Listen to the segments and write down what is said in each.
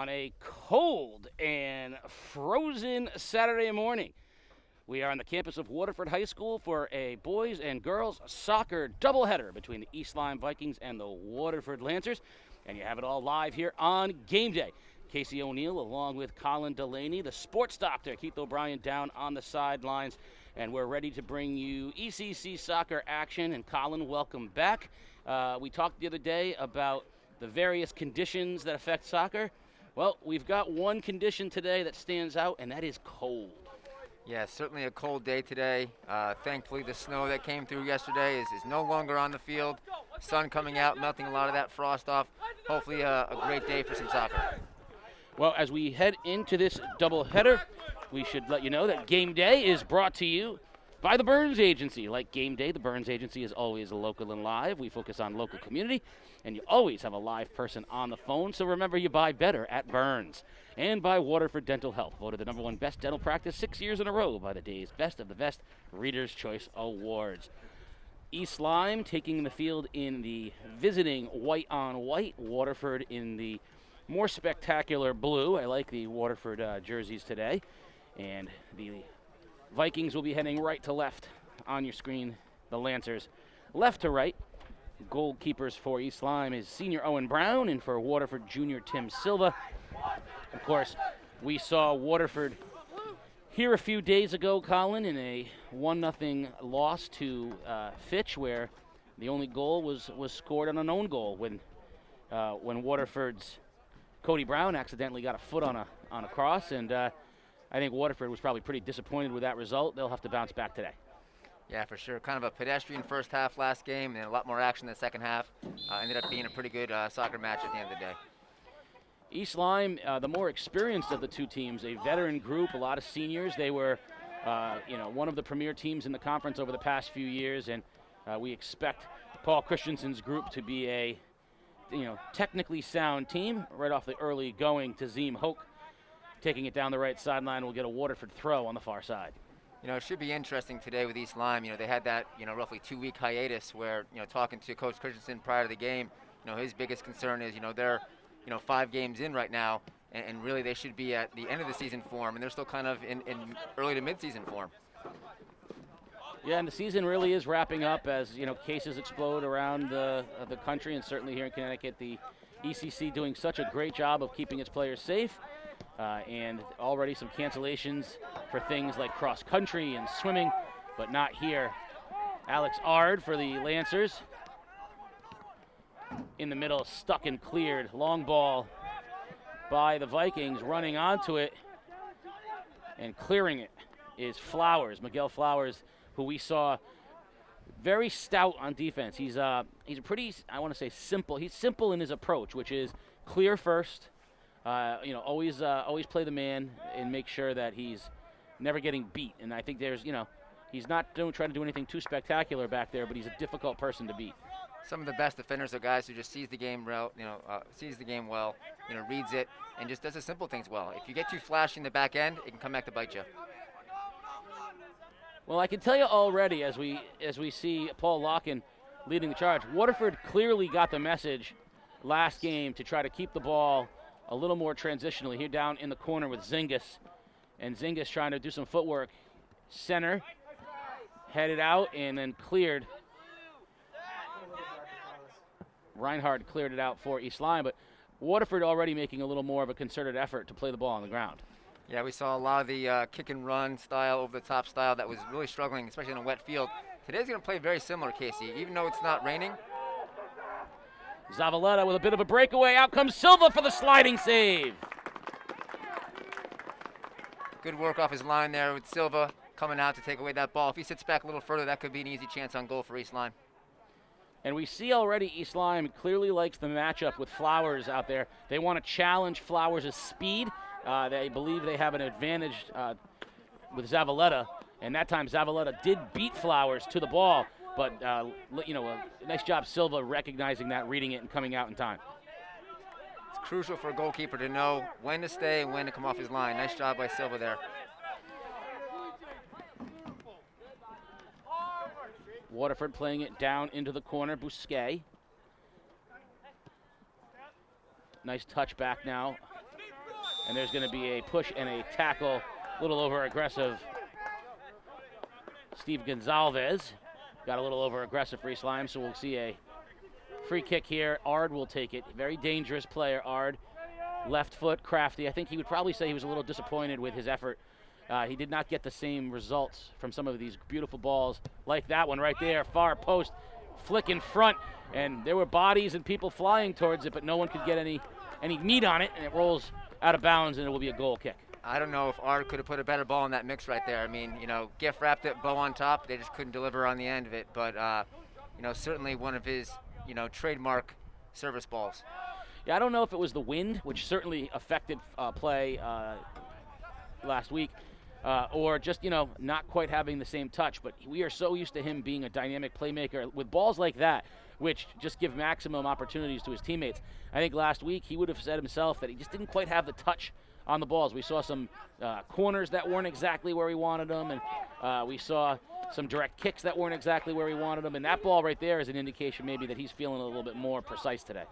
on a cold and frozen Saturday morning. We are on the campus of Waterford High School for a boys and girls soccer doubleheader between the East Lyme Vikings and the Waterford Lancers. And you have it all live here on game day. Casey O'Neill along with Colin Delaney, the sports doctor, Keith O'Brien down on the sidelines. And we're ready to bring you ECC soccer action. And Colin, welcome back. We talked the other day about the various conditions that affect soccer. Well, we've got one condition today that stands out, and that is cold. Yeah, certainly a cold day today. Thankfully, the snow that came through yesterday is no longer on the field. Sun coming out, melting a lot of that frost off. Hopefully a great day for some soccer. Well, as we head into this doubleheader, we should let you know that Game Day is brought to you by the Burns Agency. Like Game Day, the Burns Agency is always local and live. We focus on local community, and you always have a live person on the phone. So remember, you buy better at Burns. And by Waterford Dental Health, voted the #1 best dental practice 6 years in a row by the day's Best of the Best Reader's Choice Awards. East Lyme taking the field in the visiting white on white. Waterford in the more spectacular blue. I like the Waterford jerseys today. And the Vikings will be heading right to left on your screen. The Lancers left to right. Goalkeepers for East Lyme is senior Owen Brown, and for Waterford, junior Tim Silva. Of course, we saw Waterford here a few days ago, Colin, in a 1-0 loss to Fitch, where the only goal was scored on an own goal when Waterford's Cody Brown accidentally got a foot on a cross, and I think Waterford was probably pretty disappointed with that result. They'll have to bounce back today. Yeah, for sure. Kind of a pedestrian first half last game, and a lot more action in the second half. Ended up being a pretty good soccer match at the end of the day. East Lyme, the more experienced of the two teams, a veteran group, a lot of seniors. They were, one of the premier teams in the conference over the past few years, and we expect Paul Christensen's group to be a, technically sound team. Right off the early going, Tazim Hoke taking it down the right sideline will get a Waterford throw on the far side. It should be interesting today with East Lyme. They had that, roughly 2-week hiatus where, talking to Coach Christensen prior to the game, his biggest concern is, they're 5 games in right now, and really they should be at the end of the season form, and they're still kind of in early to mid-season form. Yeah, and the season really is wrapping up as, cases explode around the country, and certainly here in Connecticut, the ECC doing such a great job of keeping its players safe, and already some cancellations for things like cross-country and swimming, but not here. Alex Ard for the Lancers. In the middle, stuck and cleared. Long ball by the Vikings, running onto it and clearing it is Flowers, Miguel Flowers, who we saw very stout on defense. He's a pretty, I want to say simple. He's simple in his approach, which is clear first, always play the man and make sure that he's never getting beat. And I think there's, he's not trying to do anything too spectacular back there, but he's a difficult person to beat. Some of the best defenders are guys who just sees the game well, reads it, and just does the simple things well. If you get too flashy in the back end, it can come back to bite you. Well, I can tell you already, as we see Paul Locken leading the charge, Waterford clearly got the message last game to try to keep the ball a little more transitionally. Here down in the corner with Zingis, and Zingis trying to do some footwork. Center, headed out, and then cleared. Reinhardt cleared it out for East Lyme, but Waterford already making a little more of a concerted effort to play the ball on the ground. Yeah, we saw a lot of the kick and run style, over the top style that was really struggling, especially in a wet field. Today's going to play very similar, Casey, even though it's not raining. Zavaleta with a bit of a breakaway. Out comes Silva for the sliding save. Good work off his line there with Silva coming out to take away that ball. If he sits back a little further, that could be an easy chance on goal for East Lyme. And we see already East Lyme clearly likes the matchup with Flowers out there. They want to challenge Flowers' speed. They believe they have an advantage with Zavaleta, and that time Zavaleta did beat Flowers to the ball, but a nice job Silva recognizing that, reading it, and coming out in time. It's crucial for a goalkeeper to know when to stay and when to come off his line. Nice job by Silva there. Waterford playing it down into the corner. Bousquet. Nice touch back now And there's going to be a push and a tackle, a little over-aggressive. Steve Gonzalez got a little over-aggressive for East Lyme, so we'll see a free kick here. Ard will take it. Very dangerous player, Ard. Left foot, crafty. I think he would probably say he was a little disappointed with his effort. He did not get the same results from some of these beautiful balls like that one right there. Far post, flick in front, and there were bodies and people flying towards it, but no one could get any meat on it, and it rolls out of bounds, and it will be a goal kick. I don't know if Ard could have put a better ball in that mix right there. I mean, gift wrapped it, bow on top. They just couldn't deliver on the end of it. But, certainly one of his, trademark service balls. Yeah, I don't know if it was the wind, which certainly affected play last week, or just, not quite having the same touch. But we are so used to him being a dynamic playmaker with balls like that, which just give maximum opportunities to his teammates. I think last week he would have said himself that he just didn't quite have the touch on the balls. We saw some corners that weren't exactly where he wanted them, and we saw some direct kicks that weren't exactly where he wanted them. And that ball right there is an indication maybe that he's feeling a little bit more precise today.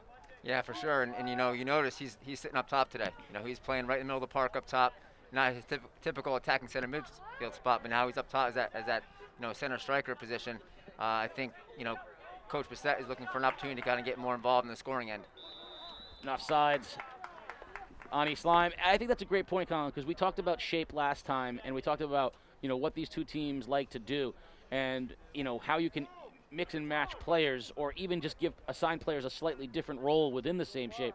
Yeah, for sure. And you notice he's sitting up top today. He's playing right in the middle of the park up top, not his typical attacking center midfield spot, but now he's up top as that center striker position. I think Coach Bissett is looking for an opportunity to kind of get more involved in the scoring end. Enough sides on East Lyme. I think that's a great point, Colin, because we talked about shape last time, and we talked about what these two teams like to do, and how you can mix and match players, or even just assign players a slightly different role within the same shape.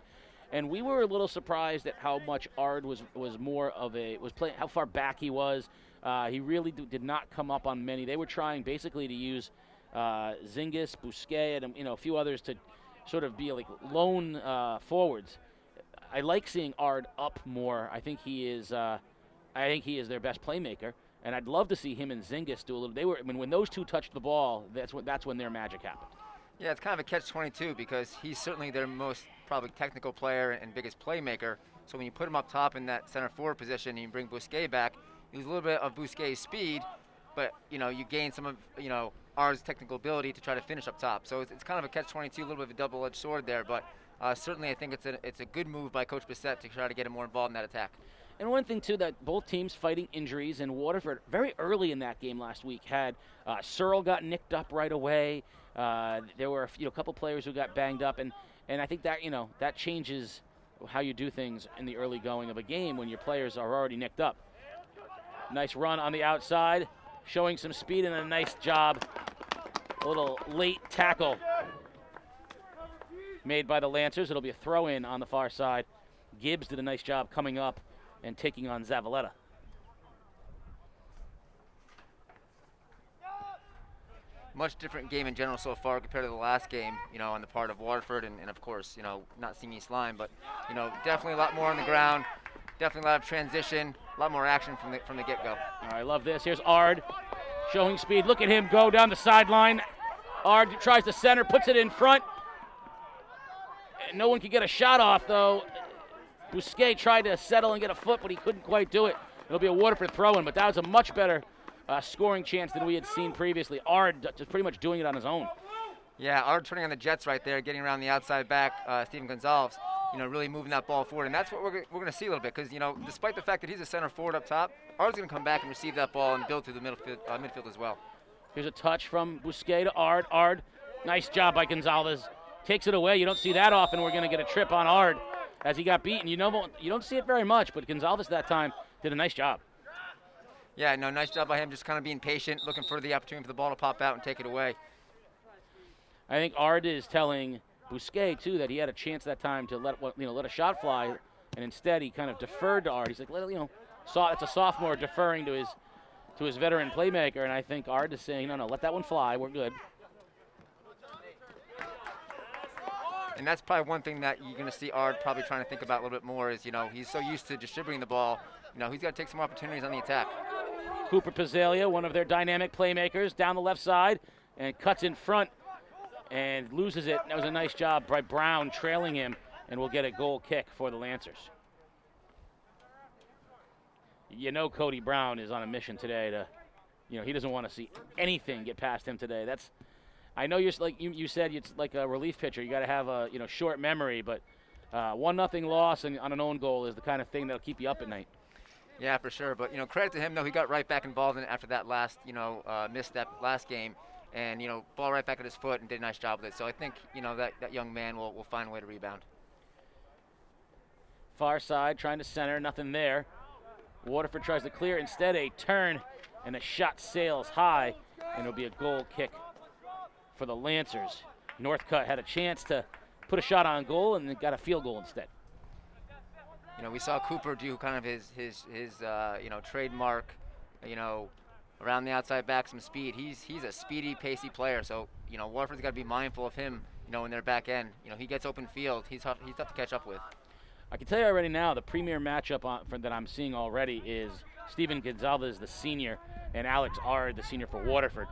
And we were a little surprised at how much Ard was playing, how far back he was. He really did not come up on many. They were trying basically to use Zingis, Busquets, and a few others to sort of be like lone forwards. I like seeing Ard up more. I think he is their best playmaker, and I'd love to see him and Zingis do a little. When those two touched the ball, that's when their magic happened. Yeah, it's kind of a catch-22 because he's certainly their most probably technical player and biggest playmaker. So when you put him up top in that center forward position and you bring Busquets back, you lose a little bit of Busquets' speed, but you gain some of Ard's technical ability to try to finish up top. So it's kind of a catch-22, a little bit of a double-edged sword there, but certainly I think it's a good move by Coach Bissett to try to get him more involved in that attack. And one thing, too, that both teams fighting injuries, and Waterford very early in that game last week had Searle got nicked up right away. There were a couple players who got banged up, and I think that that changes how you do things in the early going of a game when your players are already nicked up. Nice run on the outside, showing some speed and a nice job. A little late tackle made by the Lancers. It'll be a throw-in on the far side. Gibbs did a nice job coming up and taking on Zavaleta. Much different game in general so far compared to the last game, on the part of Waterford and of course, not seeing East Lyme, but, definitely a lot more on the ground, definitely a lot of transition, a lot more action from the get-go. All right, I love this. Here's Ard showing speed. Look at him go down the sideline. Ard tries to center, puts it in front. And no one could get a shot off, though. Busquets tried to settle and get a foot, but he couldn't quite do it. It'll be a Waterford throw-in, but that was a much better scoring chance than we had seen previously. Ard just pretty much doing it on his own. Yeah, Ard turning on the jets right there, getting around the outside back, Steven Gonzalez, really moving that ball forward. And that's what we're going to see a little bit because, despite the fact that he's a center forward up top, Ard's going to come back and receive that ball and build through the midfield as well. Here's a touch from Busquets to Ard. Ard, nice job by Gonzalez. Takes it away. You don't see that often. We're going to get a trip on Ard as he got beaten. You don't see it very much, but Gonzalez that time did a nice job. Yeah, no, nice job by him just kind of being patient, looking for the opportunity for the ball to pop out and take it away. I think Ard is telling Busquets, too, that he had a chance that time to let a shot fly, and instead he kind of deferred to Ard. He's like, it's a sophomore deferring to his veteran playmaker, and I think Ard is saying, no, let that one fly. We're good. And that's probably one thing that you're going to see Ard probably trying to think about a little bit more is, he's so used to distributing the ball. He's got to take some opportunities on the attack. Cooper Pizzalia, one of their dynamic playmakers, down the left side and cuts in front and loses it. That was a nice job by Brown trailing him, and we'll get a goal kick for the Lancers. Cody Brown is on a mission today to, he doesn't want to see anything get past him today. I know you said it's like a relief pitcher. You got to have a short memory, but 1-0 loss and on an own goal is the kind of thing that'll keep you up at night. Yeah, for sure. But, credit to him, though. He got right back involved in it after that last, misstep last game. And, ball right back at his foot and did a nice job with it. So I think, that young man will find a way to rebound. Far side, trying to center, nothing there. Waterford tries to clear. Instead, a turn, and the shot sails high, and it'll be a goal kick for the Lancers. Northcutt had a chance to put a shot on goal and got a field goal instead. We saw Cooper do kind of his trademark, around the outside back, some speed. He's a speedy, pacey player. So, Waterford's got to be mindful of him, in their back end. He gets open field. He's tough to catch up with. I can tell you already now, the premier matchup that I'm seeing already is Steven Gonzalez, the senior, and Alex Ard, the senior for Waterford.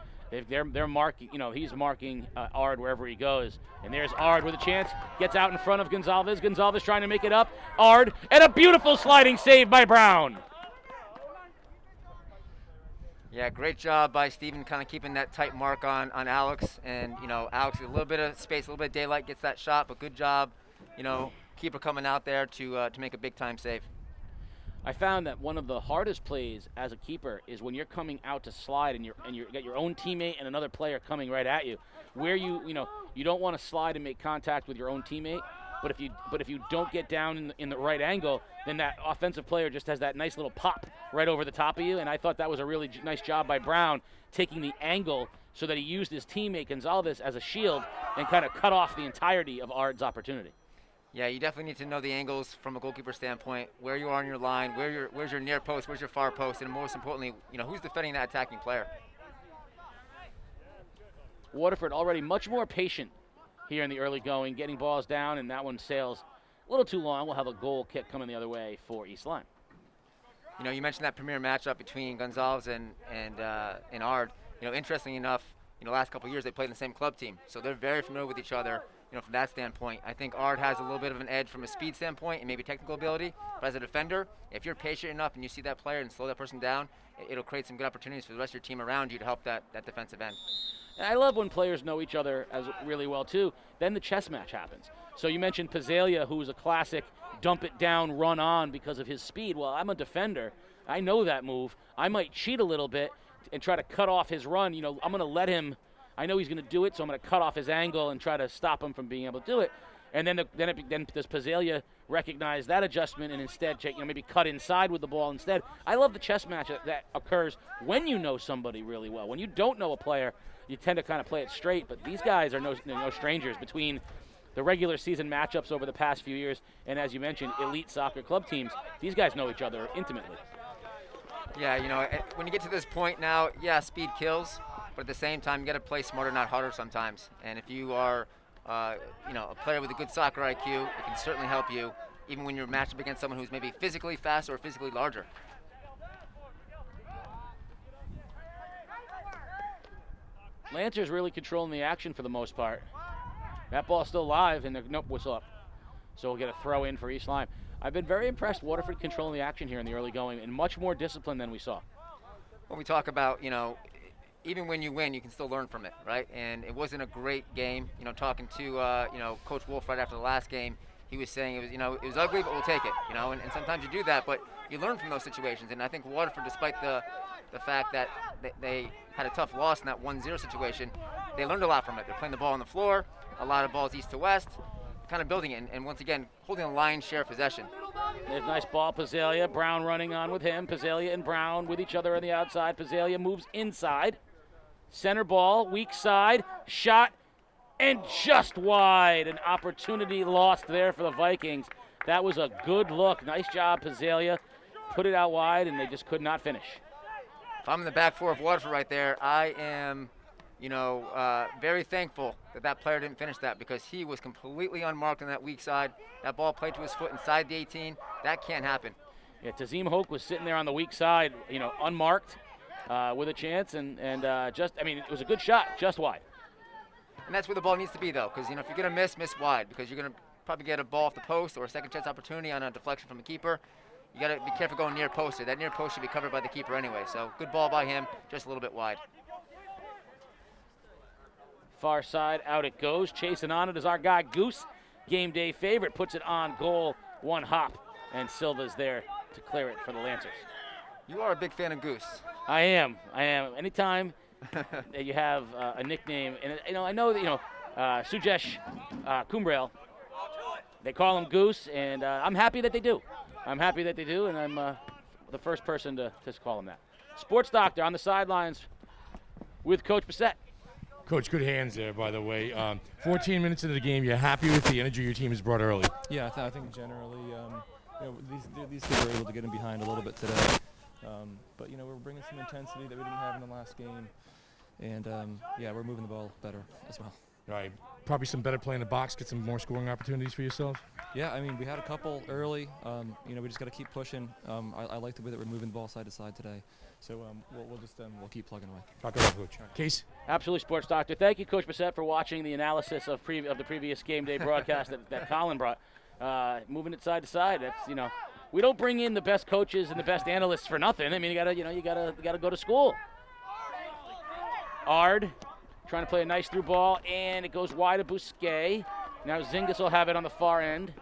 They're marking, he's marking Ard wherever he goes. And there's Ard with a chance, gets out in front of Gonzalez. Gonzalez trying to make it up. Ard, and a beautiful sliding save by Brown. Yeah, great job by Steven kind of keeping that tight mark on Alex. And, Alex, a little bit of space, a little bit of daylight, gets that shot, but good job, keeper coming out there to make a big-time save. I found that one of the hardest plays as a keeper is when you're coming out to slide and you got your own teammate and another player coming right at you, where you don't want to slide and make contact with your own teammate, but if you don't get down in the right angle, then that offensive player just has that nice little pop right over the top of you. And I thought that was a really nice job by Brown, taking the angle so that he used his teammate Gonzalez as a shield and kind of cut off the entirety of Ard's opportunity. Yeah, you definitely need to know the angles from a goalkeeper standpoint, where you are on your line, where's your near post, where's your far post, and most importantly, who's defending that attacking player. Waterford already much more patient here in the early going, getting balls down, and that one sails a little too long. We'll have a goal kick coming the other way for East Lyme. You mentioned that premier matchup between Gonzalez and Ard. Interestingly enough, last couple of years they played in the same club team, so they're very familiar with each other. From that standpoint, I think Ard has a little bit of an edge from a speed standpoint and maybe technical ability. But as a defender, if you're patient enough and you see that player and slow that person down, it'll create some good opportunities for the rest of your team around you to help that defensive end. And I love when players know each other as really well too. Then the chess match happens. So you mentioned Pazzalia, who's a classic dump it down, run on because of his speed. Well, I'm a defender. I know that move. I might cheat a little bit and try to cut off his run. I'm going to let him. I know he's going to do it, so I'm going to cut off his angle and try to stop him from being able to do it. And then does Pazzalia recognize that adjustment and instead maybe cut inside with the ball instead? I love the chess match that occurs when you know somebody really well. When you don't know a player, you tend to kind of play it straight. But these guys are no strangers between the regular season matchups over the past few years and, as you mentioned, elite soccer club teams. These guys know each other intimately. Yeah, when you get to this point now, speed kills. But at the same time, you got to play smarter, not harder sometimes. And if you are, a player with a good soccer IQ, it can certainly help you, even when you're matched up against someone who's maybe physically faster or physically larger. Lancers really controlling the action for the most part. That ball's still live, and nope, whistle up. So we'll get a throw in for East Lyme. I've been very impressed Waterford controlling the action here in the early going and much more discipline than we saw. When we talk about, even when you win, you can still learn from it, right? And it wasn't a great game. Talking to Coach Wolf right after the last game, he was saying it was ugly, but we'll take it. And sometimes you do that, but you learn from those situations. And I think Waterford, despite the fact that they had a tough loss in that 1-0 situation, they learned a lot from it. They're playing the ball on the floor, a lot of balls east to west, kind of building it, and once again, holding a lion's share of possession. There's a nice ball, Pazzalia. Brown running on with him. Pazzalia and Brown with each other on the outside. Pazzalia moves inside. Center ball, weak side, shot, and just wide. An opportunity lost there for the Vikings. That was a good look. Nice job, Pazzalia. Put it out wide, and they just could not finish. If I'm in the back four of Waterford right there, I am, very thankful that player didn't finish that because he was completely unmarked on that weak side. That ball played to his foot inside the 18. That can't happen. Yeah, Tazim Hoke was sitting there on the weak side, unmarked. With a chance, and it was a good shot, just wide. And that's where the ball needs to be, though, because, if you're going to miss wide, because you're going to probably get a ball off the post or a second chance opportunity on a deflection from the keeper. You got to be careful going near post. That near post should be covered by the keeper anyway, so good ball by him, just a little bit wide. Far side, out it goes. Chasing on it is our guy, Goose. game day favorite, puts it on goal, one hop, and Silva's there to clear it for the Lancers. You are a big fan of Goose. I am. Anytime that you have a nickname, and I know that Sujesh Kumbrel, they call him Goose, and I'm happy that they do. And I'm the first person to call him that. Sports Doctor on the sidelines with Coach Bissett. Coach, good hands there, by the way. 14 minutes into the game, you're happy with the energy your team has brought early? Yeah, I think generally, these kids were able to get in behind a little bit today. But we're bringing some intensity that we didn't have in the last game, and we're moving the ball better as well. Right. Probably some better play in the box, get some more scoring opportunities for yourselves. Yeah, I mean, we had a couple early. We just got to keep pushing. I like the way that we're moving the ball side to side today. So we'll keep plugging away. Talk about Coach. Case. Absolutely, Sports Doctor. Thank you, Coach Bissett, for watching the analysis of the previous game day broadcast that Colin brought. Moving it side to side. That's we don't bring in the best coaches and the best analysts for nothing. I mean, you gotta go to school. Ard trying to play a nice through ball, and it goes wide of Bousquet. Now Zingis will have it on the far end.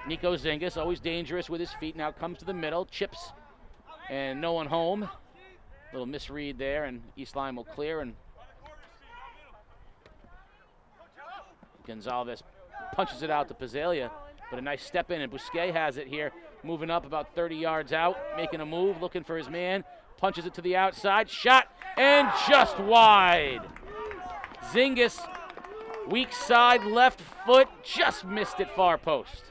Nico Zingis, always dangerous with his feet, now comes to the middle, chips, and no one home. Little misread there, and East Lyme will clear, and Gonzalez punches it out to Pizzalia, but a nice step in, and Bousquet has it here, moving up about 30 yards out, making a move, looking for his man, punches it to the outside, shot, and just wide. Zingis, weak side, left foot, just missed it far post.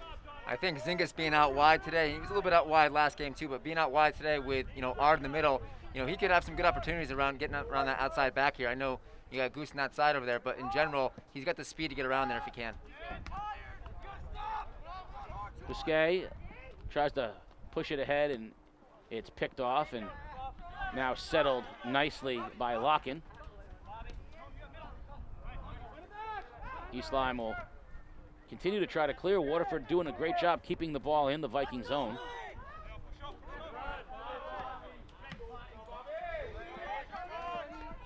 I think Zingis being out wide today, he was a little bit out wide last game too, but being out wide today with, Arden in the middle, he could have some good opportunities getting around that outside back here. I know you got Goose on that side over there, but in general, he's got the speed to get around there if he can. Bousquet tries to push it ahead, and it's picked off and now settled nicely by Locken. East Lyme will continue to try to clear. Waterford doing a great job keeping the ball in the Viking zone.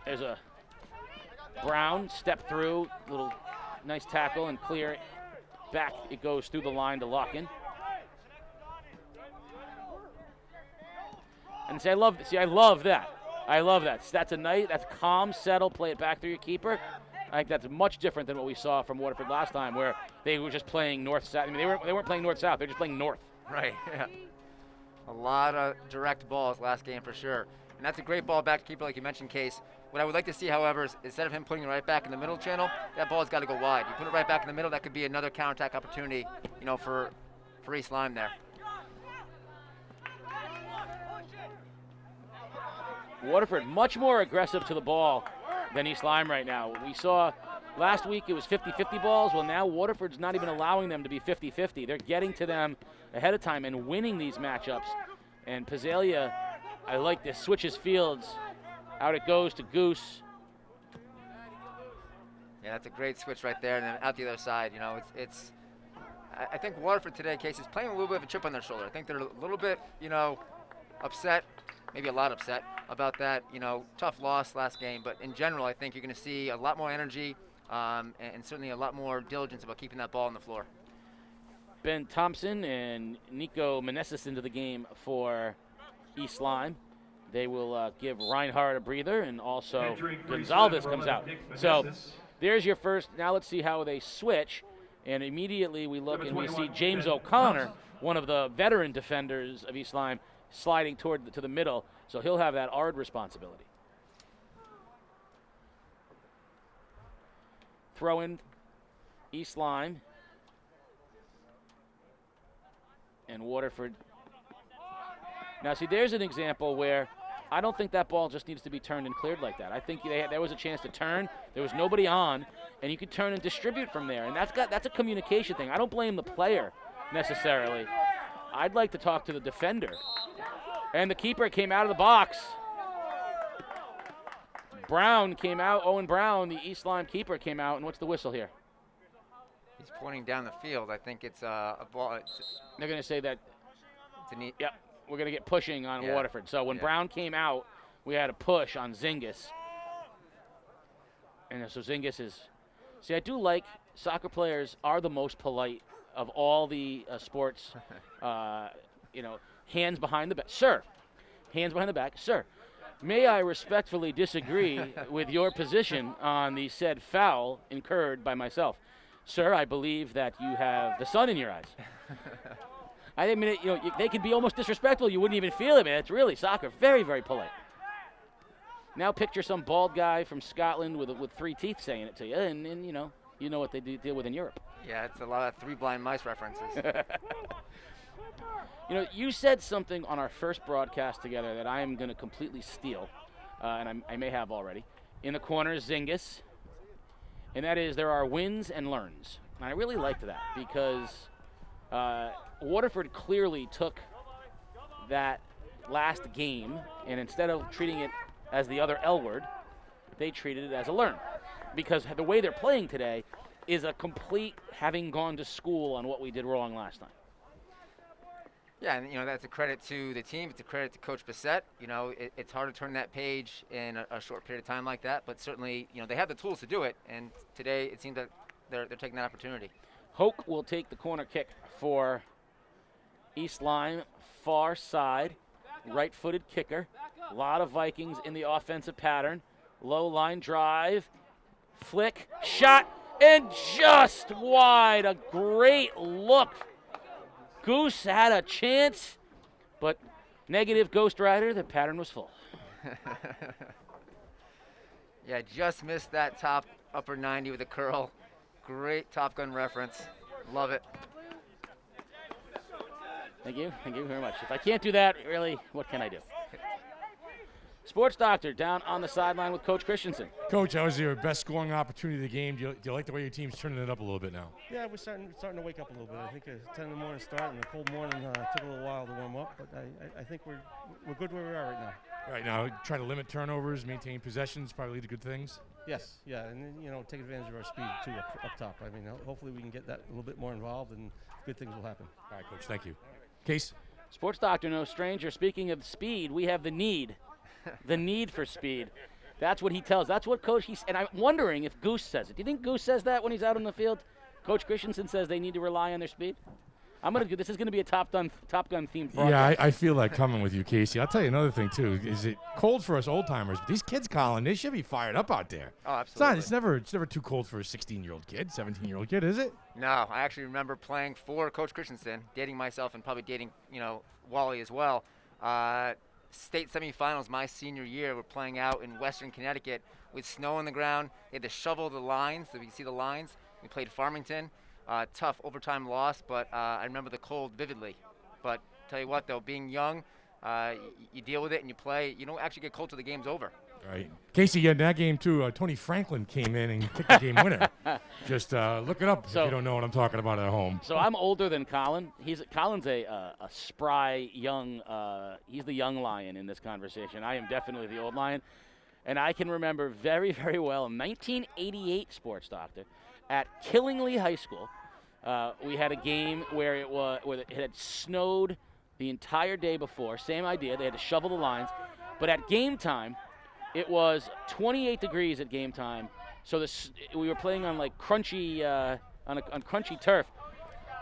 There's a Brown step through, little nice tackle and clear. Back it goes through the line to Locken. And I love that. That's calm, settle, play it back through your keeper. I think that's much different than what we saw from Waterford last time, where they were just playing north-south. I mean, they weren't playing north-south. They're just playing north. Right, yeah. A lot of direct balls last game for sure. And that's a great ball back to keeper, like you mentioned, Case. What I would like to see, however, is instead of him putting it right back in the middle channel, that ball's got to go wide. You put it right back in the middle, that could be another counterattack opportunity, for East Lyme there. Waterford much more aggressive to the ball than East Lyme right now. We saw last week it was 50-50 balls. Well, now Waterford's not even allowing them to be 50-50. They're getting to them ahead of time and winning these matchups. And Pizzalia, I like this, switches fields. Out it goes to Goose. Yeah, that's a great switch right there, and then out the other side. I think Waterford today, Case, is playing a little bit of a chip on their shoulder. I think they're a little bit, upset, maybe a lot upset about that, tough loss last game. But in general, I think you're going to see a lot more energy and certainly a lot more diligence about keeping that ball on the floor. Ben Thompson and Nico Meneses into the game for East Lyme. They will give Reinhardt a breather, and also Gonzalez comes out. So there's your first. Now let's see how they switch. And immediately we look and we see James O'Connor, one of the veteran defenders of East Lyme, sliding to the middle. So he'll have that Ard responsibility. Throw in East Lyme. And Waterford. Now see, there's an example where I don't think that ball just needs to be turned and cleared like that. I think there was a chance to turn. There was nobody on, and you could turn and distribute from there. And that's a communication thing. I don't blame the player necessarily. I'd like to talk to the defender. And the keeper came out of the box. Brown came out. Owen Brown, the East Lyme keeper, came out. And what's the whistle here? He's pointing down the field. I think it's a ball. They're going to say that. It's a neat. Yep. We're going to get pushing on Waterford. So when Brown came out, we had a push on Zingis. And so Zingis is – see, I do like soccer players are the most polite of all the sports. Hands behind the back. Sir, hands behind the back. Sir, may I respectfully disagree with your position on the said foul incurred by myself? Sir, I believe that you have the sun in your eyes. I mean, they could be almost disrespectful. You wouldn't even feel it, man. It's really soccer. Very, very polite. Now picture some bald guy from Scotland with 3 teeth saying it to you, and you know what they deal with in Europe. Yeah, it's a lot of 3 Blind Mice references. You said something on our first broadcast together that I am going to completely steal, and I may have already. In the corner, Zingis, and that is there are wins and learns. And I really liked that because Waterford clearly took that last game, and instead of treating it as the other L word, they treated it as a learn. Because the way they're playing today is a complete having gone to school on what we did wrong last time. Yeah, and that's a credit to the team. It's a credit to Coach Bissett. It's hard to turn that page in a short period of time like that, but certainly, they have the tools to do it. And today, it seems that they're taking that opportunity. Hoke will take the corner kick for East Lyme, far side, right-footed kicker. A lot of Vikings in the offensive pattern. Low line drive, flick, shot, and just wide. A great look. Goose had a chance, but negative Ghost Rider, the pattern was full. Yeah, just missed that top upper 90 with a curl. Great Top Gun reference. Love it. Thank you very much. If I can't do that, really, what can I do? Sports Doctor down on the sideline with Coach Christensen. Coach, that was your best scoring opportunity of the game. Do you like the way your team's turning it up a little bit now? Yeah, we're starting to wake up a little bit. I think a 10 in the morning start and a cold morning took a little while to warm up, but I think we're good where we are right now. Right now, try to limit turnovers, maintain possessions, probably lead to good things. Yes, yeah, and then, take advantage of our speed too up top. I mean, hopefully we can get that a little bit more involved, and good things will happen. All right, Coach, thank you. Case? Sports Doctor, no stranger. Speaking of speed, we have the need for speed. That's what he tells. That's what Coach, and I'm wondering if Goose says it. Do you think Goose says that when he's out on the field? Coach Christensen says they need to rely on their speed? This is going to be a Top Gun themed broadcast. Yeah, I feel like coming with you, Casey. I'll tell you another thing, too. Is it cold for us old-timers? But these kids, Colin, they should be fired up out there. Oh, absolutely. It's never too cold for a 16-year-old kid, 17-year-old kid, is it? No, I actually remember playing for Coach Christensen, dating myself and probably dating, Wally as well. State semifinals my senior year. We're playing out in Western Connecticut with snow on the ground. They had to shovel the lines so we can see the lines. We played Farmington. Tough overtime loss, but I remember the cold vividly. But tell you what, though, being young, you deal with it and you play. You don't actually get cold till the game's over. Right. Casey, in that game, too, Tony Franklin came in and kicked the game winner. Just look it up if you don't know what I'm talking about at home. So I'm older than Colin. Colin's a spry young, he's the young lion in this conversation. I am definitely the old lion. And I can remember very, very well in 1988, Sports Doctor, at Killingly High School, we had a game where it had snowed the entire day before. Same idea. They had to shovel the lines. But at game time, it was 28 degrees at game time. So we were playing on like crunchy, on crunchy turf.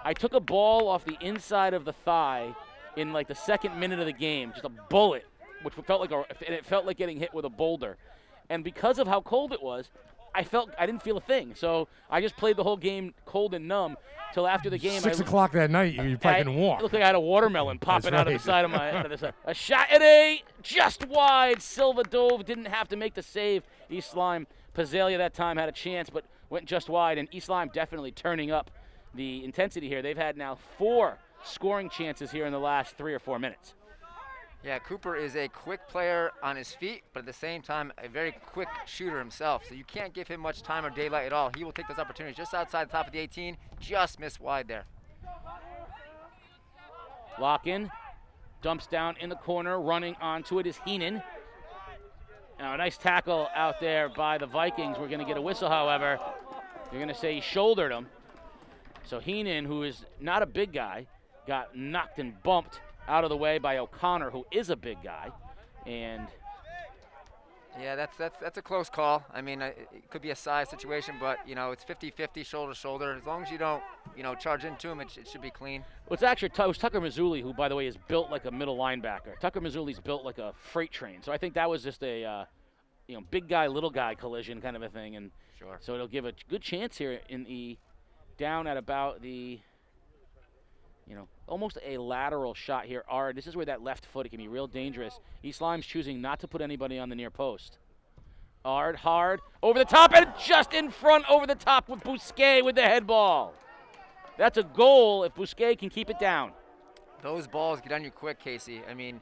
I took a ball off the inside of the thigh in like the second minute of the game, just a bullet, which felt like getting hit with a boulder. And because of how cold it was, I didn't feel a thing. So I just played the whole game cold and numb till after the game. 6 o'clock that night, you probably couldn't walk. It looked like I had a watermelon popping out of the side of my head. A shot at just wide. Silva dove, didn't have to make the save. East Lyme, Pazzalia that time had a chance, but went just wide. And East Lyme definitely turning up the intensity here. They've had now 4 scoring chances here in the last 3 or 4 minutes. Yeah, Cooper is a quick player on his feet, but at the same time, a very quick shooter himself. So you can't give him much time or daylight at all. He will take those opportunities just outside the top of the 18, just missed wide there. Lock in, dumps down in the corner, running onto it is Heenan. Now a nice tackle out there by the Vikings. We're going to get a whistle, however. You're going to say he shouldered him. So Heenan, who is not a big guy, got knocked and bumped out of the way by O'Connor, who is a big guy. And Yeah, that's a close call. I mean, it could be a size situation, but you know, it's 50-50, shoulder to shoulder. As long as you don't, you know, charge into him, it should be clean. Well, it's actually it was Tucker Mazzulli, who, by the way, is built like a middle linebacker. Tucker Mazzulli's built like a freight train, so I think that was just a big guy, little guy collision kind of a thing, and Sure. so it'll give a good chance here in the down at about the, almost a lateral shot here. This is where that left foot, it can be real dangerous. East Lyme's choosing not to put anybody on the near post. Hard, over the top, and just in front, over the top with Bousquet with the head ball. That's a goal if Bousquet can keep it down. Those balls get on you quick, Casey. I mean,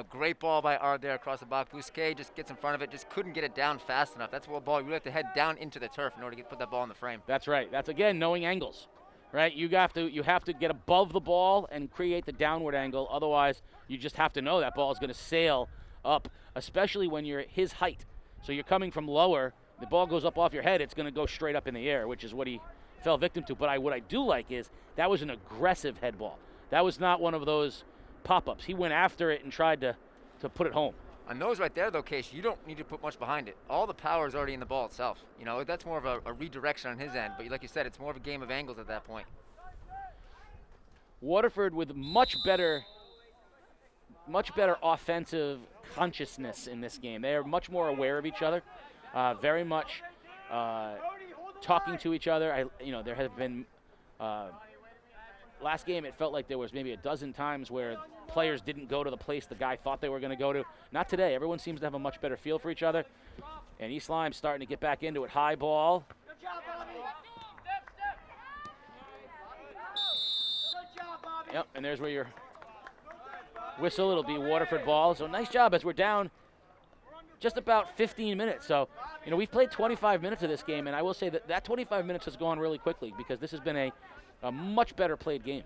great ball by Arden there across the box. Bousquet just gets in front of it, just couldn't get it down fast enough. That's a ball you really have to head down into the turf in order to put that ball in the frame. That's right. That's, again, knowing angles, right? You have to get above the ball and create the downward angle. Otherwise, you just have to know that ball is going to sail up, especially when you're his height. So you're coming from lower, the ball goes up off your head, it's going to go straight up in the air, which is what he fell victim to. But what I do like is that was an aggressive head ball. That was not one of those pop-ups. He went after it and tried to put it home. On those right there, though, Case, you don't need to put much behind it. All the power is already in the ball itself. That's more of a redirection on his end. But like you said, it's more of a game of angles at that point. Waterford with much better offensive consciousness in this game. They are much more aware of each other, very much talking to each other. There have been last game, it felt like there was maybe a dozen times where players didn't go to the place the guy thought they were going to go to. Not today. Everyone seems to have a much better feel for each other. And East Lyme starting to get back into it. High ball. Yep, and there's where your whistle. It'll be Waterford ball. So nice job as we're down just about 15 minutes. So, we've played 25 minutes of this game, and I will say that 25 minutes has gone really quickly because this has been a much better played game.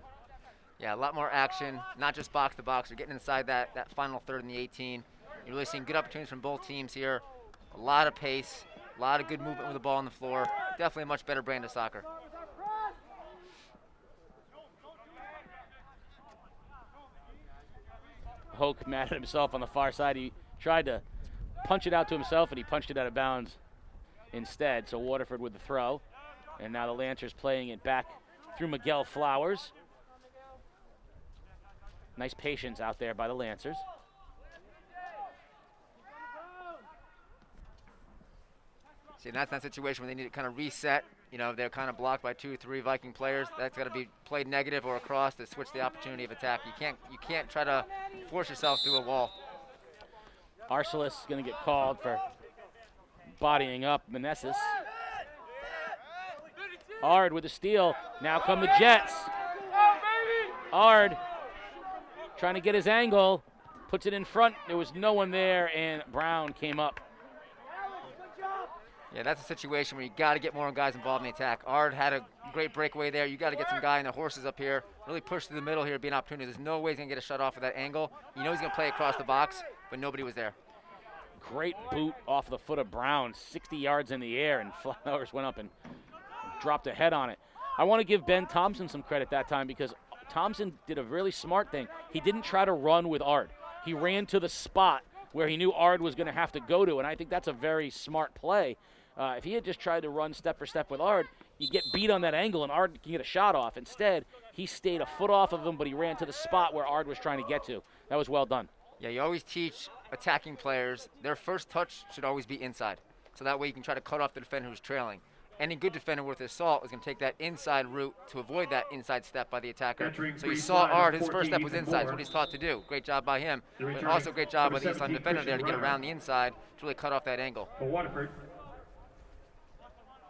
Yeah, a lot more action, not just box to box. You're getting inside that final third in the 18. You're really seeing good opportunities from both teams here. A lot of pace, a lot of good movement with the ball on the floor. Definitely a much better brand of soccer. Hoke mad at himself on the far side. He tried to punch it out to himself, and he punched it out of bounds instead. So Waterford with the throw. And now the Lancers playing it back through Miguel Flowers. Nice patience out there by the Lancers. See, and that's that situation where they need to kind of reset. They're kind of blocked by 2 or 3 Viking players. That's got to be played negative or across to switch the opportunity of attack. You can't try to force yourself through a wall. Arcelis is going to get called for bodying up Meneses. Ard with the steal. Now come the Jets. Ard trying to get his angle. Puts it in front. There was no one there, and Brown came up. Yeah, that's a situation where you got to get more guys involved in the attack. Ard had a great breakaway there. You got to get some guy in the horses up here. Really push through the middle here, be an opportunity. There's no way he's going to get a shut off of that angle. He's going to play across the box, but nobody was there. Great boot off the foot of Brown, 60 yards in the air, and Flowers went up and dropped a head on it. I want to give Ben Thompson some credit that time because Thompson did a really smart thing. He didn't try to run with Ard. He ran to the spot where he knew Ard was going to have to go to, and I think that's a very smart play. If he had just tried to run step for step with Ard, you get beat on that angle and Ard can get a shot off. Instead, he stayed a foot off of him, but he ran to the spot where Ard was trying to get to. That was well done. Yeah, you always teach attacking players their first touch should always be inside. So that way you can try to cut off the defender who's trailing. Any good defender worth his salt is going to take that inside route to avoid that inside step by the attacker. So you saw Ard, his first step was inside. That's what he's taught to do. Great job by him. But also great job by the East Lyme defender there to get around the inside to really cut off that angle. For Waterford,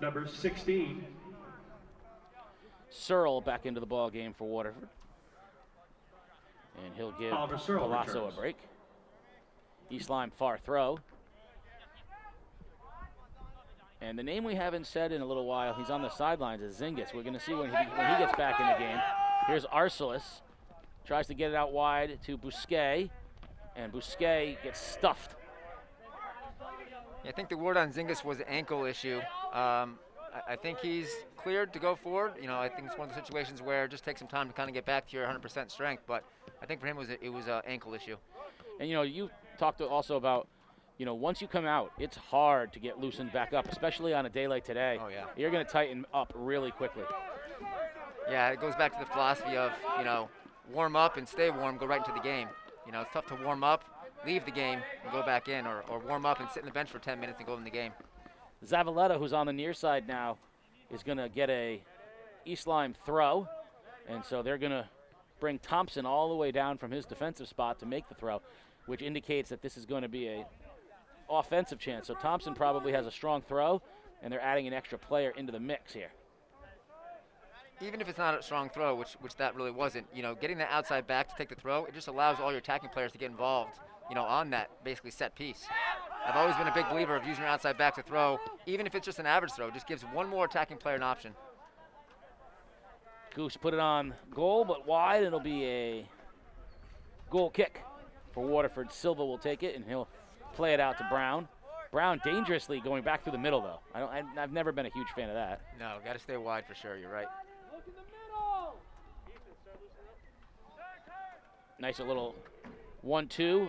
number 16. Searle back into the ball game for Waterford. And he'll give Palazzo a break. East Lyme far throw. And the name we haven't said in a little while, he's on the sidelines, is Zingis. We're going to see when he gets back in the game. Here's Arcelis. Tries to get it out wide to Bousquet. And Bousquet gets stuffed. Yeah, I think the word on Zingis was an ankle issue. I think he's cleared to go forward. I think it's one of the situations where it just takes some time to kind of get back to your 100% strength. But I think for him it was an ankle issue. And, you talked also about you know, once you come out, it's hard to get loosened back up, especially on a day like today. Oh, yeah. You're going to tighten up really quickly. Yeah, it goes back to the philosophy of, you know, warm up and stay warm, go right into the game. You know, it's tough to warm up, leave the game, and go back in, or warm up and sit in the bench for 10 minutes and go in the game. Zavaleta, who's on the near side now, is going to get a East Lyme throw, and so they're going to bring Thompson all the way down from his defensive spot to make the throw, which indicates that this is going to be a offensive chance. So Thompson probably has a strong throw, and they're adding an extra player into the mix here. Even if it's not a strong throw, which that really wasn't, you know, getting that outside back to take the throw, it just allows all your attacking players to get involved, you know, on that basically set piece. I've always been a big believer of using your outside back to throw, even if it's just an average throw. It just gives one more attacking player an option. Goose put it on goal, but wide. It'll be a goal kick for Waterford. Silva will take it, and he'll play it out to Brown. Brown dangerously going back through the middle, though. I've never been a huge fan of that. No, got to stay wide for sure. You're right. Nice little 1-2.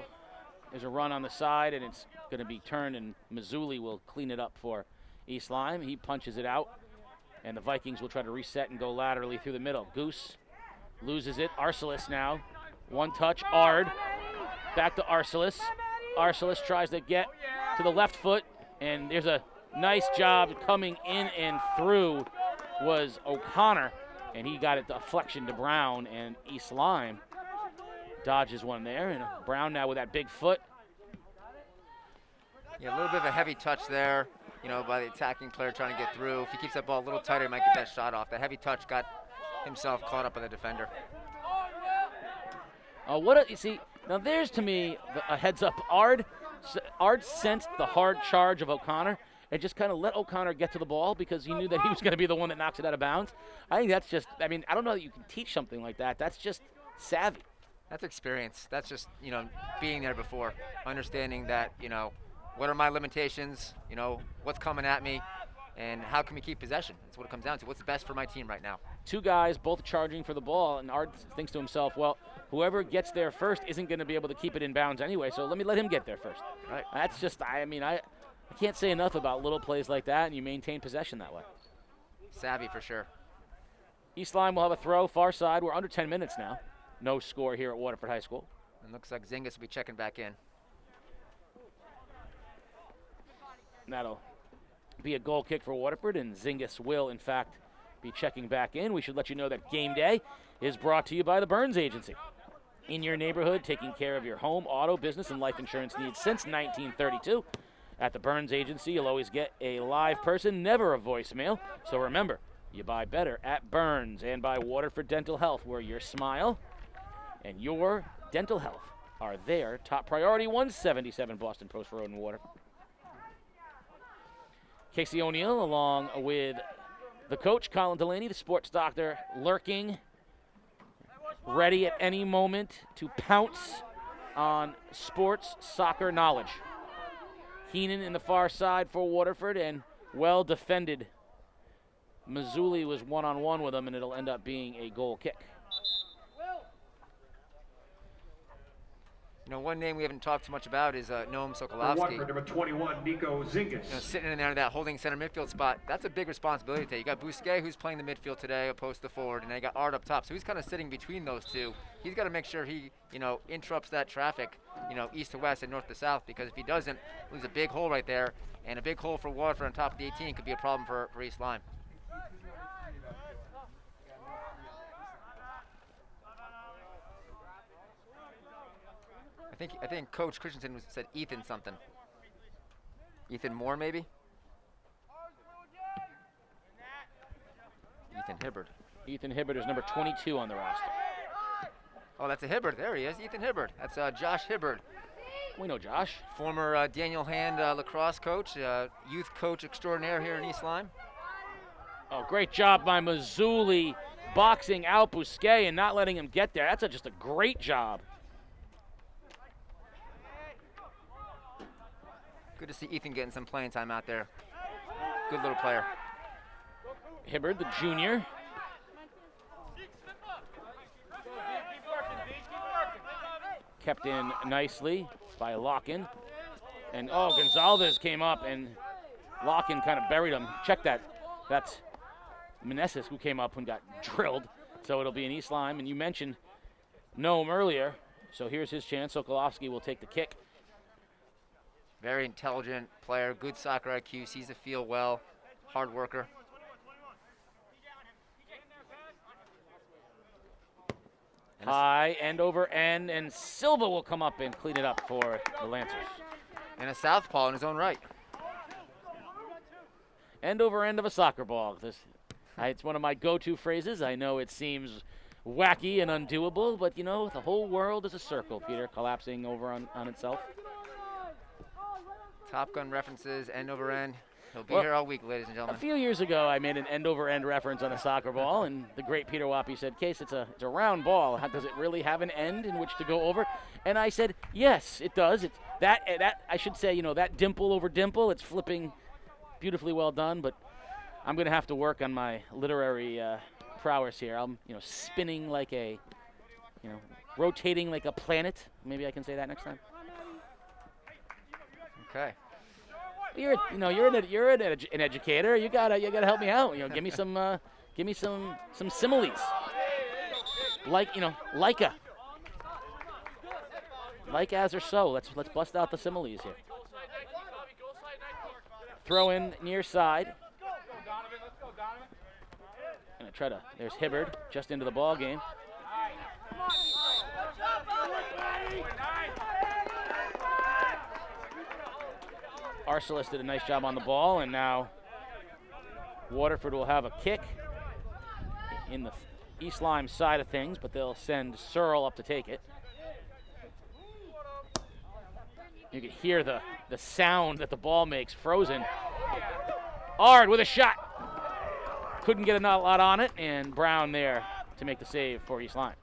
There's a run on the side, and it's going to be turned, and Mazzulli will clean it up for East Lyme. He punches it out, and the Vikings will try to reset and go laterally through the middle. Goose loses it. Arcelis now. One touch. Ard. Back to Arcelis. Arcelis tries to get to the left foot, and there's a nice job coming in and through was O'Connor, and he got a deflection to Brown, and East Lyme dodges one there, and Brown now with that big foot. Yeah, a little bit of a heavy touch there, you know, by the attacking player trying to get through. If he keeps that ball a little tighter, he might get that shot off. The heavy touch got himself caught up by the defender. You see, now there's to me a heads up. Ard sensed the hard charge of O'Connor and just kind of let O'Connor get to the ball because he knew that he was going to be the one that knocks it out of bounds. I think that's just, I mean, I don't know that you can teach something like that. That's just savvy. That's experience. That's just, you know, being there before, understanding that, you know, what are my limitations, you know, what's coming at me, and how can we keep possession? That's what it comes down to. What's best for my team right now? Two guys both charging for the ball, and Ard thinks to himself, well, whoever gets there first isn't going to be able to keep it in bounds anyway, so let him get there first. Right. That's just, I can't say enough about little plays like that, and you maintain possession that way. Savvy for sure. East Lyme will have a throw, far side. We're under 10 minutes now. No score here at Waterford High School. And looks like Zingis will be checking back in. That'll be a goal kick for Waterford, and Zingis will, in fact, be checking back in. We should let you know that Game Day is brought to you by the Burns Agency. In your neighborhood, taking care of your home, auto, business, and life insurance needs since 1932. At the Burns Agency, you'll always get a live person, never a voicemail. So remember, you buy better at Burns, and by Waterford Dental Health, where your smile and your dental health are their top priority. 177 Boston Post Road in Waterford. Casey O'Neill along with the coach, Colin Delaney, the sports doctor, lurking, ready at any moment to pounce on sports soccer knowledge. Heenan in the far side for Waterford, and well defended. Mazzulli was one-on-one with him, and it'll end up being a goal kick. You know, one name we haven't talked too much about is Noam Sokolowski. Waterford, number 21, Nico Zingis. You know, sitting in there in that holding center midfield spot, that's a big responsibility today. You got Bousquet, who's playing the midfield today, opposed to forward, and then you got Ard up top. So he's kind of sitting between those two. He's got to make sure he, you know, interrupts that traffic, you know, east to west and north to south, because if he doesn't, there's a big hole right there, and a big hole for Waterford on top of the 18 could be a problem for East Lyme. I think Coach Christensen said Ethan something. Ethan Moore, maybe? Ethan Hibbard. Ethan Hibbard is number 22 on the roster. Oh, that's a Hibbard. There he is, Ethan Hibbard. That's Josh Hibbard. We know Josh. Former Daniel Hand lacrosse coach, youth coach extraordinaire here in East Lyme. Oh, great job by Mazzulli boxing out Bousquet and not letting him get there. That's just a great job. Good to see Ethan getting some playing time out there. Good little player. Hibbard, the junior. Kept in nicely by Locken. And, Gonzalez came up, and Locken kind of buried him. Check that. That's Meneses who came up and got drilled. So it'll be an East Lyme. And you mentioned Noam earlier. So here's his chance. Sokolowski will take the kick. Very intelligent player, good soccer IQ, sees the field well, hard worker. High, end over end, and Silva will come up and clean it up for the Lancers. And a southpaw in his own right. End over end of a soccer ball. It's one of my go-to phrases. I know it seems wacky and undoable, but, the whole world is a circle, Peter, collapsing over on itself. Top Gun references, end over end. He'll be here all week, ladies and gentlemen. A few years ago, I made an end-over-end reference on a soccer ball, and the great Peter Wappy said, Case, it's a round ball. Does it really have an end in which to go over? And I said, yes, it does. It's that I should say, that dimple over dimple, it's flipping beautifully well done, but I'm going to have to work on my literary prowess here. I'm, spinning like a, rotating like a planet. Maybe I can say that next time. Okay. You're an educator. You gotta help me out. Give me some similes. Like as or so. Let's bust out the similes here. Throw in near side. Gonna try to. There's Hibbard just into the ball game. Arcelus did a nice job on the ball, and now Waterford will have a kick in the East Lyme side of things, but they'll send Searle up to take it. You can hear the sound that the ball makes, frozen. Ard with a shot. Couldn't get a lot on it, and Brown there to make the save for East Lyme.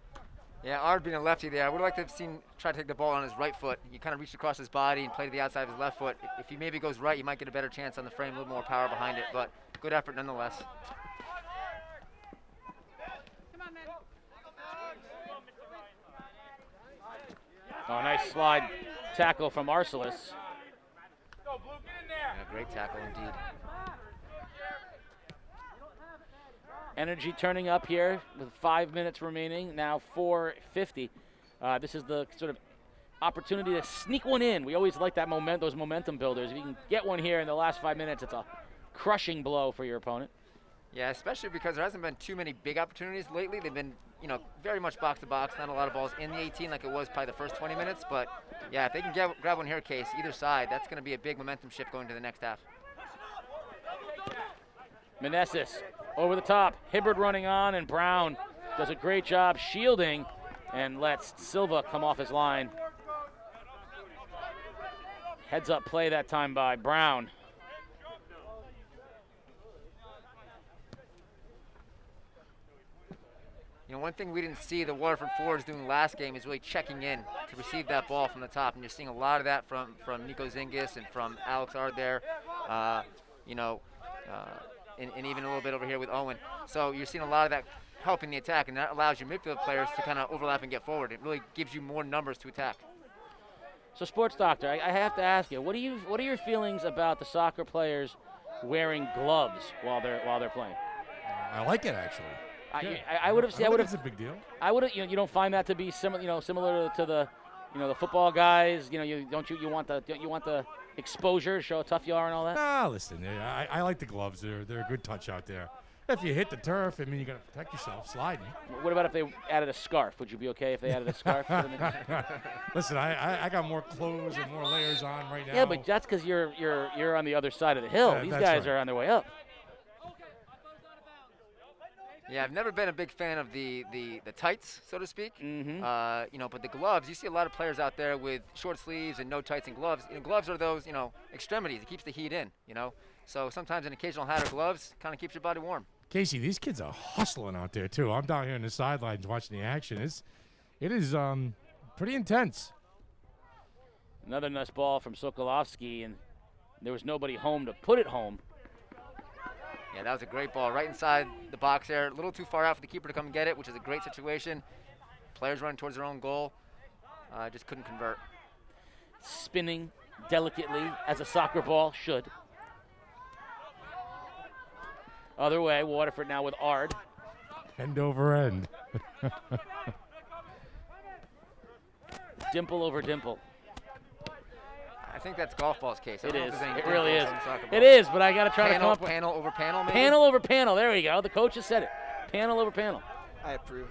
Yeah, Ard being a lefty there, I would like to have seen try to take the ball on his right foot. He kind of reached across his body and played to the outside of his left foot. If he maybe goes right, you might get a better chance on the frame, a little more power behind it, but good effort nonetheless. Oh, nice slide tackle from Arcelus. Yeah, great tackle indeed. Energy turning up here with 5 minutes remaining, now 4:50. This is the sort of opportunity to sneak one in. We always like that those momentum builders. If you can get one here in the last 5 minutes, it's a crushing blow for your opponent. Yeah, especially because there hasn't been too many big opportunities lately. They've been, very much box to box, not a lot of balls in the 18 like it was probably the first 20 minutes. But, yeah, if they can grab one here, Case, either side, that's going to be a big momentum shift going to the next half. Meneses over the top. Hibbard running on, and Brown does a great job shielding and lets Silva come off his line. Heads up play that time by Brown. One thing we didn't see the Waterford forwards doing last game is really checking in to receive that ball from the top, and you're seeing a lot of that from Nico Zingis and from Alex Ard there, and even a little bit over here with Owen. So you're seeing a lot of that helping the attack, and that allows your midfield players to kind of overlap and get forward. It really gives you more numbers to attack. So, Sports Doctor, I have to ask you, what are your feelings about the soccer players wearing gloves while they're playing? I like it actually. I would have said it's a big deal. I would have. You don't find that to be similar to the the football guys. You want the exposure, show how tough you are and all that. Nah, listen, I like the gloves. They're a good touch out there. If you hit the turf, you got to protect yourself sliding. What about if they added a scarf? Would you be okay if they added a scarf? Listen, I got more clothes and more layers on right now. Yeah, but that's because you're on the other side of the hill. These guys are on their way up. Yeah, I've never been a big fan of the tights, so to speak. Mm-hmm. But the gloves, you see a lot of players out there with short sleeves and no tights and gloves. Gloves are those, extremities. It keeps the heat in, So sometimes an occasional hat or gloves kind of keeps your body warm. Casey, these kids are hustling out there too. I'm down here on the sidelines watching the action. It is pretty intense. Another nice ball from Sokolowski, and there was nobody home to put it home. Yeah, that was a great ball right inside the box there. A little too far out for the keeper to come and get it, which is a great situation. Players running towards their own goal. Just couldn't convert. Spinning delicately as a soccer ball should. Other way, Waterford now with Ard. End over end. Dimple over dimple. I think that's golf ball's case. I It don't know is. if there's any It really is. difference in soccer ball. It is, but I got to try to come Panel, up with panel over panel, maybe? panel over panel. There we go. The coach has said it. Panel over panel. I approve.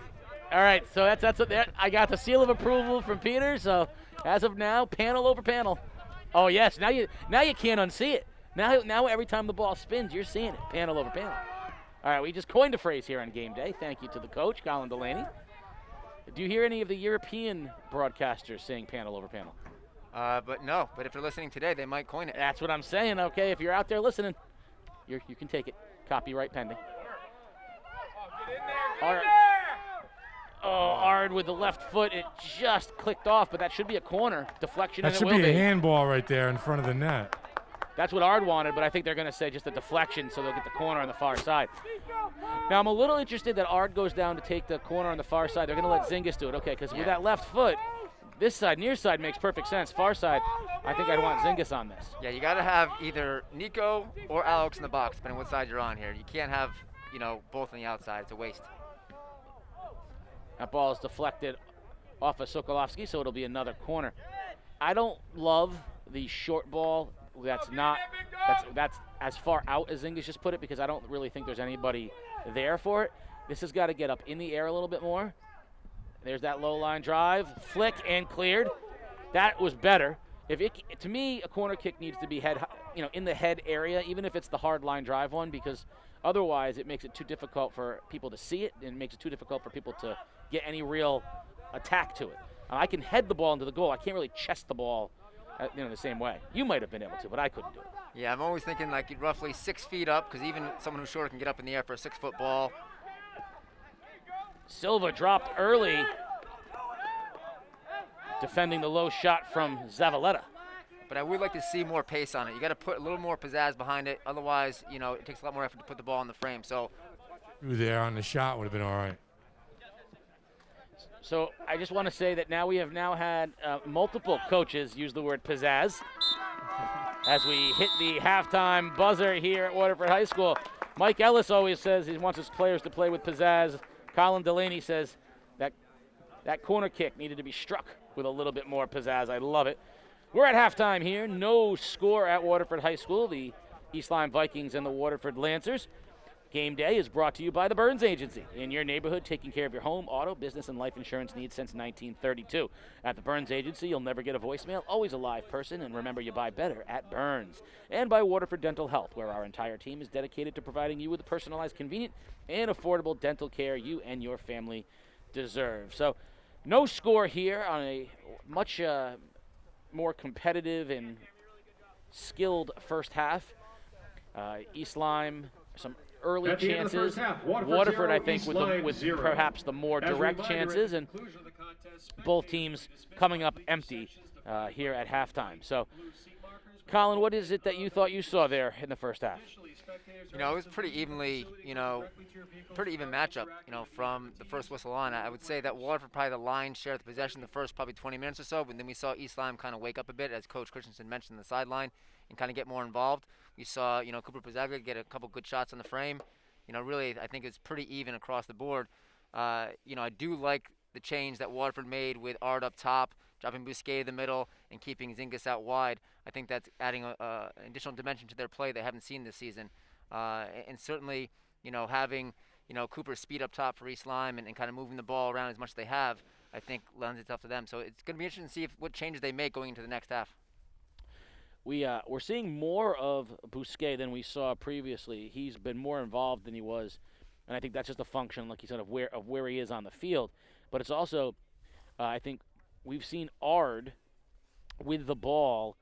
All right, so that's what I got the seal of approval from Peter. So as of now, panel over panel. Oh yes, now you can't unsee it. Now every time the ball spins, you're seeing it. Panel over panel. All right, we just coined a phrase here on game day. Thank you to the coach, Colin Delaney. Do you hear any of the European broadcasters saying panel over panel? But no. But if they're listening today, they might coin it. That's what I'm saying. Okay, if you're out there listening, you can take it. Copyright pending. Ard with the left foot. It just clicked off, but that should be a corner. Deflection, That and it should will be be. a handball right there in front of the net. That's what Ard wanted, but I think they're going to say just a deflection, so they'll get the corner on the far side. Now, I'm a little interested that Ard goes down to take the corner on the far side. They're going to let Zingis do it, okay, because with that left foot, this side, near side, makes perfect sense. Far side, I think I'd want Zingis on this. Yeah, you got to have either Nico or Alex in the box, depending on what side you're on here. You can't have, both on the outside. It's a waste. That ball is deflected off of Sokolovsky, so it'll be another corner. I don't love the short ball that's as far out as Zingis just put it, because I don't really think there's anybody there for it. This has got to get up in the air a little bit more. There's that low line drive, flick and cleared. That was better. To me, a corner kick needs to be in the head area, even if it's the hard line drive one, because otherwise it makes it too difficult for people to see it, and it makes it too difficult for people to get any real attack to it. I can head the ball into the goal. I can't really chest the ball the same way. You might have been able to, but I couldn't do it. Yeah, I'm always thinking like roughly 6 feet up, because even someone who's shorter can get up in the air for a 6-foot ball. Silva dropped early, defending the low shot from Zavaleta. But I would like to see more pace on it. You got to put a little more pizzazz behind it. Otherwise, it takes a lot more effort to put the ball in the frame. So Through there on the shot would have been all right. So I just want to say that now we have had multiple coaches use the word pizzazz as we hit the halftime buzzer here at Waterford High School. Mike Ellis always says he wants his players to play with pizzazz. Colin Delaney says that corner kick needed to be struck with a little bit more pizzazz. I love it. We're at halftime here. No score at Waterford High School. The East Lyme Vikings and the Waterford Lancers. Game day is brought to you by the Burns Agency. In your neighborhood, taking care of your home, auto, business, and life insurance needs since 1932. At the Burns Agency, you'll never get a voicemail, always a live person, and remember, you buy better at Burns. And by Waterford Dental Health, where our entire team is dedicated to providing you with the personalized, convenient, and affordable dental care you and your family deserve. So, no score here on a much more competitive and skilled first half. East Lyme, some early chances. Waterford, I think, with perhaps the more direct chances, and both teams coming up empty here at halftime. So, Colin, what is it that you thought you saw there in the first half? It was pretty evenly, pretty even matchup, from the first whistle on. I would say that Waterford probably the lion's share of the possession the first probably 20 minutes or so, but then we saw East Lyme kind of wake up a bit, as Coach Christensen mentioned, the sideline, and kind of get more involved. We saw, Cooper Pizzaga get a couple good shots on the frame. Really, I think it's pretty even across the board. I do like the change that Waterford made with Ard up top, dropping Bousquet to the middle, and keeping Zingis out wide. I think that's adding an additional dimension to their play they haven't seen this season. And certainly, having, Cooper speed up top for East Lyme and kind of moving the ball around as much as they have, I think lends itself to them. So it's going to be interesting to see what changes they make going into the next half. We're seeing more of Bousquet than we saw previously. He's been more involved than he was, and I think that's just a function, like you said, of where he is on the field. But it's also, I think, we've seen Ard with the ball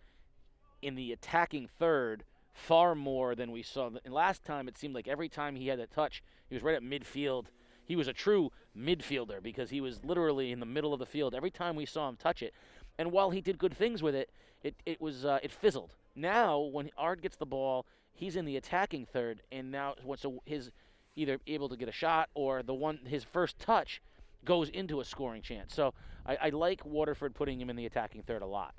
in the attacking third far more than we saw. And last time, it seemed like every time he had a touch, he was right at midfield. He was a true midfielder because he was literally in the middle of the field every time we saw him touch it. And while he did good things with it, it fizzled. Now, when Ard gets the ball, he's in the attacking third, and now so his either able to get a shot or his first touch goes into a scoring chance. So I like Waterford putting him in the attacking third a lot.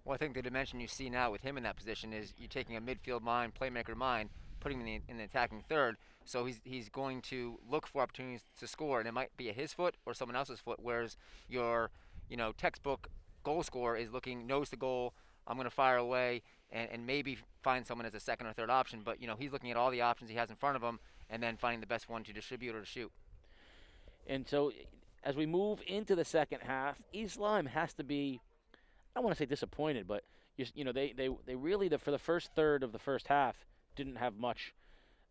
Well, I think the dimension you see now with him in that position is you're taking a midfield mind, playmaker mind, putting him in the attacking third. So he's going to look for opportunities to score, and it might be at his foot or someone else's foot. Whereas your, textbook goal scorer is looking nose to goal. I'm going to fire away and maybe find someone as a second or third option. But he's looking at all the options he has in front of him and then finding the best one to distribute or to shoot. And so, as we move into the second half, East Lyme has to be, I don't want to say disappointed, but they really, for the first third of the first half, didn't have much.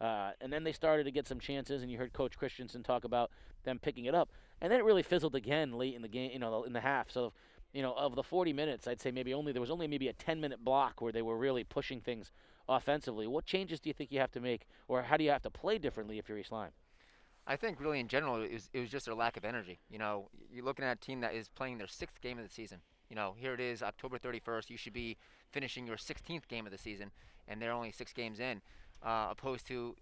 And then they started to get some chances, and you heard Coach Christensen talk about them picking it up. And then it really fizzled again late in the game, in the half. So, of the 40 minutes, I'd say there was only maybe a 10-minute block where they were really pushing things offensively. What changes do you think you have to make, or how do you have to play differently if you're East Lyme? I think really in general it was just their lack of energy. You're looking at a team that is playing their 6th game of the season. Here it is, October 31st. You should be finishing your 16th game of the season, and they're only 6 games in, opposed to,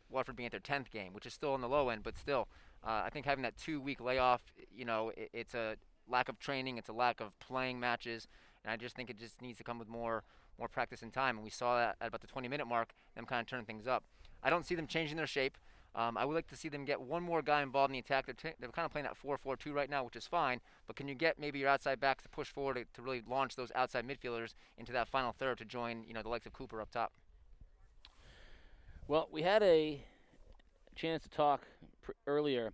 Waterford being at their 10th game, which is still on the low end, but still. I think having that 2-week layoff, it's a lack of training, it's a lack of playing matches, and I just think it just needs to come with more practice and time, and we saw that at about the 20-minute mark, them kind of turning things up. I don't see them changing their shape. I would like to see them get one more guy involved in the attack. They're kind of playing that 4-4-2 right now, which is fine. But can you get maybe your outside backs to push forward to really launch those outside midfielders into that final third to join, the likes of Cooper up top? Well, we had a chance to talk earlier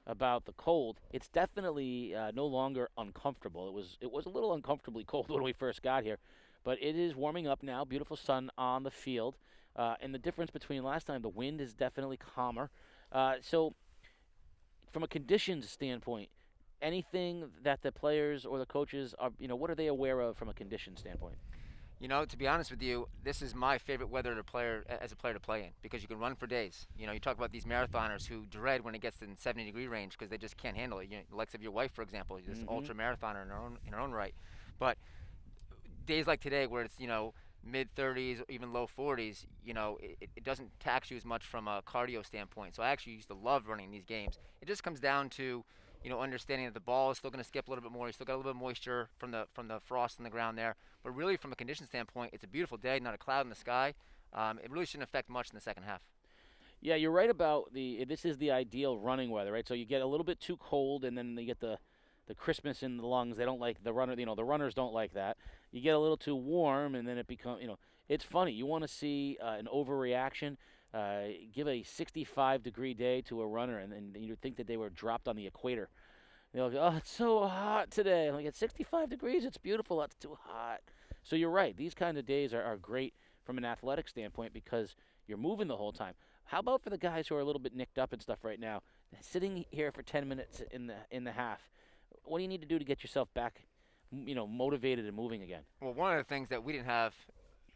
about the cold. It's definitely no longer uncomfortable. It was a little uncomfortably cold when we first got here, but it is warming up now. Beautiful sun on the field. And the difference between last time, the wind is definitely calmer. So from a conditions standpoint, anything that the players or the coaches are, what are they aware of from a condition standpoint? To be honest with you, this is my favorite weather as a player to play in, because you can run for days. You talk about these marathoners who dread when it gets in 70-degree range because they just can't handle it. The likes of your wife, for example, this ultra marathoner in her own right. But days like today where it's, mid-30s, even low 40s, it doesn't tax you as much from a cardio standpoint. So I actually used to love running these games. It just comes down to, understanding that the ball is still going to skip a little bit more. You still got a little bit of moisture from the frost on the ground there. But really, from a condition standpoint, it's a beautiful day, not a cloud in the sky. It really shouldn't affect much in the second half. Yeah, you're right about this is the ideal running weather, right? So you get a little bit too cold, and then you get the crispness in the lungs. They don't like the runner. The runners don't like that. You get a little too warm, and then it becomes, it's funny. You want to see an overreaction. Give a 65-degree day to a runner, and you'd think that they were dropped on the equator. They'll go, oh, it's so hot today. I'm like, at 65 degrees, it's beautiful. That's too hot. So you're right. These kind of days are great from an athletic standpoint because you're moving the whole time. How about for the guys who are a little bit nicked up and stuff right now, sitting here for 10 minutes in the half? What do you need to do to get yourself back, motivated and moving again? Well, one of the things that we didn't have,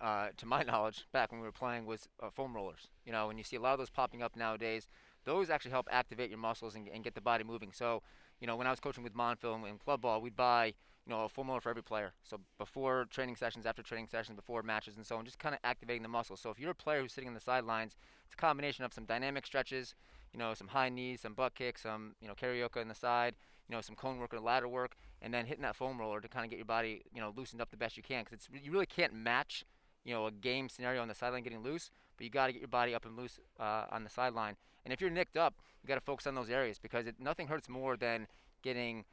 to my knowledge, back when we were playing was foam rollers. And you see a lot of those popping up nowadays. Those actually help activate your muscles and get the body moving. So, when I was coaching with Montville in club ball, we'd buy, a foam roller for every player. So before training sessions, after training sessions, before matches and so on, just kind of activating the muscles. So if you're a player who's sitting on the sidelines, it's a combination of some dynamic stretches, some high knees, some butt kicks, some, karaoke on the side, some cone work or ladder work, and then hitting that foam roller to kind of get your body, loosened up the best you can. Because you really can't match, a game scenario on the sideline getting loose, but you got to get your body up and loose on the sideline. And if you're nicked up, you got to focus on those areas because nothing hurts more than getting,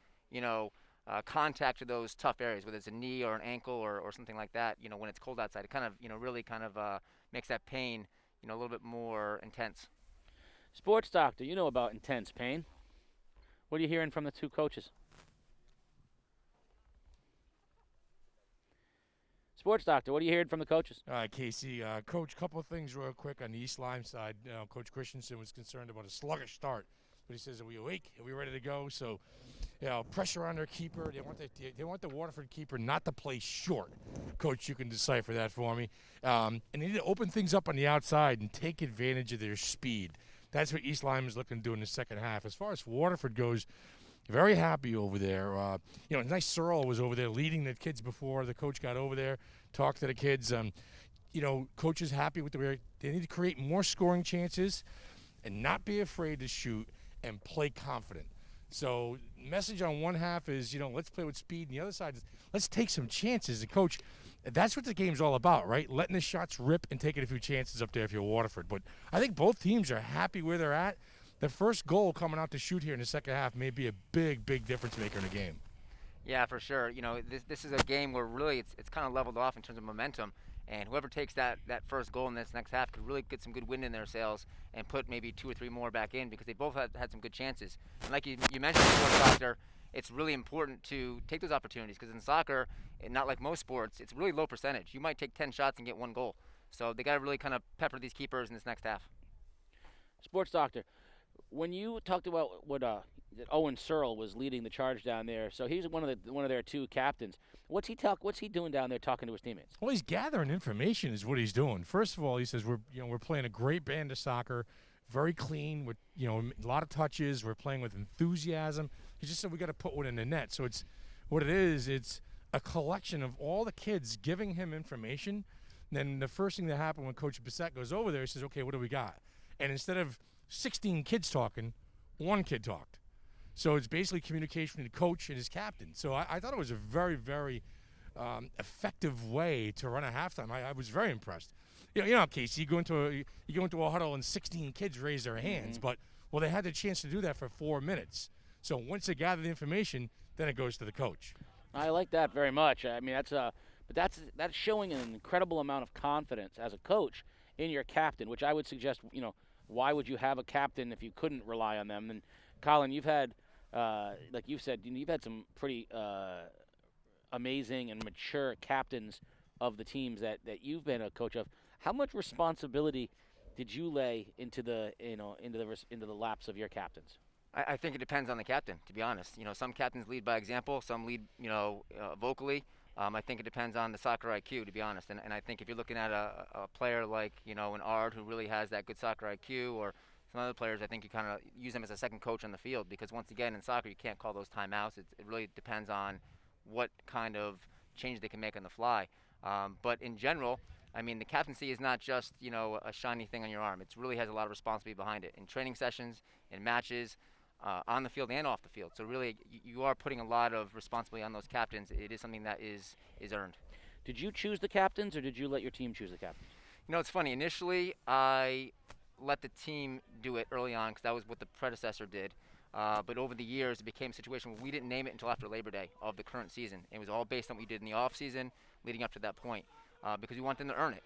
contact to those tough areas, whether it's a knee or an ankle or something like that. When it's cold outside, it kind of, really kind of makes that pain, a little bit more intense. Sports doctor, you know about intense pain. What are you hearing from the two coaches? Sports doctor, what are you hearing from the coaches? Casey, Coach, couple of things real quick on the East Lyme side. Coach Christensen was concerned about a sluggish start, but he says, are we awake? Are we ready to go? So, pressure on their keeper. They want the Waterford keeper not to play short. Coach, you can decipher that for me. And they need to open things up on the outside and take advantage of their speed. That's what East Lyme is looking to do in the second half. As far as Waterford goes, very happy over there. Nice Searle was over there leading the kids before the coach got over there, talked to the kids. Coach is happy with they need to create more scoring chances and not be afraid to shoot and play confident. So message on one half is, let's play with speed, and the other side is let's take some chances. And coach, that's what the game's all about, right? Letting the shots rip and taking a few chances up there if you're Waterford. But I think both teams are happy where they're at. The first goal coming out to shoot here in the second half may be a big, big difference maker in the game. Yeah, for sure. This is a game where really it's kind of leveled off in terms of momentum. And whoever takes that first goal in this next half could really get some good wind in their sails and put maybe 2 or 3 more back in, because they both had some good chances. And like you mentioned before, Doctor, it's really important to take those opportunities, because in soccer, and not like most sports, it's really low percentage. You might take 10 shots and get 1 goal. So they got to really kind of pepper these keepers in this next half. Sports Doctor, when you talked about what that Owen Searle was leading the charge down there, so he's one of their 2 captains. What's he doing down there talking to his teammates? Well, he's gathering information is what he's doing. First of all, he says we're playing a great brand of soccer, very clean with a lot of touches. We're playing with enthusiasm. He just said we got to put one in the net. So it's a collection of all the kids giving him information. And then the first thing that happened when Coach Bissett goes over there, he says, okay, what do we got? And instead of 16 kids talking, 1 kid talked. So it's basically communication between the coach and his captain. So I thought it was a very, very effective way to run a halftime. I was very impressed. Casey, you go into a huddle and 16 kids raise their hands, but they had the chance to do that for 4 minutes. So once they gather the information, then it goes to the coach. I like that very much. I mean, that's showing an incredible amount of confidence as a coach in your captain, which I would suggest. Why would you have a captain if you couldn't rely on them? And Colin, you've had, like you've said, you've had some pretty amazing and mature captains of the teams that you've been a coach of. How much responsibility did you lay into the laps of your captains? I think it depends on the captain, to be honest. Some captains lead by example, some lead, vocally. I think it depends on the soccer IQ, to be honest. And I think if you're looking at a player like, an Ard who really has that good soccer IQ, or some other players, I think you kind of use them as a second coach on the field, because once again, in soccer, you can't call those timeouts. It really depends on what kind of change they can make on the fly. But in general, I mean, the captaincy is not just, a shiny thing on your arm. It really has a lot of responsibility behind it in training sessions, in matches, on the field and off the field. So really, you are putting a lot of responsibility on those captains. It is something that is earned. Did you choose the captains, or did you let your team choose the captains? It's funny. Initially, I let the team do it early on, because that was what the predecessor did. But over the years, it became a situation where we didn't name it until after Labor Day of the current season. It was all based on what we did in the off season leading up to that point, because we want them to earn it.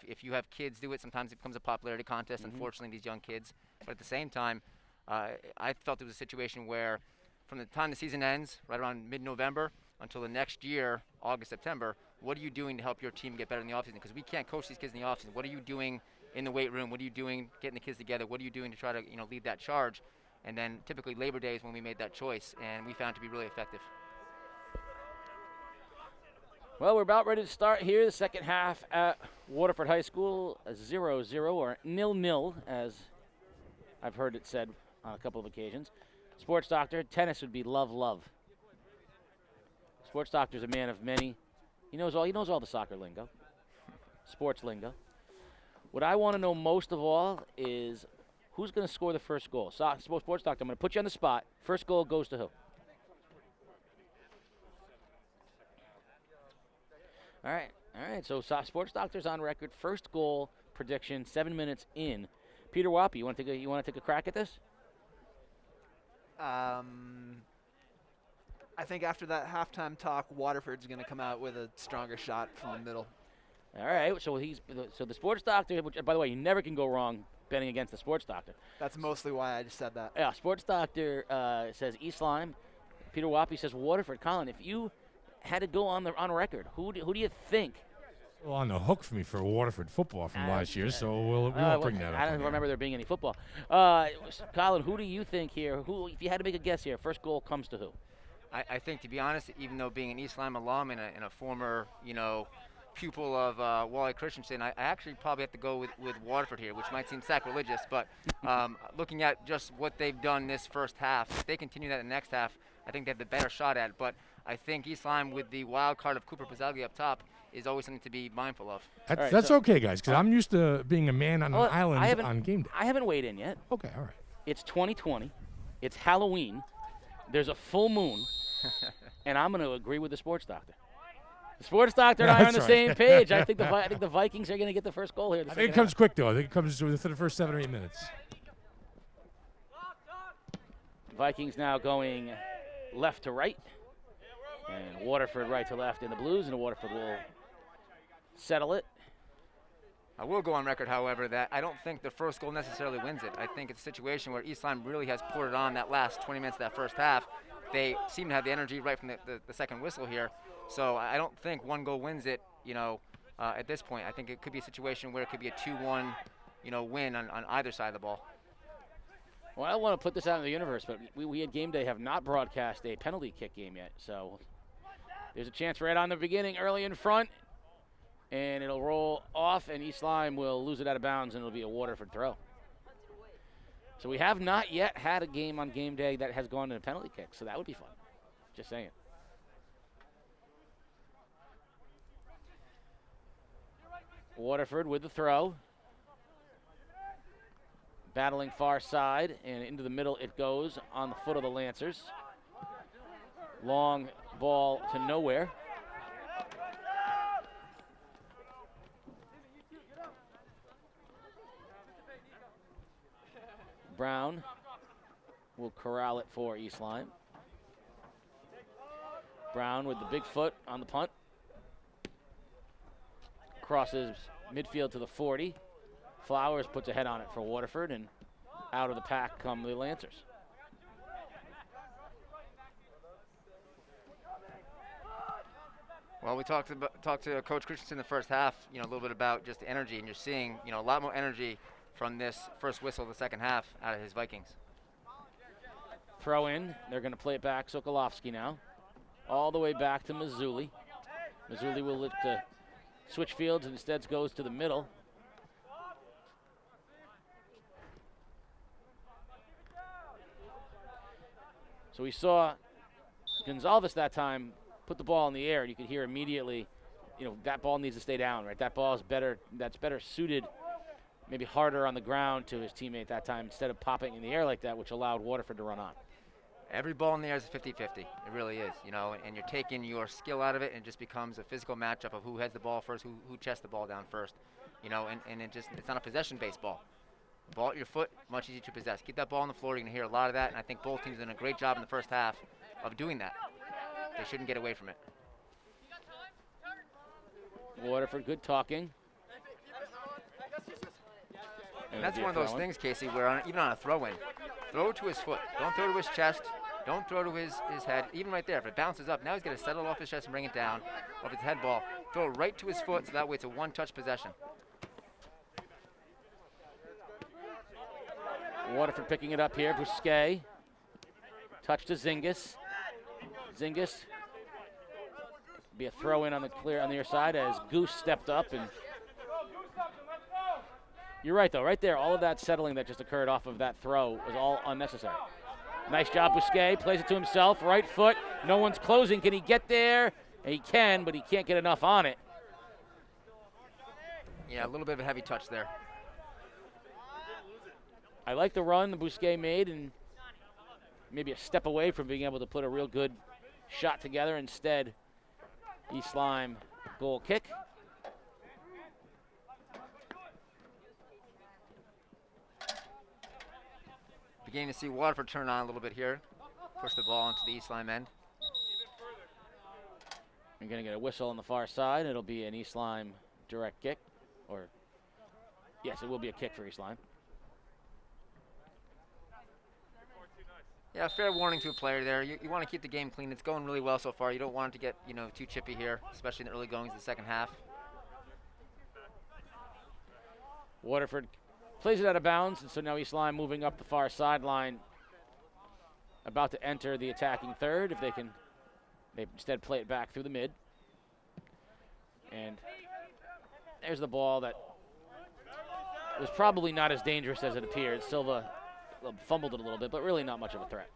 If you have kids do it, sometimes it becomes a popularity contest, unfortunately, these young kids. But at the same time, I felt it was a situation where from the time the season ends, right around mid-November, until the next year, August, September, what are you doing to help your team get better in the offseason? Because we can't coach these kids in the offseason. What are you doing in the weight room? What are you doing getting the kids together? What are you doing to try to lead that charge? And then typically Labor Day is when we made that choice, and we found it to be really effective. Well, we're about ready to start here, the second half at Waterford High School, 0-0 or 0-0, as I've heard it said on a couple of occasions. Sports Doctor, tennis would be love. Sports Doctor's a man of many. He knows all the soccer lingo, sports lingo. What I want to know most of all is who's going to score the first goal. Sports Doctor, I'm going to put you on the spot. First goal goes to who? All right. So Sports Doctor's on record. First goal prediction, 7 minutes in. Peter Wappy, you want to take a crack at this? I think after that halftime talk, Waterford's going to come out with a stronger shot from the middle. All right. So the Sports Doctor, which, by the way, you never can go wrong betting against the Sports Doctor. That's mostly why I just said that. Yeah. Sports Doctor says East Lyme. Peter Wappy says Waterford. Colin, if you had to go on record, who do you think? Well, on the hook for me for Waterford football from last year, so we won't bring that up. I don't remember there being any football. Colin, who do you think here? Who, if you had to make a guess here, first goal comes to who? I think, to be honest, even though being an East Lyme alum and a former, pupil of Wally Christensen, I actually probably have to go with Waterford here, which might seem sacrilegious, but looking at just what they've done this first half, if they continue that in the next half, I think they have the better shot at it. But I think East Lyme, with the wild card of Cooper Pizzagli up top, is always something to be mindful of. That's okay, guys, because I'm used to being a man on an island on game day. I haven't weighed in yet. Okay, all right. It's 2020. It's Halloween. there's a full moon, and I'm going to agree with the sports doctor. The sports doctor and I are on the same page. I think the Vikings are going to get the first goal here. I think it comes quick, though. I think it comes within the first 7 or 8 minutes. Vikings now going left to right, and Waterford right to left in the blues, and Waterford will settle it. I will go on record, however, that I don't think the first goal necessarily wins it. I think it's a situation where East Lyme really has poured it on that last 20 minutes of that first half. They seem to have the energy right from the second whistle here. So I don't think one goal wins it, at this point. I think it could be a situation where it could be a 2-1, win on either side of the ball. Well, I don't want to put this out in the universe, but we at Game Day have not broadcast a penalty kick game yet. So there's a chance right on the beginning, early in front, and it'll roll off, and East Lyme will lose it out of bounds, and it'll be a Waterford throw. So we have not yet had a game on Game Day that has gone to a penalty kick, so that would be fun. Just saying. Waterford with the throw. Battling far side, and into the middle it goes on the foot of the Lancers. Long ball to nowhere. Brown will corral it for East Lyme. Brown with the big foot on the punt. Crosses midfield to the 40. Flowers puts a head on it for Waterford, and out of the pack come the Lancers. Well, we talked to Coach Christensen in the first half, a little bit about just the energy, and you're seeing, a lot more energy from this first whistle of the second half out of his Vikings. Throw in. They're going to play it back. Sokolowski now. All the way back to Mazzulli. Mazzulli will look to switch fields and instead goes to the middle. So we saw Gonzalez that time put the ball in the air, and you could hear immediately, that ball needs to stay down, right? That ball is better, that's better suited, maybe harder on the ground to his teammate that time instead of popping in the air like that, which allowed Waterford to run on. Every ball in the air is a 50-50. It really is, and you're taking your skill out of it, and it just becomes a physical matchup of who has the ball first, who chests the ball down first, and it's not a possession-based ball. Ball at your foot, much easier to possess. Keep that ball on the floor, you're going to hear a lot of that, and I think both teams did a great job in the first half of doing that. They shouldn't get away from it. Waterford, good talking. And that's one of those things, Casey, where even on a throw-in, throw to his foot. Don't throw to his chest. Don't throw to his head. Even right there, if it bounces up, now he's going to settle off his chest and bring it down. Or if it's head ball, throw it right to his foot, so that way it's a one-touch possession. Waterford picking it up here. Bousquet. Touch to Zingis. Zingis. Be a throw in on the clear on the near side as Goose stepped up, and you're right though, right there, all of that settling that just occurred off of that throw was all unnecessary. Nice job, Bousquet, plays it to himself, right foot, no one's closing, can he get there? And he can, but he can't get enough on it. Yeah, a little bit of a heavy touch there. I like the run the Bousquet made, and maybe a step away from being able to put a real good shot together. Instead, East Lyme goal kick. Beginning to see Waterford turn on a little bit here. Push the ball into the East Lyme end. You're going to get a whistle on the far side. It'll be an East Lyme direct kick. Or, yes, it will be a kick for East Lyme. Yeah, fair warning to a player there. You want to keep the game clean. It's going really well so far. You don't want it to get, too chippy here, especially in the early goings of the second half. Waterford plays it out of bounds, and so now East Lyme moving up the far sideline, about to enter the attacking third. If they instead play it back through the mid. And there's the ball that was probably not as dangerous as it appeared. Silva fumbled it a little bit, but really not much of a threat.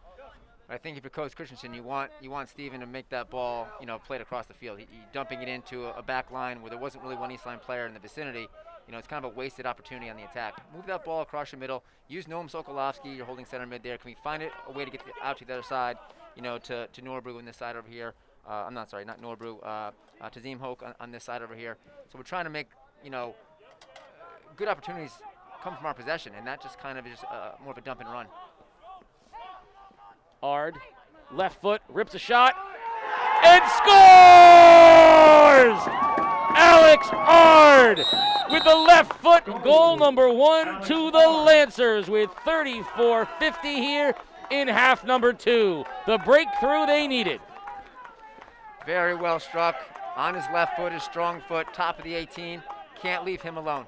I think if you're Coach Christensen, you want Steven to make that ball, played across the field. He dumping it into a back line where there wasn't really one East Lyme player in the vicinity. It's kind of a wasted opportunity on the attack. Move that ball across your middle. Use Noam Sokolowski. You're holding center mid there. Can we find a way to get out to the other side to Norbrew on this side over here. I'm not sorry, not Norbrew, to Ziemhoek on this side over here. So we're trying to make, good opportunities come from our possession, and that just kind of is more of a dump and run. Ard, left foot, rips a shot, and scores! Alex Ard with the left foot, goal number 1 to the Lancers with 34:50 here in half number 2. The breakthrough they needed. Very well struck on his left foot, his strong foot, top of the 18. Can't leave him alone.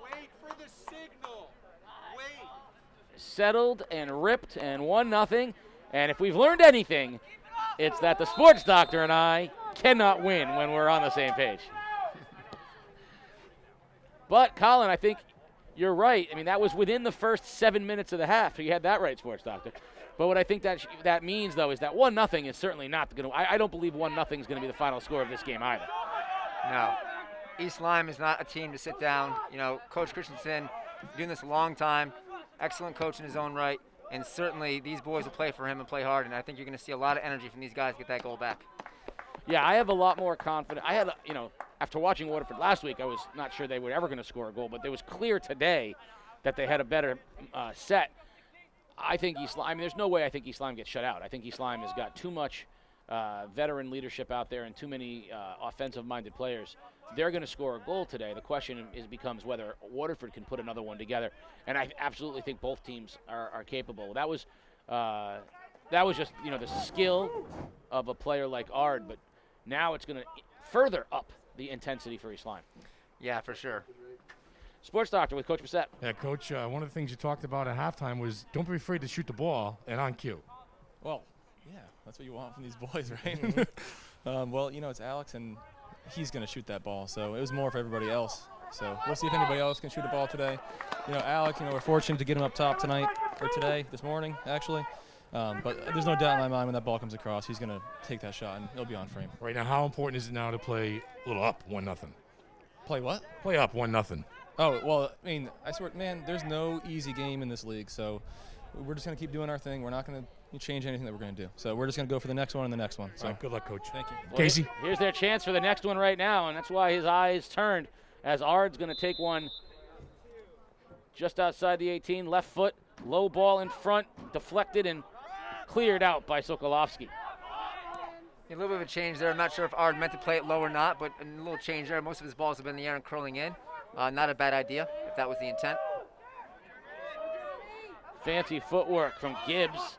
Wait for the signal. Wait. Settled and ripped and 1-0. And if we've learned anything, it's that the sports doctor and I cannot win when we're on the same page. But, Colin, I think you're right. I mean, that was within the first 7 minutes of the half. So you had that right, sports doctor. But what I think that means, though, is that 1-0 is certainly not going to – I don't believe 1-0 is going to be the final score of this game either. No. East Lyme is not a team to sit down. Coach Christensen, doing this a long time, excellent coach in his own right, and certainly these boys will play for him and play hard, and I think you're going to see a lot of energy from these guys to get that goal back. Yeah, I have a lot more confidence. I had, after watching Waterford last week, I was not sure they were ever going to score a goal, but it was clear today that they had a better set. I think East Lyme, there's no way I think East Lyme gets shut out. I think East Lyme has got too much veteran leadership out there and too many offensive-minded players. They're going to score a goal today. The question becomes whether Waterford can put another one together, and I absolutely think both teams are capable. That was just the skill of a player like Ard, but now it's going to further up the intensity for East Lyme. Yeah, for sure. Sports Doctor with Coach Bissett. Yeah, Coach, one of the things you talked about at halftime was don't be afraid to shoot the ball and on cue. Well, yeah, that's what you want from these boys, right? Well, it's Alex, and he's going to shoot that ball, so it was more for everybody else. So we'll see if anybody else can shoot a ball today. Alex, we're fortunate to get him up top this morning, actually. But there's no doubt in my mind when that ball comes across, he's going to take that shot, and it'll be on frame. Right now, how important is it now to play a little up 1-0? Play what? Play up 1-0. Oh, well, I swear, man, there's no easy game in this league, so we're just going to keep doing our thing. We're not going to change anything that we're going to do. So we're just going to go for the next one and the next one. So All right, good luck, Coach. Thank you. Well, Casey? Here's their chance for the next one right now, and that's why his eyes turned as Ard's going to take one just outside the 18, left foot, low ball in front, deflected and cleared out by Sokolovsky. A little bit of a change there. I'm not sure if Arden meant to play it low or not, but a little change there. Most of his balls have been in the air and curling in. Not a bad idea, if that was the intent. Fancy footwork from Gibbs.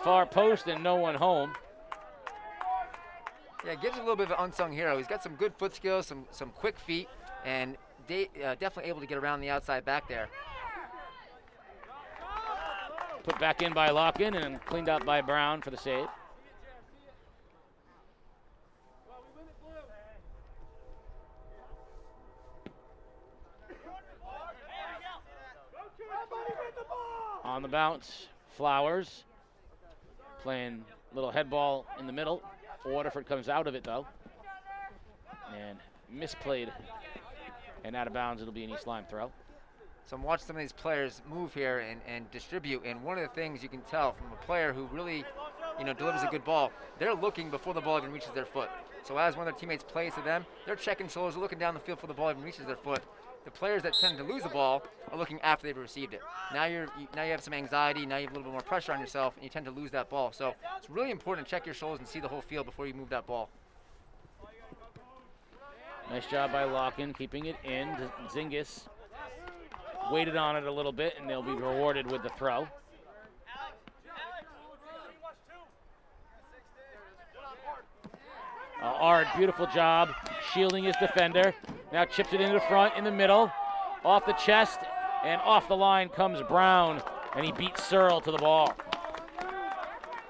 Far post and no one home. Yeah, Gibbs is a little bit of an unsung hero. He's got some good foot skills, some quick feet, and definitely able to get around the outside back there. Put back in by Locken and cleaned out by Brown for the save. On the bounce, Flowers playing little head ball in the middle. Waterford comes out of it though and misplayed and out of bounds. It'll be an East Lyme throw. So I'm watching some of these players move here and distribute, and one of the things you can tell from a player who really delivers a good ball, they're looking before the ball even reaches their foot. So as one of their teammates plays to them, they're checking shoulders, they're looking down the field before the ball even reaches their foot. The players that tend to lose the ball are looking after they've received it. Now you have some anxiety, now you have a little bit more pressure on yourself, and you tend to lose that ball. So it's really important to check your shoulders and see the whole field before you move that ball. Nice job by Locken, keeping it in. Zingis waited on it a little bit, and they'll be rewarded with the throw. Ard, beautiful job, shielding his defender. Now chips it into the front, in the middle, off the chest, and off the line comes Brown, and he beats Searle to the ball.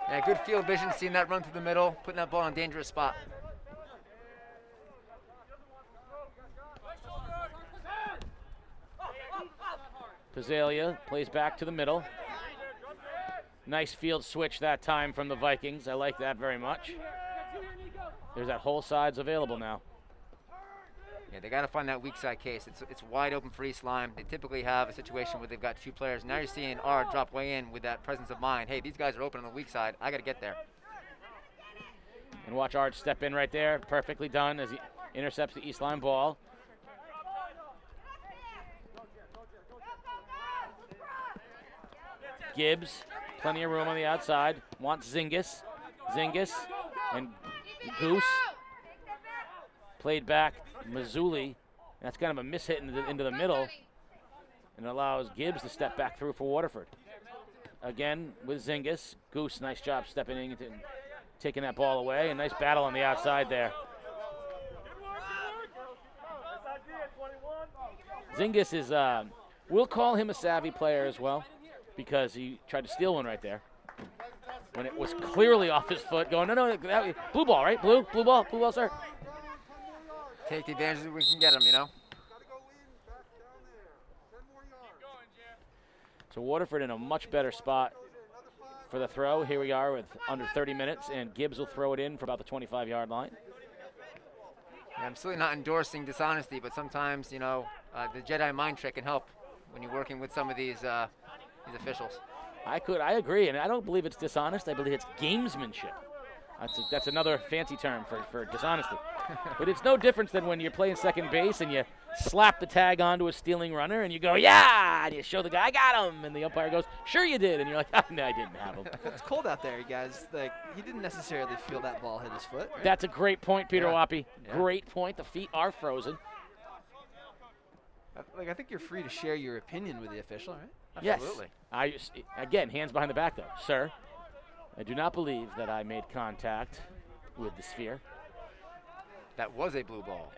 Yeah, good field vision, seeing that run through the middle, putting that ball in a dangerous spot. Pizzalia plays back to the middle. Nice field switch that time from the Vikings. I like that very much. There's that whole side's available now. Yeah, they got to find that weak side case. It's wide open for East Lyme. They typically have a situation where they've got 2 players. Now you're seeing Ard drop way in with that presence of mind. Hey, these guys are open on the weak side. I got to get there. And watch Ard step in right there. Perfectly done as he intercepts the East Lyme ball. Gibbs, plenty of room on the outside. Wants Zingis. Zingis and Goose. Played back, Mazzulli. That's kind of a mishit into the middle. And allows Gibbs to step back through for Waterford. Again with Zingis. Goose, nice job stepping in and taking that ball away. A nice battle on the outside there. Zingis is, we'll call him a savvy player as well, because he tried to steal one right there when it was clearly off his foot. Going, no, blue ball, right? Blue ball, sir. Take the advantage that we can get them, you know. So Waterford in a much better spot for the throw. Here we are with under 30 minutes, and Gibbs will throw it in for about the 25-yard line. Yeah, I'm certainly not endorsing dishonesty, but sometimes, you know, the Jedi mind trick can help when you're working with some of these officials. I agree, and I don't believe it's dishonest. I believe it's gamesmanship. That's another fancy term for dishonesty. But it's no different than when you're playing second base and you slap the tag onto a stealing runner and you go, yeah, and you show the guy, I got him, and the umpire goes, sure you did, and you're like, oh, no, I didn't have him. It's cold out there, you guys. Like, he didn't necessarily feel that ball hit his foot. Right? That's a great point, Peter Wappy. Yeah. Great point. The feet are frozen. Like, I think you're free to share your opinion with the official, right? Absolutely. Yes. Again, hands behind the back, though. Sir, I do not believe that I made contact with the sphere. That was a blue ball.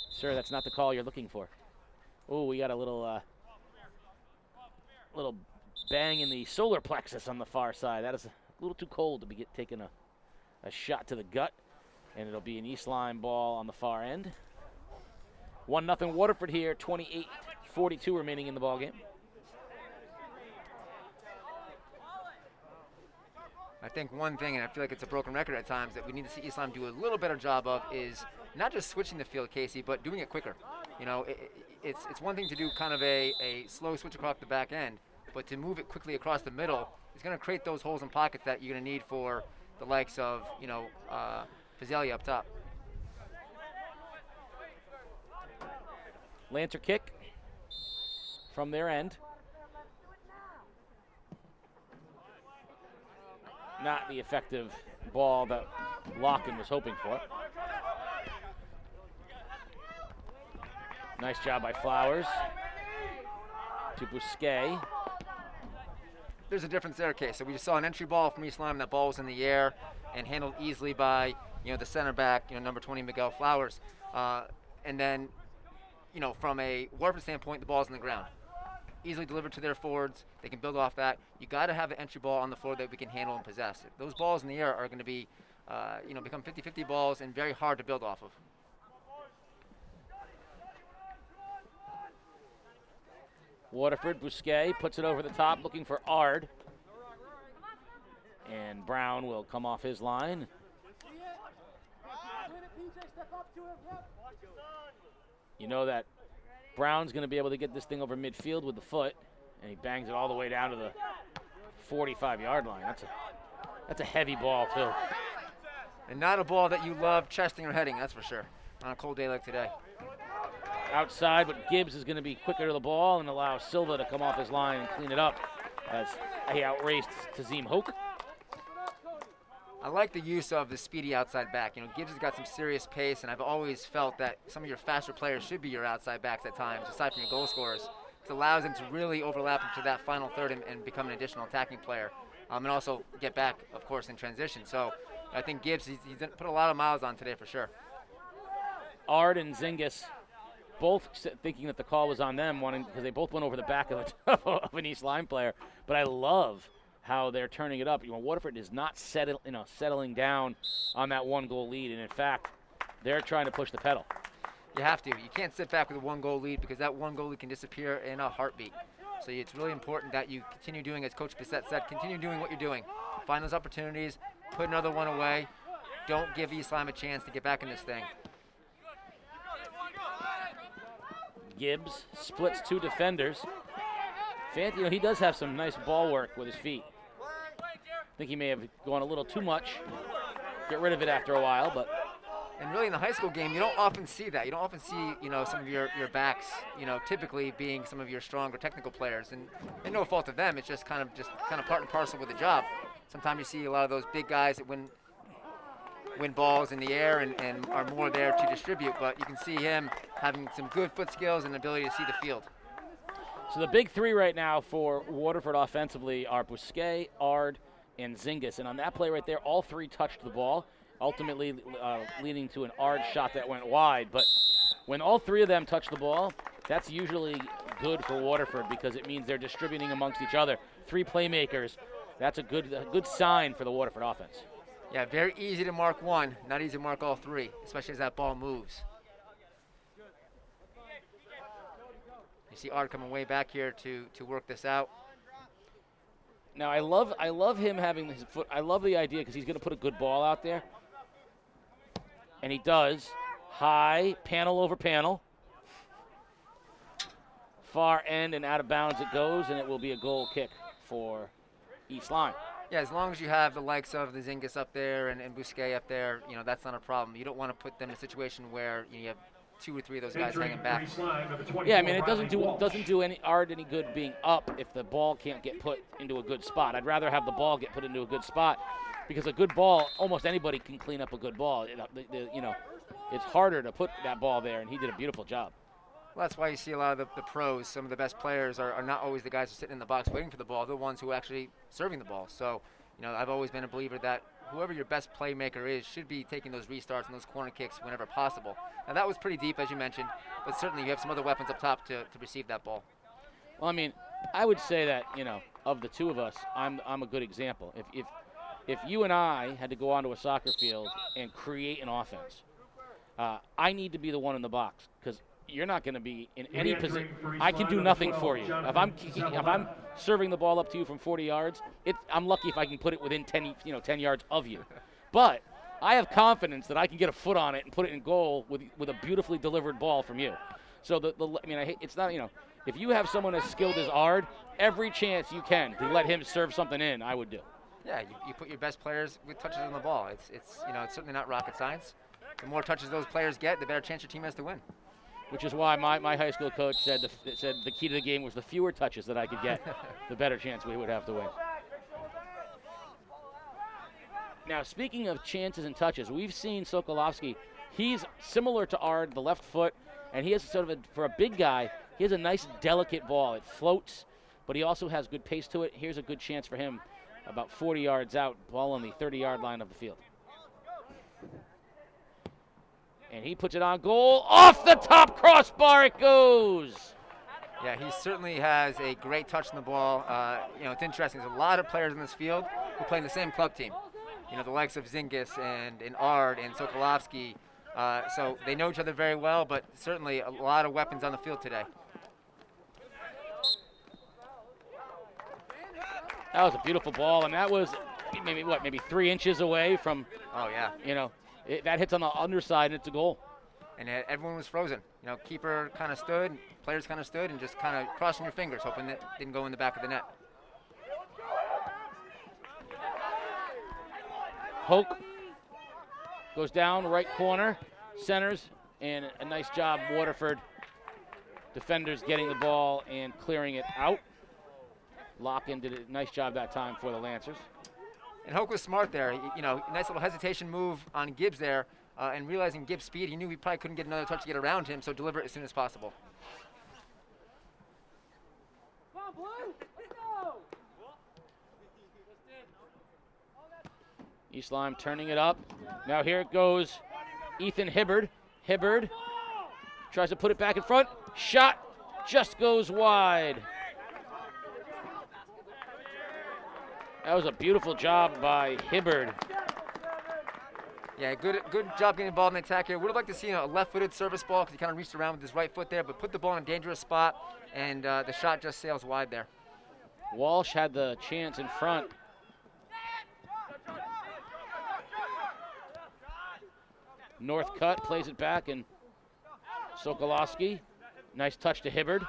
Sir, that's not the call you're looking for. Oh, we got a little bang in the solar plexus on the far side. That is a little too cold to be taking a shot to the gut, and it'll be an East Lyme ball on the far end. 1-0 Waterford here, 28-42 remaining in the ball game. I think one thing, and I feel like it's a broken record at times, that we need to see East Lyme do a little better job of is not just switching the field, Casey, but doing it quicker. You know, it's one thing to do kind of a slow switch across the back end, but to move it quickly across the middle is going to create those holes and pockets that you're going to need for the likes of, you know, Fazeli up top. Lancer kick from their end. Not the effective ball that Locken was hoping for. Nice job by Flowers to Bousquet. There's a difference there, Case. So we just saw an entry ball from East Lyme. That ball was in the air and handled easily by, you know, the center back, you know, number 20, Miguel Flowers. And then, you know, from a Waterford standpoint, the ball's in the ground. Easily delivered to their forwards. They can build off that. You got to have an entry ball on the floor that we can handle and possess. Those balls in the air are going to be, you know, become 50-50 balls and very hard to build off of. Waterford, Bousquet puts it over the top, looking for Ard. And Brown will come off his line. You know that Brown's going to be able to get this thing over midfield with the foot, and he bangs it all the way down to the 45-yard line. That's a heavy ball, too. And not a ball that you love chesting or heading, that's for sure, on a cold day like today. Outside, but Gibbs is going to be quicker to the ball and allow Silva to come off his line and clean it up as he outraced Tazim Hoke. I like the use of the speedy outside back. You know, Gibbs has got some serious pace, and I've always felt that some of your faster players should be your outside backs at times, aside from your goal scorers. It allows them to really overlap into that final third and become an additional attacking player, and also get back, of course, in transition. So I think Gibbs, he's put a lot of miles on today for sure. Ard and Zingis both thinking that the call was on them, because they both went over the back of an East Lyme player. But I love how they're turning it up. You know, Waterford is not settling down on that one-goal lead, and in fact, they're trying to push the pedal. You have to. You can't sit back with a one-goal lead because that one goal lead can disappear in a heartbeat. So it's really important that you continue doing, as Coach Bissett said, continue doing what you're doing. Find those opportunities, put another one away, don't give East Lyme a chance to get back in this thing. Gibbs splits 2 defenders. He does have some nice ball work with his feet. I think he may have gone a little too much. Get rid of it after a while, but. And really in the high school game, you don't often see that. You don't often see, some of your backs, typically being some of your stronger technical players. And no fault of them, it's just kind of part and parcel with the job. Sometimes you see a lot of those big guys that win balls in the air and are more there to distribute, but you can see him having some good foot skills and ability to see the field. So the big 3 right now for Waterford offensively are Bousquet, Ard, and Zingis. And on that play right there, all 3 touched the ball, ultimately leading to an Ard shot that went wide. But when all 3 of them touch the ball, that's usually good for Waterford because it means they're distributing amongst each other. 3 playmakers, that's a good sign for the Waterford offense. Yeah, very easy to mark 1, not easy to mark all 3, especially as that ball moves. You see Ard coming way back here to work this out. Now I love him having his foot. I love the idea because he's going to put a good ball out there, and he does. High panel over panel, far end and out of bounds it goes, and it will be a goal kick for East Lyme. Yeah, as long as you have the likes of the Zingis up there and Bousquet up there, that's not a problem. You don't want to put them in a situation where you have 2 or 3 of those guys hanging back. Yeah, I mean it doesn't do any Ard any good being up if the ball can't get put into a good spot. I'd rather have the ball get put into a good spot because a good ball, almost anybody can clean up a good ball. It's harder to put that ball there, and he did a beautiful job. Well, that's why you see a lot of the pros, some of the best players are not always the guys who are sitting in the box waiting for the ball. They're the ones who are actually serving the ball. So, I've always been a believer that whoever your best playmaker is should be taking those restarts and those corner kicks whenever possible. Now, that was pretty deep, as you mentioned, but certainly you have some other weapons up top to receive that ball. Well, I mean, I would say that, of the 2 of us, I'm a good example. If you and I had to go onto a soccer field and create an offense, I need to be the one in the box because you're not going to be in any position. I can do nothing for you. If I'm serving the ball up to you from 40 yards, I'm lucky if I can put it within 10 yards of you. But I have confidence that I can get a foot on it and put it in goal with a beautifully delivered ball from you. So it's not if you have someone as skilled as Ard, every chance you can to let him serve something in, I would do. Yeah, you put your best players with touches on the ball. It's certainly not rocket science. The more touches those players get, the better chance your team has to win. Which is why my high school coach said the key to the game was the fewer touches that I could get, the better chance we would have to win. Now, speaking of chances and touches, we've seen Sokolovsky. He's similar to Ard, the left foot, and he has for a big guy, he has a nice, delicate ball. It floats, but he also has good pace to it. Here's a good chance for him, about 40 yards out, ball on the 30-yard line of the field. And he puts it on goal. Off the top crossbar it goes. Yeah, he certainly has a great touch on the ball. It's interesting. There's a lot of players in this field who play in the same club team. The likes of Zingis and Ard and Sokolovsky. So they know each other very well, but certainly a lot of weapons on the field today. That was a beautiful ball, and that was maybe 3 inches away from. Oh yeah. That hits on the underside, and it's a goal. And everyone was frozen. Keeper kind of stood, players kind of stood, and just kind of crossing your fingers, hoping that it didn't go in the back of the net. Hoke goes down, right corner, centers, and a nice job, Waterford. Defenders getting the ball and clearing it out. Lock-in did a nice job that time for the Lancers. And Hoke was smart there. Nice little hesitation move on Gibbs there, and realizing Gibbs' speed, he knew he probably couldn't get another touch to get around him, so deliver it as soon as possible. Come on, Blue. Let's go. East Lyme turning it up. Now here it goes. Ethan Hibbard. Hibbard tries to put it back in front. Shot just goes wide. That was a beautiful job by Hibbard. Yeah, good job getting the ball in the attack here. Would have liked to see a left-footed service ball because he kind of reached around with his right foot there, but put the ball in a dangerous spot, and the shot just sails wide there. Walsh had the chance in front. North cut, plays it back, and Sokolowski. Nice touch to Hibbard.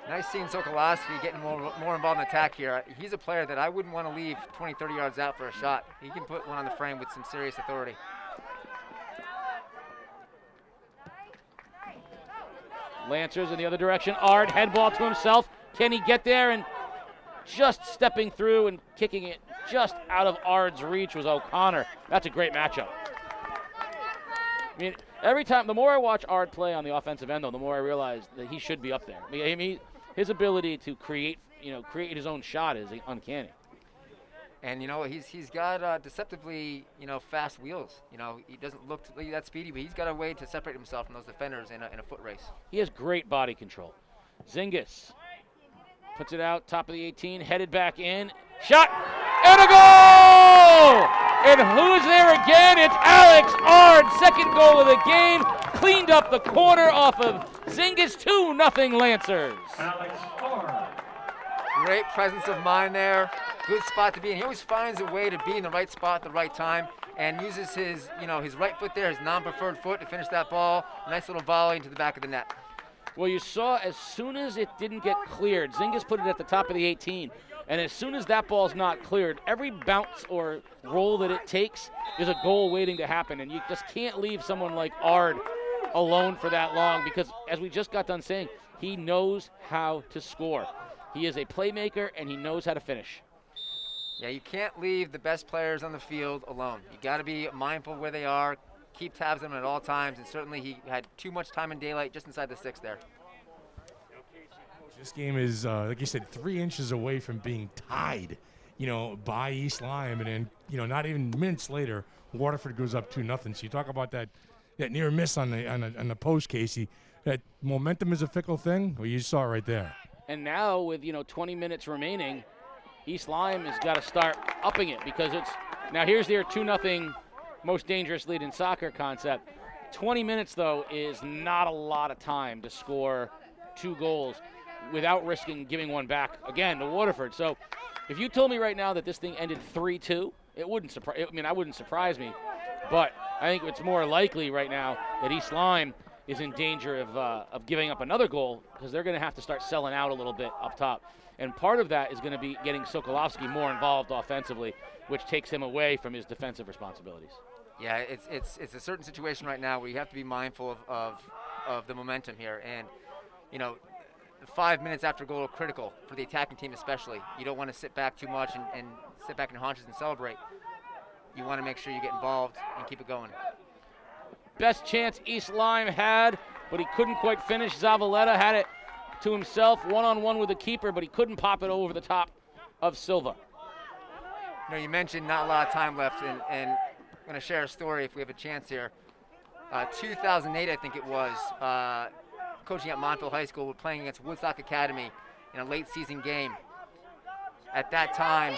Nice seeing Sokolowski getting more involved in attack here. He's a player that I wouldn't want to leave 20, 30 yards out for a shot. He can put one on the frame with some serious authority. Lancers in the other direction. Ard, head ball to himself. Can he get there? And just stepping through and kicking it just out of Ard's reach was O'Connor. That's a great matchup. I mean, every time, the more I watch Ard play on the offensive end, though, the more I realize that he should be up there. I mean, his ability to create his own shot is uncanny. And he's got deceptively fast wheels. He doesn't look that speedy, but he's got a way to separate himself from those defenders in a foot race. He has great body control. Zingis puts it out, top of the 18, headed back in, shot, and a goal! And who's there again? It's Alex Ard, second goal of the game, cleaned up the corner off of Zingis, 2-0 Lancers. Alex Ard. Great presence of mind there. Good spot to be in. He always finds a way to be in the right spot at the right time and uses his right foot there, his non-preferred foot, to finish that ball. Nice little volley into the back of the net. Well, you saw as soon as it didn't get cleared, Zingis put it at the top of the 18. And as soon as that ball's not cleared, every bounce or roll that it takes is a goal waiting to happen. And you just can't leave someone like Ard alone for that long because, as we just got done saying, he knows how to score. He is a playmaker, and he knows how to finish. Yeah, you can't leave the best players on the field alone. You got to be mindful where they are, keep tabs on them at all times, and certainly he had too much time in daylight just inside the 6 there. This game is, like you said, 3 inches away from being tied, by East Lyme, and then, not even minutes later, Waterford goes up 2-0. So you talk about that near miss on the post, Casey. That momentum is a fickle thing. Well, you saw it right there. And now with 20 minutes remaining, East Lyme has got to start upping it because now here's their 2-0 most dangerous lead in soccer concept. 20 minutes, though, is not a lot of time to score 2 goals without risking giving one back again to Waterford. So if you told me right now that this thing ended 3-2, it wouldn't surprise. I mean, I wouldn't surprise me, but I think it's more likely right now that East Lyme is in danger of giving up another goal because they're going to have to start selling out a little bit up top. And part of that is going to be getting Sokolowski more involved offensively, which takes him away from his defensive responsibilities. Yeah, it's a certain situation right now where you have to be mindful of the momentum here. And, 5 minutes after goal are critical for the attacking team especially. You don't want to sit back too much and sit back in haunches and celebrate. You want to make sure you get involved and keep it going. Best chance East Lyme had, but he couldn't quite finish. Zavaleta had it to himself, one-on-one with the keeper, but he couldn't pop it over the top of Silva. You mentioned not a lot of time left, and I'm going to share a story if we have a chance here. 2008, I think it was, coaching at Montville High School, we're playing against Woodstock Academy in a late season game. At that time,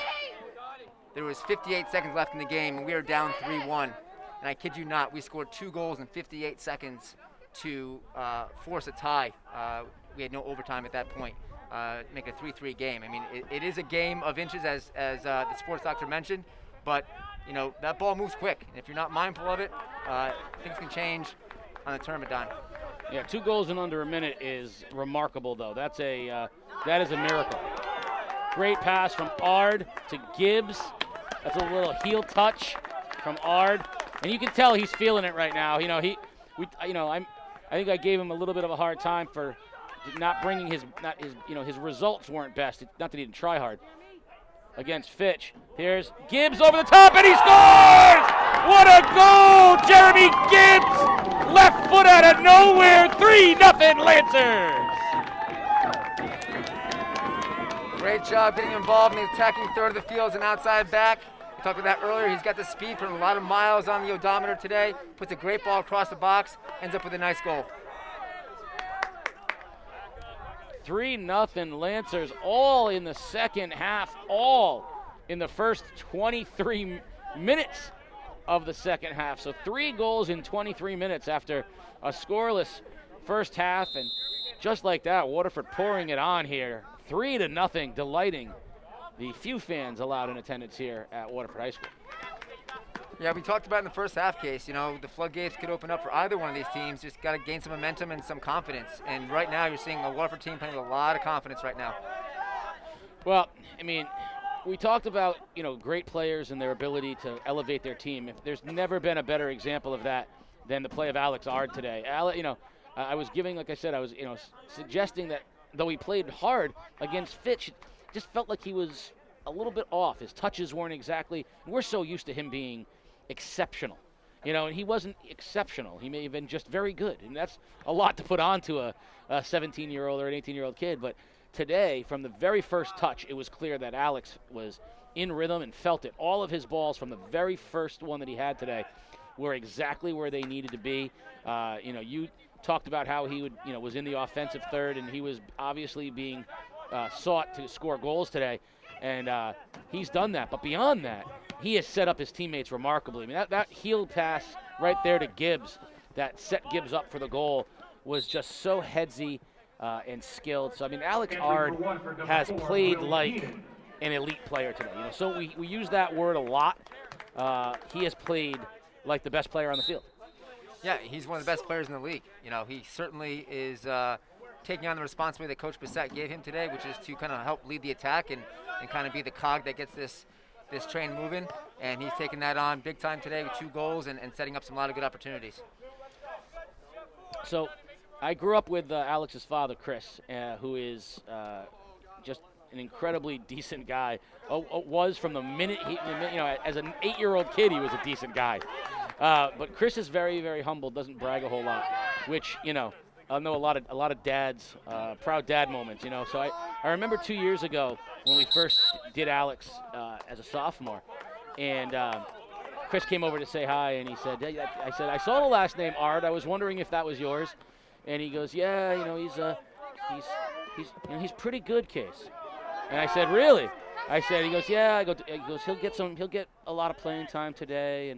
there was 58 seconds left in the game, and we were down 3-1. And I kid you not, we scored 2 goals in 58 seconds to force a tie. We had no overtime at that point, make it a 3-3 game. I mean, it is a game of inches, as the sports doctor mentioned, but that ball moves quick, and if you're not mindful of it, things can change on the tournament dime. Yeah, 2 goals in under a minute is remarkable, though. That is a miracle. Great pass from Ard to Gibbs. That's a little heel touch from Ard, and you can tell he's feeling it right now. I think I gave him a little bit of a hard time for not bringing his results weren't best. Not that he didn't try hard. Against Fitch. Here's Gibbs over the top, and he scores! What a goal! Jeremy Gibbs, left foot out of nowhere, 3-0 Lancers! Great job getting involved in the attacking third of the field as an outside back. We talked about that earlier. He's got the speed, putting a lot of miles on the odometer today. Puts a great ball across the box, ends up with a nice goal. 3-0 Lancers, all in the second half, all in the first 23 minutes of the second half. So 3 goals in 23 minutes after a scoreless first half, and just like that, Waterford pouring it on here. 3-0, delighting the few fans allowed in attendance here at Waterford High School. Yeah, we talked about in the first half, Case. You know, the floodgates could open up for either one of these teams. Just got to gain some momentum and some confidence. And right now, you're seeing a Waterford team playing with a lot of confidence right now. Well, I mean, we talked about, great players and their ability to elevate their team. If there's never been a better example of that than the play of Alex Ard today. I was giving, like I said, I was, suggesting that though he played hard against Fitch, it just felt like he was a little bit off. His touches weren't exactly. We're so used to him being exceptional, and he wasn't exceptional. He may have been just very good, and that's a lot to put onto a 17-year-old or an 18-year-old kid. But today, from the very first touch, it was clear that Alex was in rhythm and felt it. All of his balls from the very first one that he had today were exactly where they needed to be. You talked about how he was in the offensive third, and he was obviously being sought to score goals today, and he's done that. But beyond that, he has set up his teammates remarkably. I mean, that heel pass right there to Gibbs that set Gibbs up for the goal was just so headsy and skilled. So, I mean, Alex Ard has played like an elite player today. So we use that word a lot. He has played like the best player on the field. Yeah, he's one of the best players in the league. He certainly is taking on the responsibility that Coach Bissett gave him today, which is to kind of help lead the attack and kind of be the cog that gets this train moving. And he's taking that on big time today with 2 goals and setting up a lot of good opportunities. So I grew up with Alex's father, Chris, who is just an incredibly decent guy. Was from the minute as an 8-year-old kid, he was a decent guy. But Chris is very, very humble, doesn't brag a whole lot, which, I know a lot of dads, proud dad moments, So I remember 2 years ago when we first did Alex as a sophomore, and Chris came over to say hi, and he said, I said, I saw the last name Ard. I was wondering if that was yours. And he goes, yeah, he's pretty good, Case. And I said, really? I said, he goes, yeah. He goes, he'll get a lot of playing time today.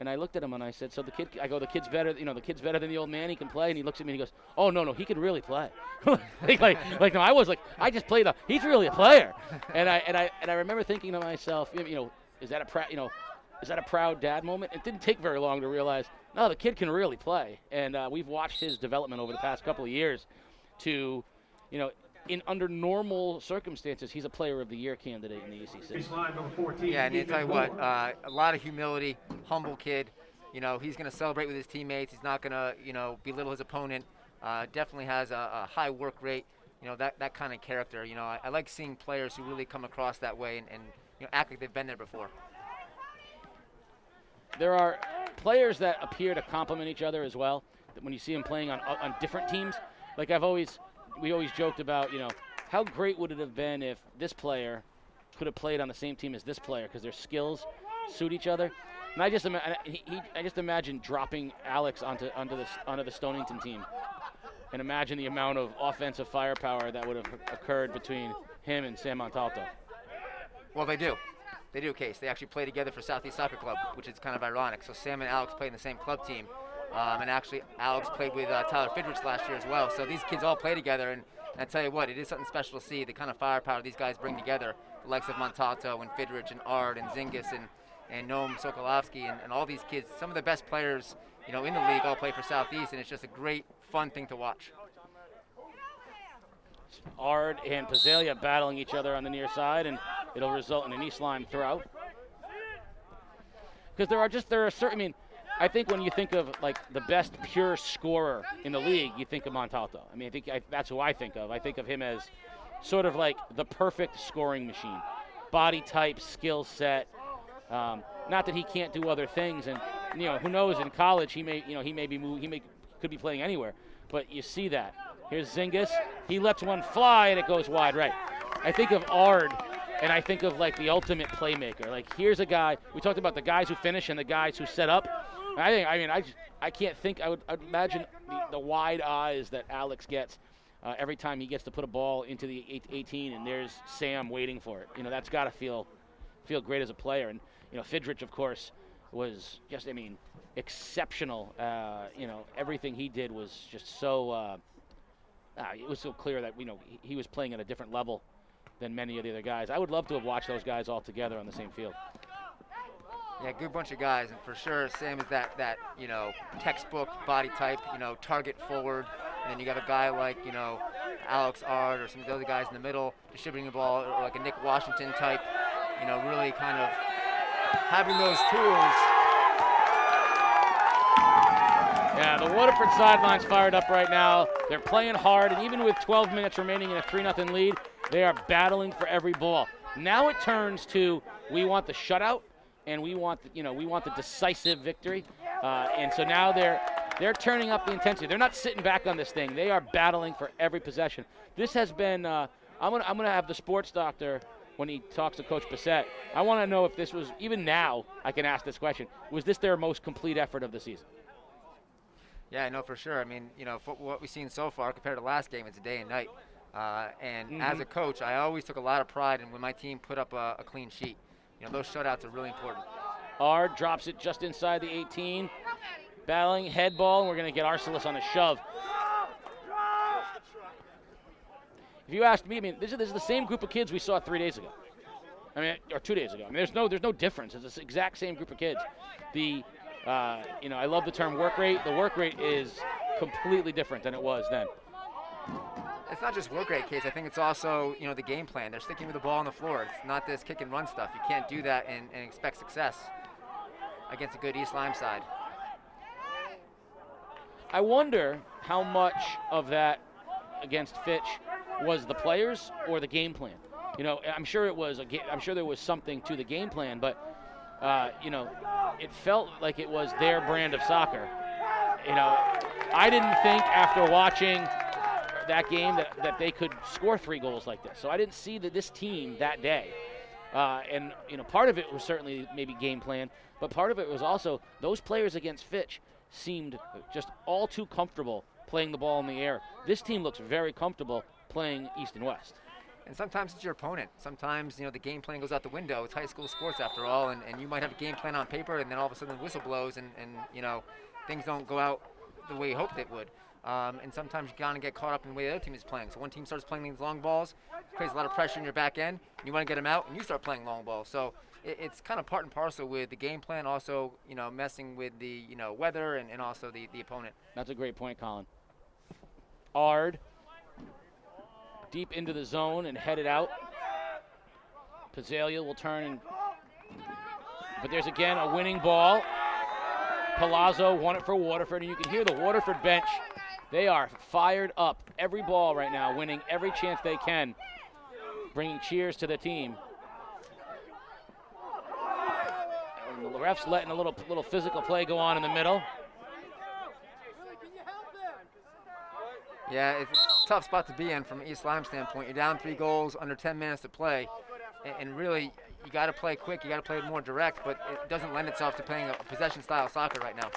And I looked at him and I said, so the kid's better. The kid's better than the old man. He can play. And he looks at me and he goes, oh no, he can really play. no, I was like, I just played. He's really a player. And I remember thinking to myself, is that a proud dad moment? It didn't take very long to realize, no, the kid can really play. And we've watched his development over the past couple of years to, under normal circumstances, he's a player of the year candidate in the ECC. Yeah, and I tell you what, a lot of humility, humble kid. He's going to celebrate with his teammates. He's not going to, belittle his opponent. Definitely has a high work rate. That kind of character. I like seeing players who really come across that way and act like they've been there before. There are players that appear to complement each other as well. That when you see them playing on different teams, like we always joked about, how great would it have been if this player could have played on the same team as this player because their skills suit each other. And I just imagine dropping Alex onto the Stonington team, and imagine the amount of offensive firepower that would have occurred between him and Sam Montalto. Well, they do. They do, Case. They actually play together for Southeast Soccer Club, which is kind of ironic. So Sam and Alex play in the same club team. And actually, Alex played with Tyler Fidrich last year as well. So these kids all play together. And I tell you what, it is something special to see the kind of firepower these guys bring together. The likes of Montalto and Fidrich and Ard and Zingis and Noam Sokolovsky and all these kids. Some of the best players, in the league all play for Southeast. And it's just a great, fun thing to watch. Ard and Pazzalia battling each other on the near side, and it'll result in an East Lyme throw. Because there are certain, I think when you think of like the best pure scorer in the league, you think of Montalto. That's who I think of. I think of him as sort of like the perfect scoring machine. Body type, skill set. Not that he can't do other things, and who knows, in college he could be playing anywhere. But you see that. Here's Zingis. He lets one fly, and it goes wide right. I think of Ard, and I think of, like, the ultimate playmaker. Like, here's a guy. We talked about the guys who finish and the guys who set up. I can't think. I would imagine the wide eyes that Alex gets every time he gets to put a ball into the 18, and there's Sam waiting for it. That's got to feel great as a player. And, Fidrich, of course, was just, exceptional. Everything he did was just so it was so clear that, he was playing at a different level than many of the other guys. I would love to have watched those guys all together on the same field. Yeah, good bunch of guys, and for sure Sam is that textbook body type, target forward, and then you got a guy like Alex Ard or some of the other guys in the middle distributing the ball, or like a Nick Washington type, really kind of having those tools. Yeah, the Waterford sideline's fired up right now. They're playing hard, and even with 12 minutes remaining in a 3-0 lead, they are battling for every ball. Now it turns to, we want the shutout, and we want the decisive victory. And so now they're turning up the intensity. They're not sitting back on this thing. They are battling for every possession. This has been. I'm gonna have the sports doctor when he talks to Coach Bissett. I want to know if this was, even now I can ask this question, was this their most complete effort of the season? Yeah, I know for sure. I mean, for what we've seen so far compared to last game, it's a day and night. And as a coach, I always took a lot of pride in when my team put up a clean sheet. Those shutouts are really important. Ard drops it just inside the 18. Battling, head ball, and we're going to get Arcelis on a shove. If you asked me, I mean, this is the same group of kids we saw 3 days ago. I mean, or 2 days ago. I mean, there's no difference. It's the exact same group of kids. I love the term work rate. The work rate is completely different than it was then. It's not just work rate, Case. I think it's also, the game plan. They're sticking with the ball on the floor. It's not this kick and run stuff. You can't do that and expect success against a good East Lyme side. I wonder how much of that against Fitch was the players or the game plan. I'm sure it was I'm sure there was something to the game plan, but it felt like it was their brand of soccer. I didn't think after watching that game that they could score 3 goals like this. So I didn't see this team that day. And part of it was certainly maybe game plan, but part of it was also those players against Fitch seemed just all too comfortable playing the ball in the air. This team looks very comfortable playing East and West. And sometimes it's your opponent. Sometimes, the game plan goes out the window. It's high school sports after all, and you might have a game plan on paper, and then all of a sudden the whistle blows, and things don't go out the way you hoped it would. And sometimes you kind of get caught up in the way the other team is playing. So one team starts playing these long balls, creates a lot of pressure in your back end, and you want to get them out, and you start playing long balls. So it's kind of part and parcel with the game plan, also, messing with the, weather and also the opponent. That's a great point, Colin. Ard deep into the zone and headed out. Pizzalia will turn, but there's again a winning ball. Palazzo won it for Waterford, and you can hear the Waterford bench. They are fired up. Every ball right now, winning every chance they can, bringing cheers to the team. And the ref's letting a little physical play go on in the middle. Yeah, it's a tough spot to be in from an East Lyme standpoint. You're down 3 goals, under 10 minutes to play, and really you got to play quick, you got to play more direct, but it doesn't lend itself to playing a possession-style soccer right now.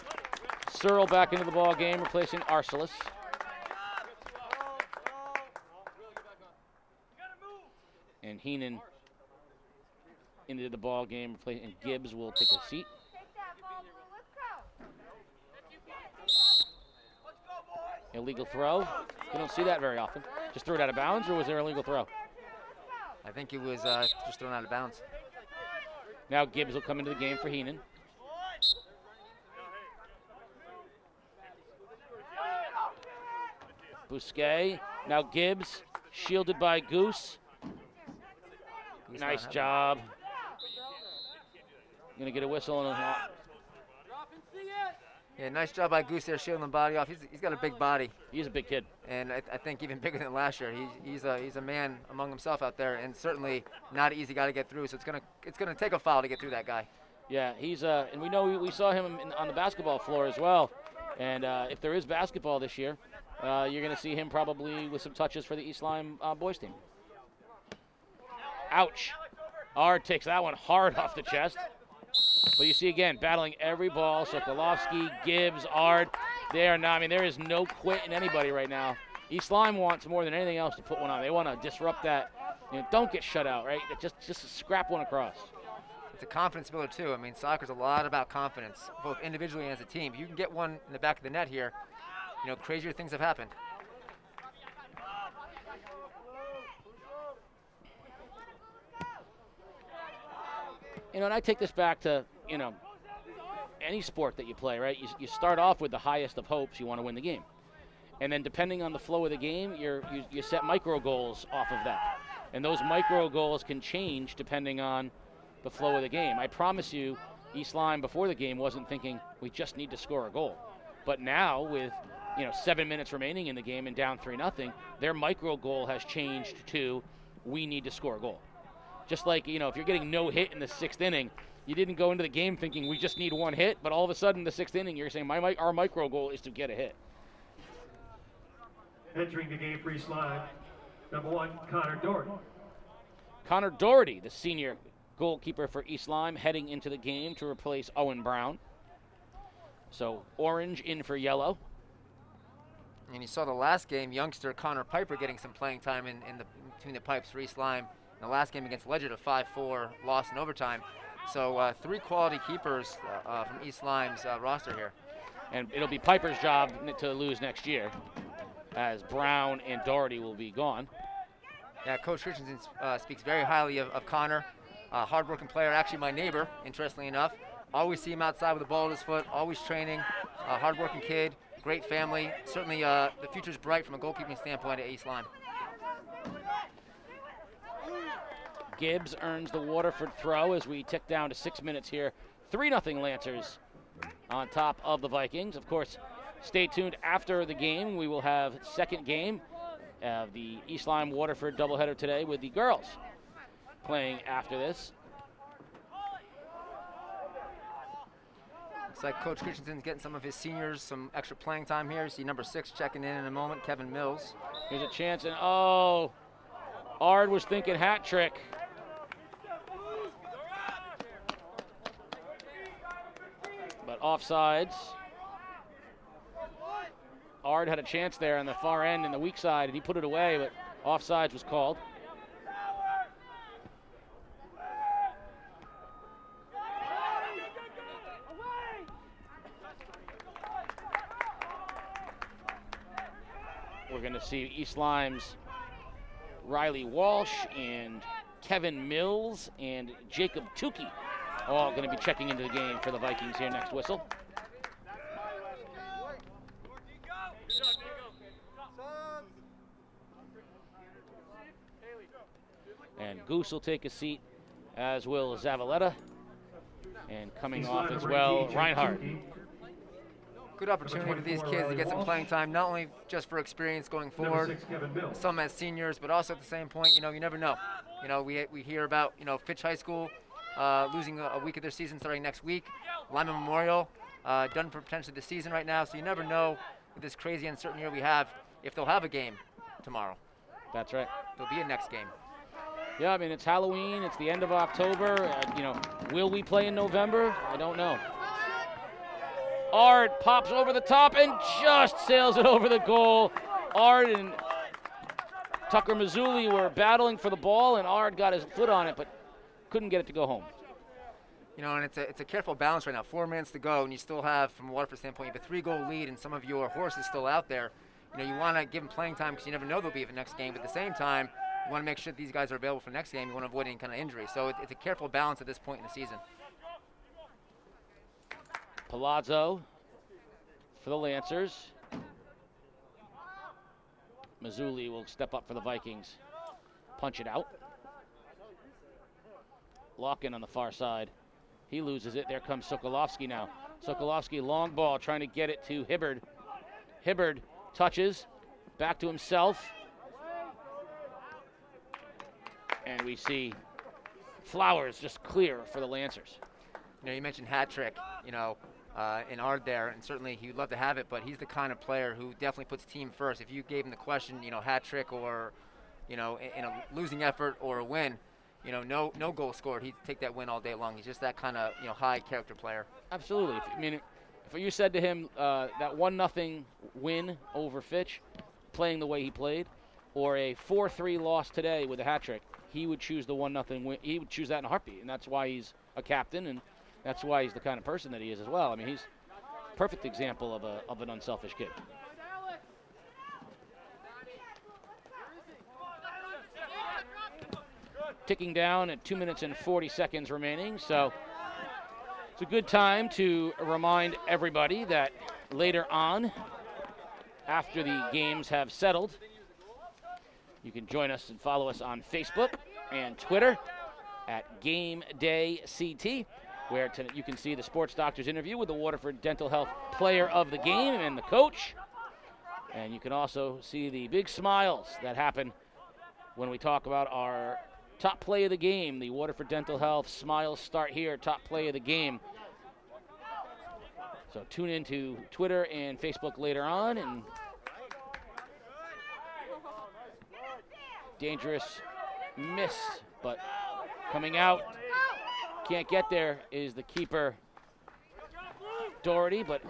Searle back into the ball game, replacing Arcelis. And Heenan into the ball game, and Gibbs will take a seat. Illegal throw. You don't see that very often. Just threw it out of bounds, or was there an illegal throw? I think it was just thrown out of bounds. Now Gibbs will come into the game for Heenan. Bousquet. Now Gibbs, shielded by Goose. Nice job. Gonna get a whistle and a Yeah, nice job by Goose there, shielding the body off. He's got a big body. He's a big kid. And I think even bigger than last year. He's a man among himself out there, and certainly not an easy guy to get through. So it's gonna take a foul to get through that guy. Yeah, he's and we know we saw him on the basketball floor as well. And if there is basketball this year, you're gonna see him probably with some touches for the East Lyme boys team. Ouch! Ard takes that one hard off the chest. But you see again, battling every ball. Sokolovsky, Gibbs, Ard. There is no quit in anybody right now. East Lyme wants more than anything else to put one on. They want to disrupt that. Don't get shut out, right? Just scrap one across. It's a confidence builder too. I mean, soccer's a lot about confidence, both individually and as a team. If you can get one in the back of the net here, crazier things have happened. And I take this back to, any sport that you play, right? You start off with the highest of hopes. You want to win the game. And then depending on the flow of the game, you set micro goals off of that. And those micro goals can change depending on the flow of the game. I promise you, East Lyme before the game wasn't thinking we just need to score a goal. But now with 7 minutes remaining in the game and down 3-0, their micro goal has changed to we need to score a goal. Just like, if you're getting no hit in the 6th inning, you didn't go into the game thinking we just need one hit, but all of a sudden the 6th inning you're saying our micro goal is to get a hit. Entering the game for East Lyme, number 1, Connor Doherty. Connor Doherty, the senior goalkeeper for East Lyme, heading into the game to replace Owen Brown. So orange in for yellow. And you saw the last game, youngster Connor Piper getting some playing time between the pipes for East Lyme. In the last game against Ledger, a 5-4 loss in overtime. So 3 quality keepers from East Lyme's roster here. And it'll be Piper's job to lose next year, as Brown and Doherty will be gone. Yeah, Coach Christensen speaks very highly of Connor. Hard-working player, actually my neighbor, interestingly enough. Always see him outside with the ball at his foot, always training. Hard-working kid, great family. Certainly the future's bright from a goalkeeping standpoint at East Lyme. Gibbs earns the Waterford throw as we tick down to 6 minutes here. 3-0 Lancers on top of the Vikings. Of course, stay tuned after the game. We will have second game of the East Lyme Waterford doubleheader today with the girls playing after this. Looks like Coach Christensen's getting some of his seniors some extra playing time here. See number 6 checking in a moment, Kevin Mills. Here's a chance, and Ard was thinking hat trick. But offsides. Ard had a chance there on the far end in the weak side, and he put it away, but offsides was called. We're going to see East Lyme's Riley Walsh and Kevin Mills and Jacob Tukey all going to be checking into the game for the Vikings here next whistle. And Goose will take a seat, as will Zavaleta. And coming off as well, Reinhardt. Good opportunity for these kids to get some playing time, not only just for experience going forward, some as seniors, but also at the same point, you never know. We hear about, Fitch High School losing a week of their season starting next week. Lyman Memorial done for potentially the season right now, so you never know with this crazy uncertain year we have if they'll have a game tomorrow. That's right. There'll be a next game. Yeah, I mean, it's Halloween, it's the end of October. Will we play in November? I don't know. Ard pops over the top and just sails it over the goal. Ard and Tucker Mazzulli were battling for the ball, and Ard got his foot on it, but couldn't get it to go home. And it's a careful balance right now. 4 minutes to go, and you still have, from a Waterford standpoint, you have a 3-goal lead, and some of your horses still out there. You want to give them playing time because you never know they'll be for the next game, but at the same time, you want to make sure that these guys are available for the next game. You want to avoid any kind of injury. So it's a careful balance at this point in the season. Palazzo for the Lancers. Mazzulli will step up for the Vikings. Punch it out. Lock-in on the far side. He loses it. There comes Sokolovsky now. Sokolovsky, long ball, trying to get it to Hibbard. Hibbard touches. Back to himself. And we see Flowers just clear for the Lancers. You mentioned hat trick, in Ard there, and certainly he would love to have it, but he's the kind of player who definitely puts team first. If you gave him the question, hat trick or, in a losing effort or a win, no goal scored, he'd take that win all day long. He's just that kind of, high character player. Absolutely. If you said to him that 1-0 win over Fitch, playing the way he played, or a 4-3 loss today with a hat trick, he would choose the 1-0 win. He would choose that in a heartbeat, and that's why he's a captain, and that's why he's the kind of person that he is as well. He's a perfect example of an unselfish kid. Ticking down at 2 minutes and 40 seconds remaining, so It's a good time to remind everybody that later on, after the games have settled, you can join us and follow us on Facebook and Twitter at Game Day CT, where you can see the Sports Doctor's interview with the Waterford Dental Health Player of the Game and the coach. And you can also see the big smiles that happen when we talk about our top play of the game. The Waterford Dental Health Smiles Start Here top play of the game. So tune into Twitter and Facebook later on. And dangerous miss, but coming out, can't get there, is the keeper Doherty, but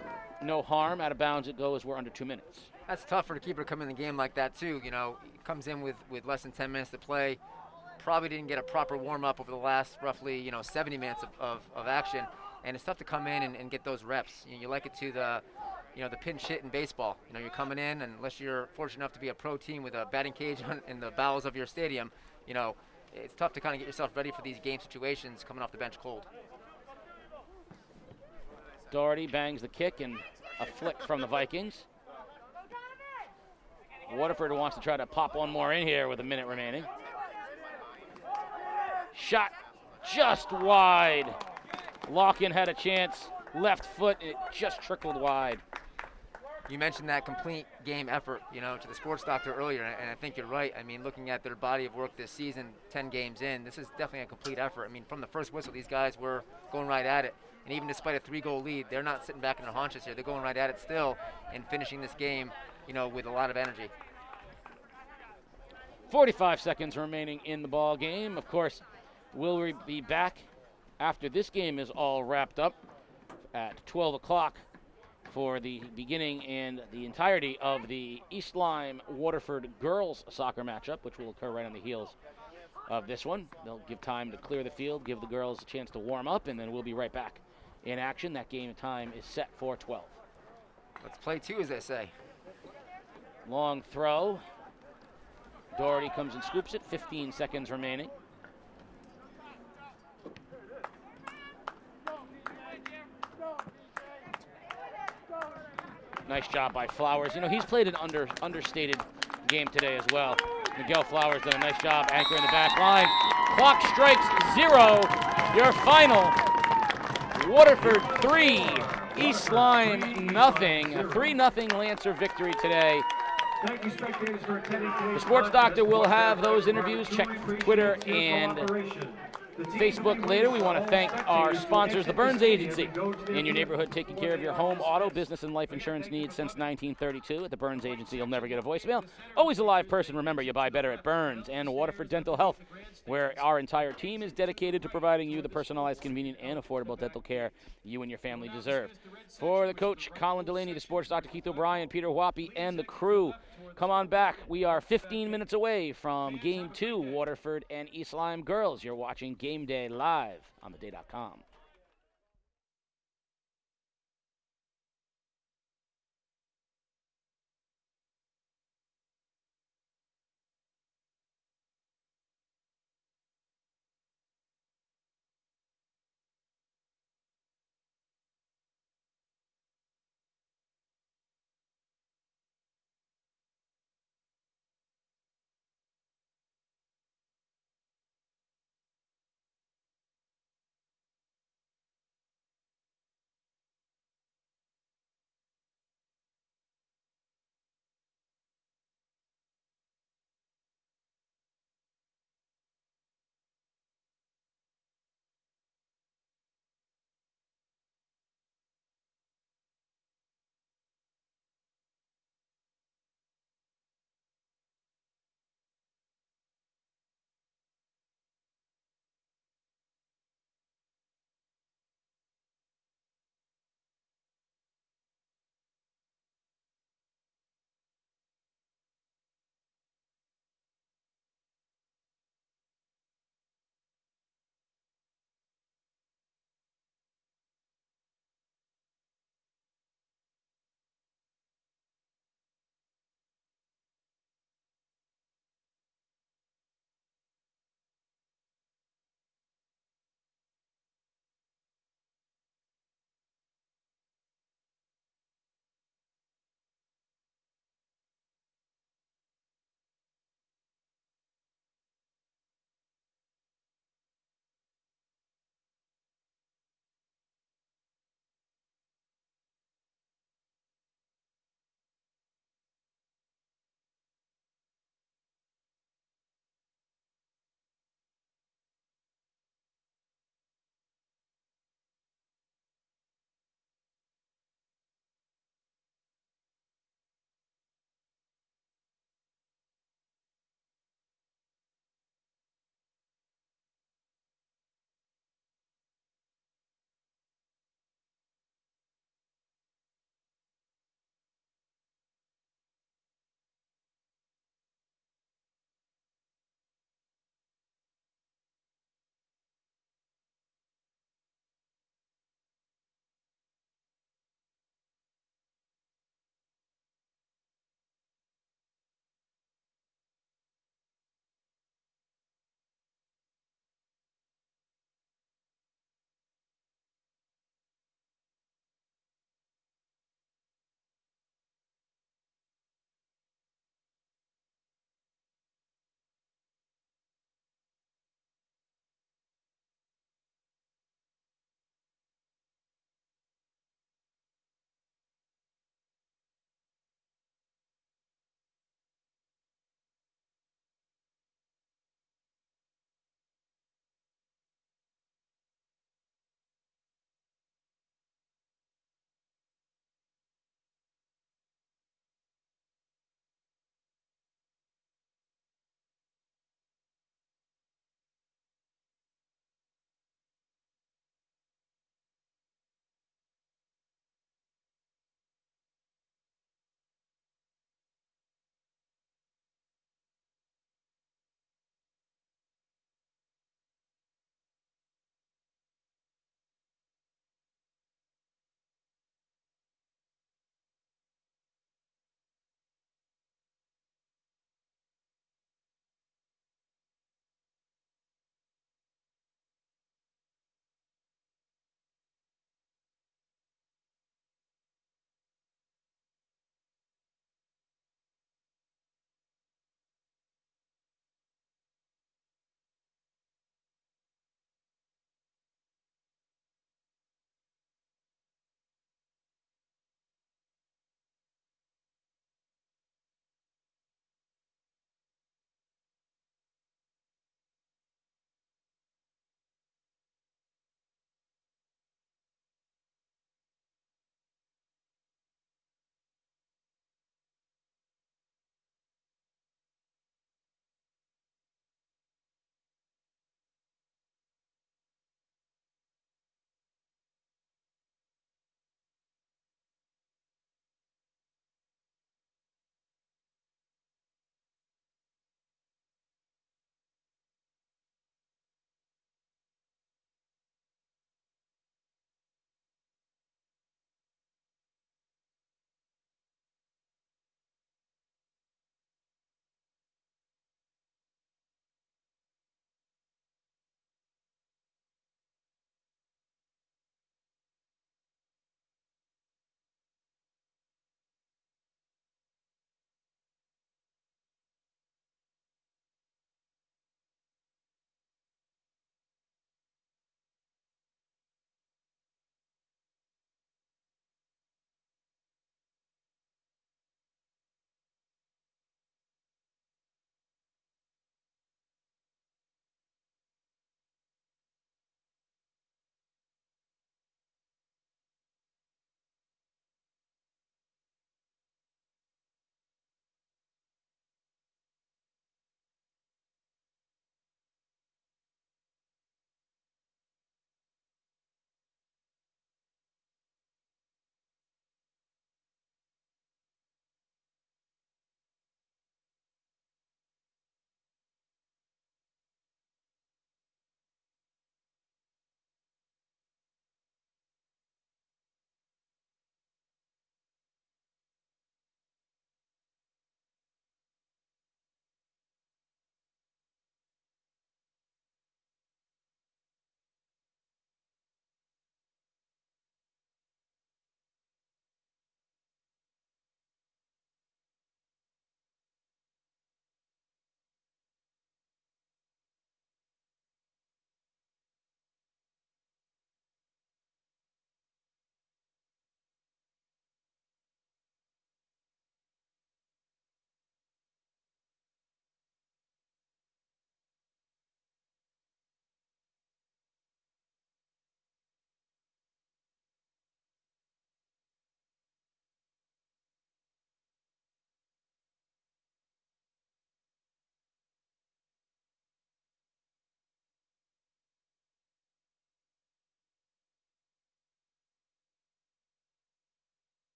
no harm. Out of bounds it goes. We're under 2 minutes. That's tough for the keeper to come in the game like that too. You know, he comes in with less than 10 minutes to play. Probably didn't get a proper warm-up over the last roughly 70 minutes of action. And it's tough to come in and get those reps. You like it to the pinch hit in baseball. You're coming in, and unless you're fortunate enough to be a pro team with a batting cage in the bowels of your stadium, it's tough to kind of get yourself ready for these game situations coming off the bench cold. Doherty bangs the kick and a flick from the Vikings. Waterford wants to try to pop one more in here with a minute remaining. Shot just wide. Lock-in had a chance. Left foot, it just trickled wide. You mentioned that complete game effort, to the Sports Doctor earlier, and I think you're right. I mean, looking at their body of work this season, 10 games in, this is definitely a complete effort. I mean, from the first whistle, these guys were going right at it. And even despite a 3-goal lead, they're not sitting back in their haunches here. They're going right at it still and finishing this game, with a lot of energy. 45 seconds remaining in the ball game. Of course, we'll be back after this game is all wrapped up at 12 o'clock for the beginning and the entirety of the East Lyme Waterford girls soccer matchup, which will occur right on the heels of this one. They'll give time to clear the field, give the girls a chance to warm up, and then we'll be right back in action. That game time is set for 12. Let's play two, as they say. Long throw. Doherty comes and scoops it. 15 seconds remaining. Nice job by Flowers. He's played an understated game today as well. Miguel Flowers done a nice job anchoring the back line. Clock strikes 0. Your final, Waterford 3, East Lyme nothing. A 3-0 Lancer victory today. Thank you, spectators, for attending today's The Sports Doctor will have those interviews. Check Twitter and Facebook later. We want to thank our sponsors, the Burns Agency, in your neighborhood, taking care of your home, auto, business, and life insurance needs since 1932. At the Burns Agency, you'll never get a voicemail. Always a live person. Remember, you buy better at Burns. And Waterford Dental Health, where our entire team is dedicated to providing you the personalized, convenient, and affordable dental care you and your family deserve. For the coach, Colin Delaney, the Sports Doctor, Keith O'Brien, Peter Wappy, and the crew, come on back. We are 15 minutes away from Game 2, Waterford and East Lyme girls. You're watching Game Day live on theday.com.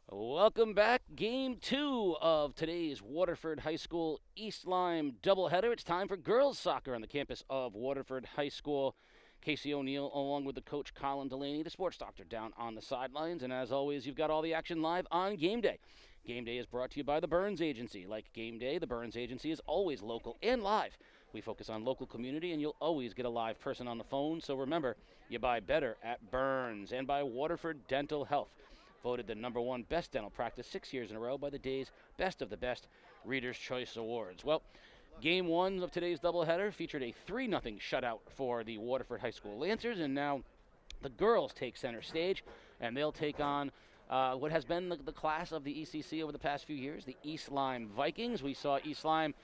Welcome back. Game 2 of today's Waterford High School East Lyme doubleheader. It's time for girls soccer on the campus of Waterford High School. Casey O'Neill along with the coach Colin Delaney, the sports doctor, down on the sidelines. And as always, you've got all the action live on Game Day. Game Day is brought to you by the Burns Agency. Like Game Day, the Burns Agency is always local and live. We focus on local community, and you'll always get a live person on the phone. So remember, you buy better at Burns. And by Waterford Dental Health. Voted the #1 best dental practice 6 years in a row by the Day's Best of the Best Reader's Choice Awards. Well, Game 1 of today's doubleheader featured a 3-0 shutout for the Waterford High School Lancers, and now the girls take center stage, and they'll take on what has been the class of the ECC over the past few years, the East Lyme Vikings. We saw East Lyme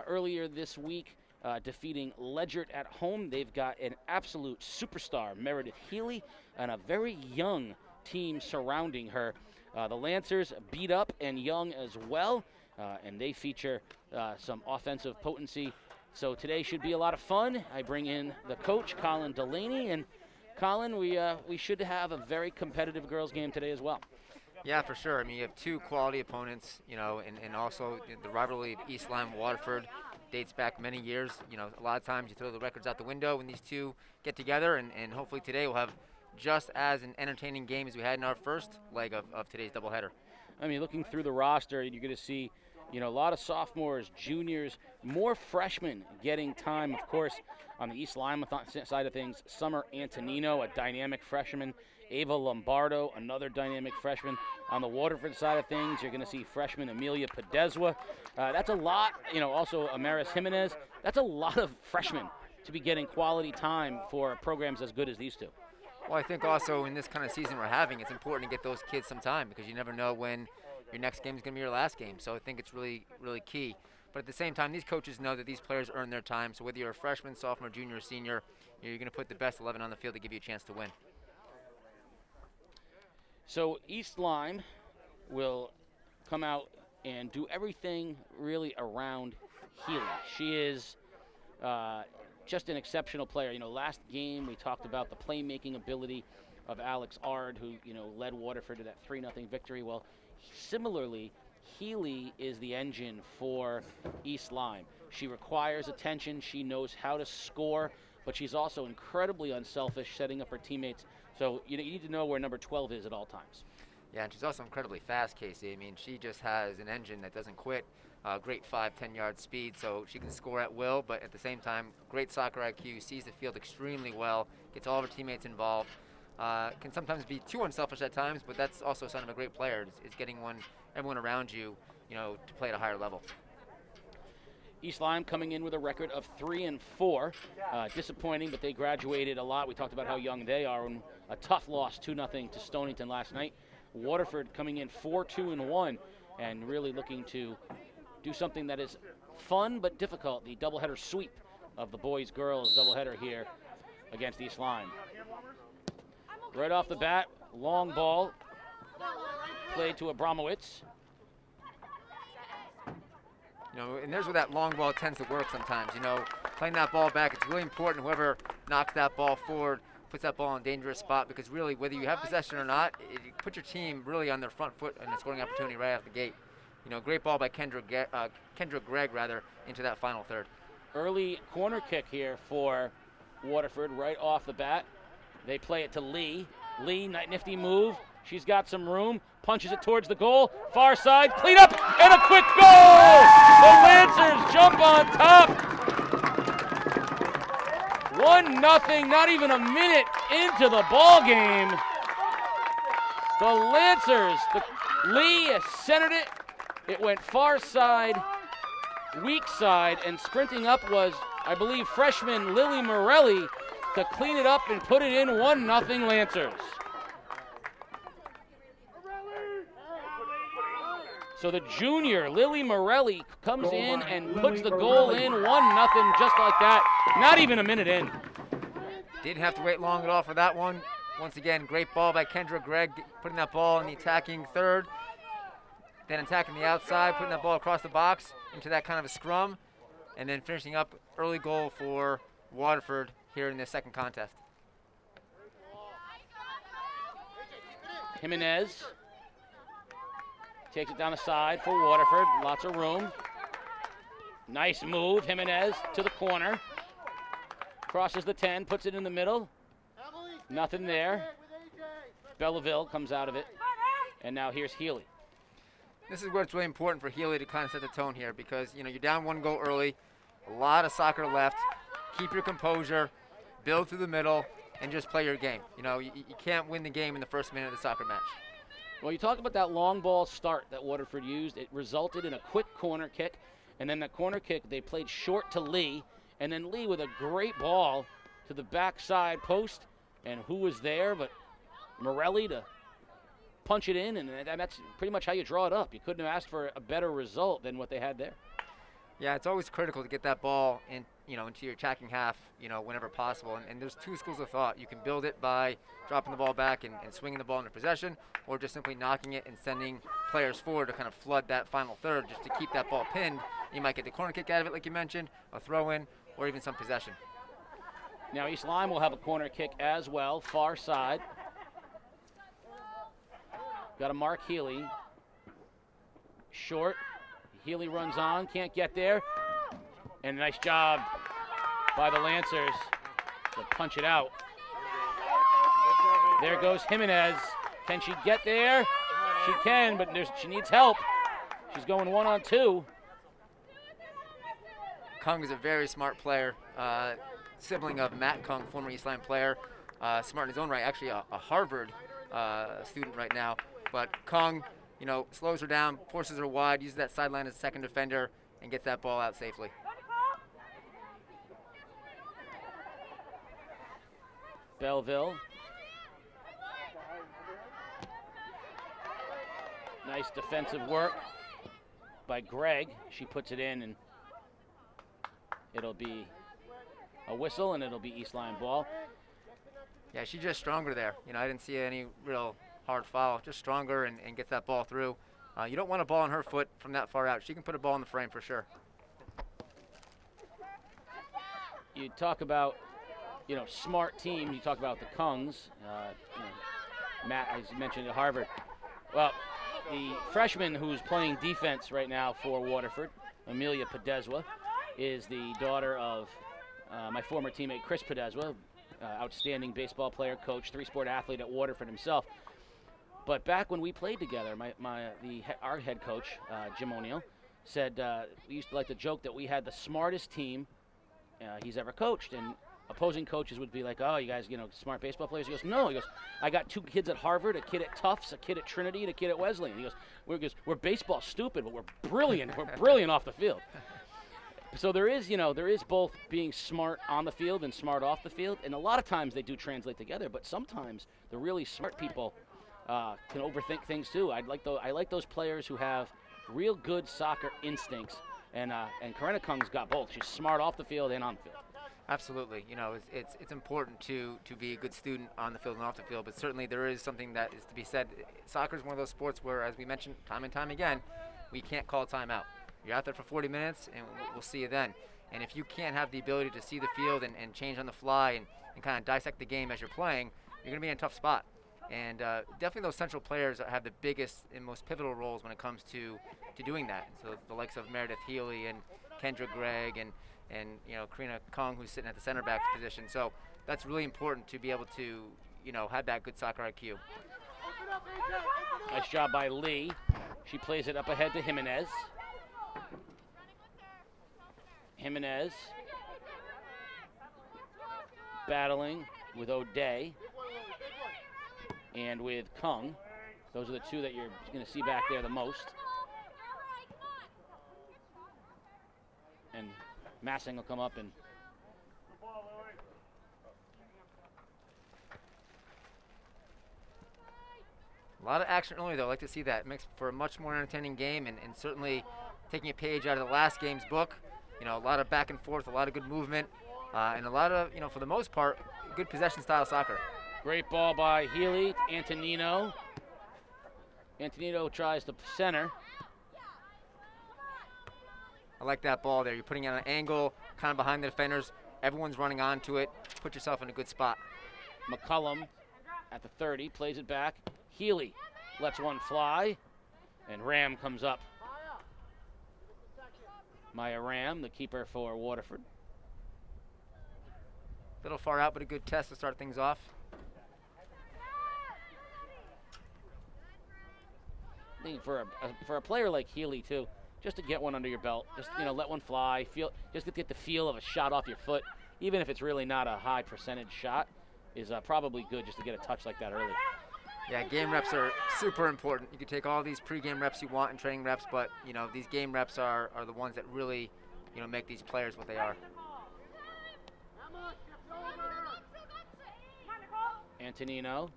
earlier this week defeating Ledgert at home. They've got an absolute superstar, Meredith Healy, and a very young team surrounding her. The Lancers beat up and young as well, and they feature some offensive potency. So today should be a lot of fun. I bring in the coach, Colin Delaney, and Colin, we should have a very competitive girls game today as well. Yeah, for sure. I mean, you have two quality opponents, you know, and also the rivalry of East Lyme Waterford dates back many years. You know, a lot of times you throw the records out the window when these two get together, and hopefully today we'll have just as an entertaining game as we had in our first leg of today's doubleheader. I mean, looking through the roster, you're going to see, you know, a lot of sophomores, juniors, more freshmen getting time. Of course, on the East Lyme side of things, Summer Antonino, a dynamic freshman, Ava Lombardo, another dynamic freshman. On the Waterford side of things, you're going to see freshman Amelia Podeswa. That's a lot, you know, also Amaris Jimenez. That's a lot of freshmen to be getting quality time for programs as good as these two. Well, I think also in this kind of season we're having, it's important to get those kids some time because you never know when your next game is going to be your last game. So I think it's really, really key. But at the same time, these coaches know that these players earn their time. So whether you're a freshman, sophomore, junior, or senior, you're going to put the best 11 on the field to give you a chance to win. So East Lyme will come out and do everything really around Healy. She is just an exceptional player. You know, last game we talked about the playmaking ability of Alex Ard, who, you know, led Waterford to that 3-0 victory. Well, similarly, Healy is the engine for East Lyme. She requires attention. She knows how to score, but she's also incredibly unselfish, setting up her teammates. So you need to know where number 12 is at all times. Yeah, and she's also incredibly fast, Casey. I mean, she just has an engine that doesn't quit. Great 5-10-yard speed, so she can score at will, but at the same time, great soccer IQ, sees the field extremely well, gets all of her teammates involved. Can sometimes be too unselfish at times, but that's also a sign of a great player. It's getting everyone around you, you know, to play at a higher level. East Lyme coming in with a record of 3-4. Disappointing, but they graduated a lot. We talked about how young they are, and a tough loss, 2-0 to Stonington last night. Waterford coming in 4-2-1, and really looking to do something that is fun but difficult, the doubleheader sweep of the boys-girls doubleheader here against East Lyme. Right off the bat, long ball played to Abramowitz. You know, and there's where that long ball tends to work sometimes. You know, playing that ball back, it's really important whoever knocks that ball forward, puts that ball in a dangerous spot, because really, whether you have possession or not, it puts your team really on their front foot and a scoring opportunity right out the gate. You know, great ball by Kendra Gregg into that final third. Early corner kick here for Waterford right off the bat. They play it to Lee. Lee, nifty move. She's got some room. Punches it towards the goal. Far side, clean up, and a quick goal! The Lancers jump on top. 1-0, not even a minute into the ball game. The Lancers, Lee centered it. It went far side, weak side, and sprinting up was, I believe, freshman Lily Morelli to clean it up and put it in. 1-0 Lancers. So the junior, Lily Morelli, comes in and puts the goal in. 1-0 just like that. Not even a minute in. Didn't have to wait long at all for that one. Once again, great ball by Kendra Gregg, putting that ball in the attacking third. Then attacking the outside, putting that ball across the box into that kind of a scrum. And then finishing up early goal for Waterford here in this second contest. Jimenez Takes it down the side for Waterford. Lots of room. Nice move. Jimenez to the corner. Crosses the 10, puts it in the middle. Nothing there. Belleville comes out of it. And now here's Healy. This is where it's really important for Healy to kind of set the tone here because, you know, you're down 1 goal early. A lot of soccer left. Keep your composure. Build through the middle. And just play your game. You know, you can't win the game in the first minute of the soccer match. Well, you talk about that long ball start that Waterford used. It resulted in a quick corner kick. And then that corner kick, they played short to Lee. And then Lee with a great ball to the backside post. And who was there but Morelli to punch it in. And that's pretty much how you draw it up. You couldn't have asked for a better result than what they had there. Yeah, it's always critical to get that ball in, you know, into your attacking half, you know, whenever possible. And there's two schools of thought. You can build it by dropping the ball back and swinging the ball into possession, or just simply knocking it and sending players forward to kind of flood that final third just to keep that ball pinned. You might get the corner kick out of it, like you mentioned, a throw-in, or even some possession. Now East Lyme will have a corner kick as well, far side. Got a Mark Healy. Short. Healy runs on, can't get there. And a nice job by the Lancers to punch it out. There goes Jimenez. Can she get there? She can, but she needs help. She's going 1-on-2. Kung is a very smart player, sibling of Matt Kung, former East Lyme player. Smart in his own right, actually a Harvard student right now. But Kung, you know, slows her down, forces her wide, uses that sideline as a second defender, and gets that ball out safely. Belleville. Nice defensive work by Gregg. She puts it in, and it'll be a whistle, and it'll be East Lyme ball. Yeah, she's just stronger there. You know, I didn't see any real hard foul, just stronger and gets that ball through. You don't want a ball on her foot from that far out. She can put a ball in the frame for sure. You talk about, you know, smart teams. You talk about the Kungs. You know, Matt, as you mentioned, at Harvard. Well, the freshman who's playing defense right now for Waterford, Amelia Podeswa, is the daughter of my former teammate Chris Podeswa, outstanding baseball player, coach, three-sport athlete at Waterford himself. But back when we played together, our head coach, Jim O'Neill, said we used to like to joke that we had the smartest team he's ever coached. And opposing coaches would be like, oh, you guys, you know, smart baseball players. He goes, no. He goes, I got 2 kids at Harvard, a kid at Tufts, a kid at Trinity, and a kid at Wesleyan. He goes, we're baseball stupid, but we're brilliant. We're brilliant off the field. So there is both being smart on the field and smart off the field. And a lot of times they do translate together, but sometimes the really smart people can overthink things too. I like those players who have real good soccer instincts, and Corinna Kung's got both. She's smart off the field and on the field. Absolutely. You know, it's important to be a good student on the field and off the field, but certainly there is something that is to be said. Soccer is one of those sports where, as we mentioned time and time again, we can't call a timeout. You're out there for 40 minutes, and we'll see you then. And if you can't have the ability to see the field and change on the fly and kind of dissect the game as you're playing, you're going to be in a tough spot. And definitely those central players have the biggest and most pivotal roles when it comes to doing that. So the likes of Meredith Healy and Kendra Gregg and you know, Karina Kung, who's sitting at the center back position. So that's really important to be able to, you know, have that good soccer IQ. Nice job by Lee. She plays it up ahead to Jimenez. Jimenez battling with O'Day and with Kung. Those are the two that you're going to see back there the most. And Massing will come up and a lot of action early, though. I like to see that. It makes for a much more entertaining game, and certainly taking a page out of the last game's book. You know, a lot of back and forth, a lot of good movement, and a lot of, you know, for the most part, good possession-style soccer. Great ball by Healy, Antonino. Antonino tries to center. I like that ball there. You're putting it on an angle, kind of behind the defenders. Everyone's running onto it. Put yourself in a good spot. McCullum at the 30, plays it back. Healy lets one fly. And Ram comes up. Maya Ram, the keeper for Waterford. A little far out, but a good test to start things off. I think for a player like Healy too, just to get one under your belt, just let one fly, just to get the feel of a shot off your foot, even if it's really not a high percentage shot, is probably good just to get a touch like that early. Yeah, game reps are super important. You can take all these pre-game reps you want and training reps, but these game reps are the ones that really make these players what they are. Antonino.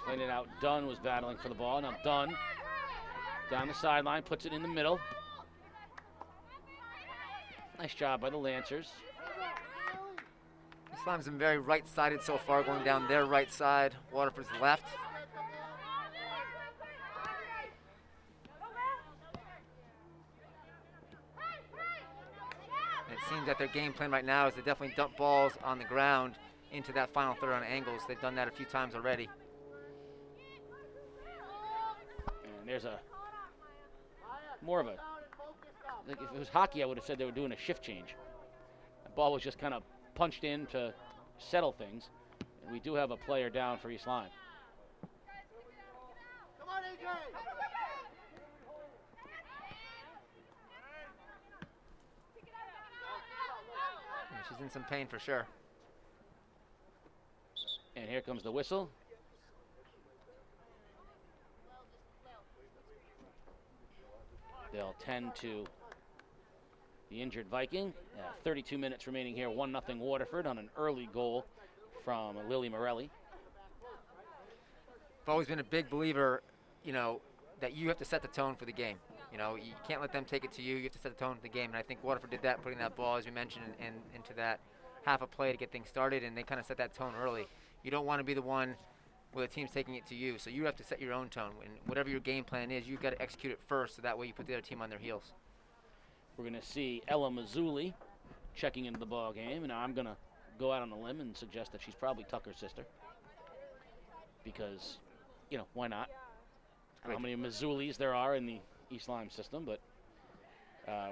Playing it out. Dunn was battling for the ball. Now Dunn down the sideline, puts it in the middle. Nice job by the Lancers. East Lyme's been very right-sided so far, going down their right side. Waterford's left. And it seems that their game plan right now is to definitely dump balls on the ground into that final third on angles. They've done that a few times already. And there's more of a, like if it was hockey, I would have said they were doing a shift change. The ball was just kind of punched in to settle things. And we do have a player down for East Lyme. Come on, AJ! She's in some pain for sure. And here comes the whistle. They'll tend to the injured Viking. 32 minutes remaining here, 1-0 Waterford on an early goal from Lily Morelli. I've always been a big believer, that you have to set the tone for the game. You can't let them take it to you. You have to set the tone for the game. And I think Waterford did that, putting that ball, as we mentioned, into that half a play to get things started, and they kind of set that tone early. You don't want to be the one where the team's taking it to you, so you have to set your own tone. And whatever your game plan is, you've got to execute it first, so that way you put the other team on their heels. We're going to see Ella Mazzulli checking into the ball game, and I'm going to go out on a limb and suggest that she's probably Tucker's sister, because, why not? I don't know how many Mazzullis there are in the East Lyme system, but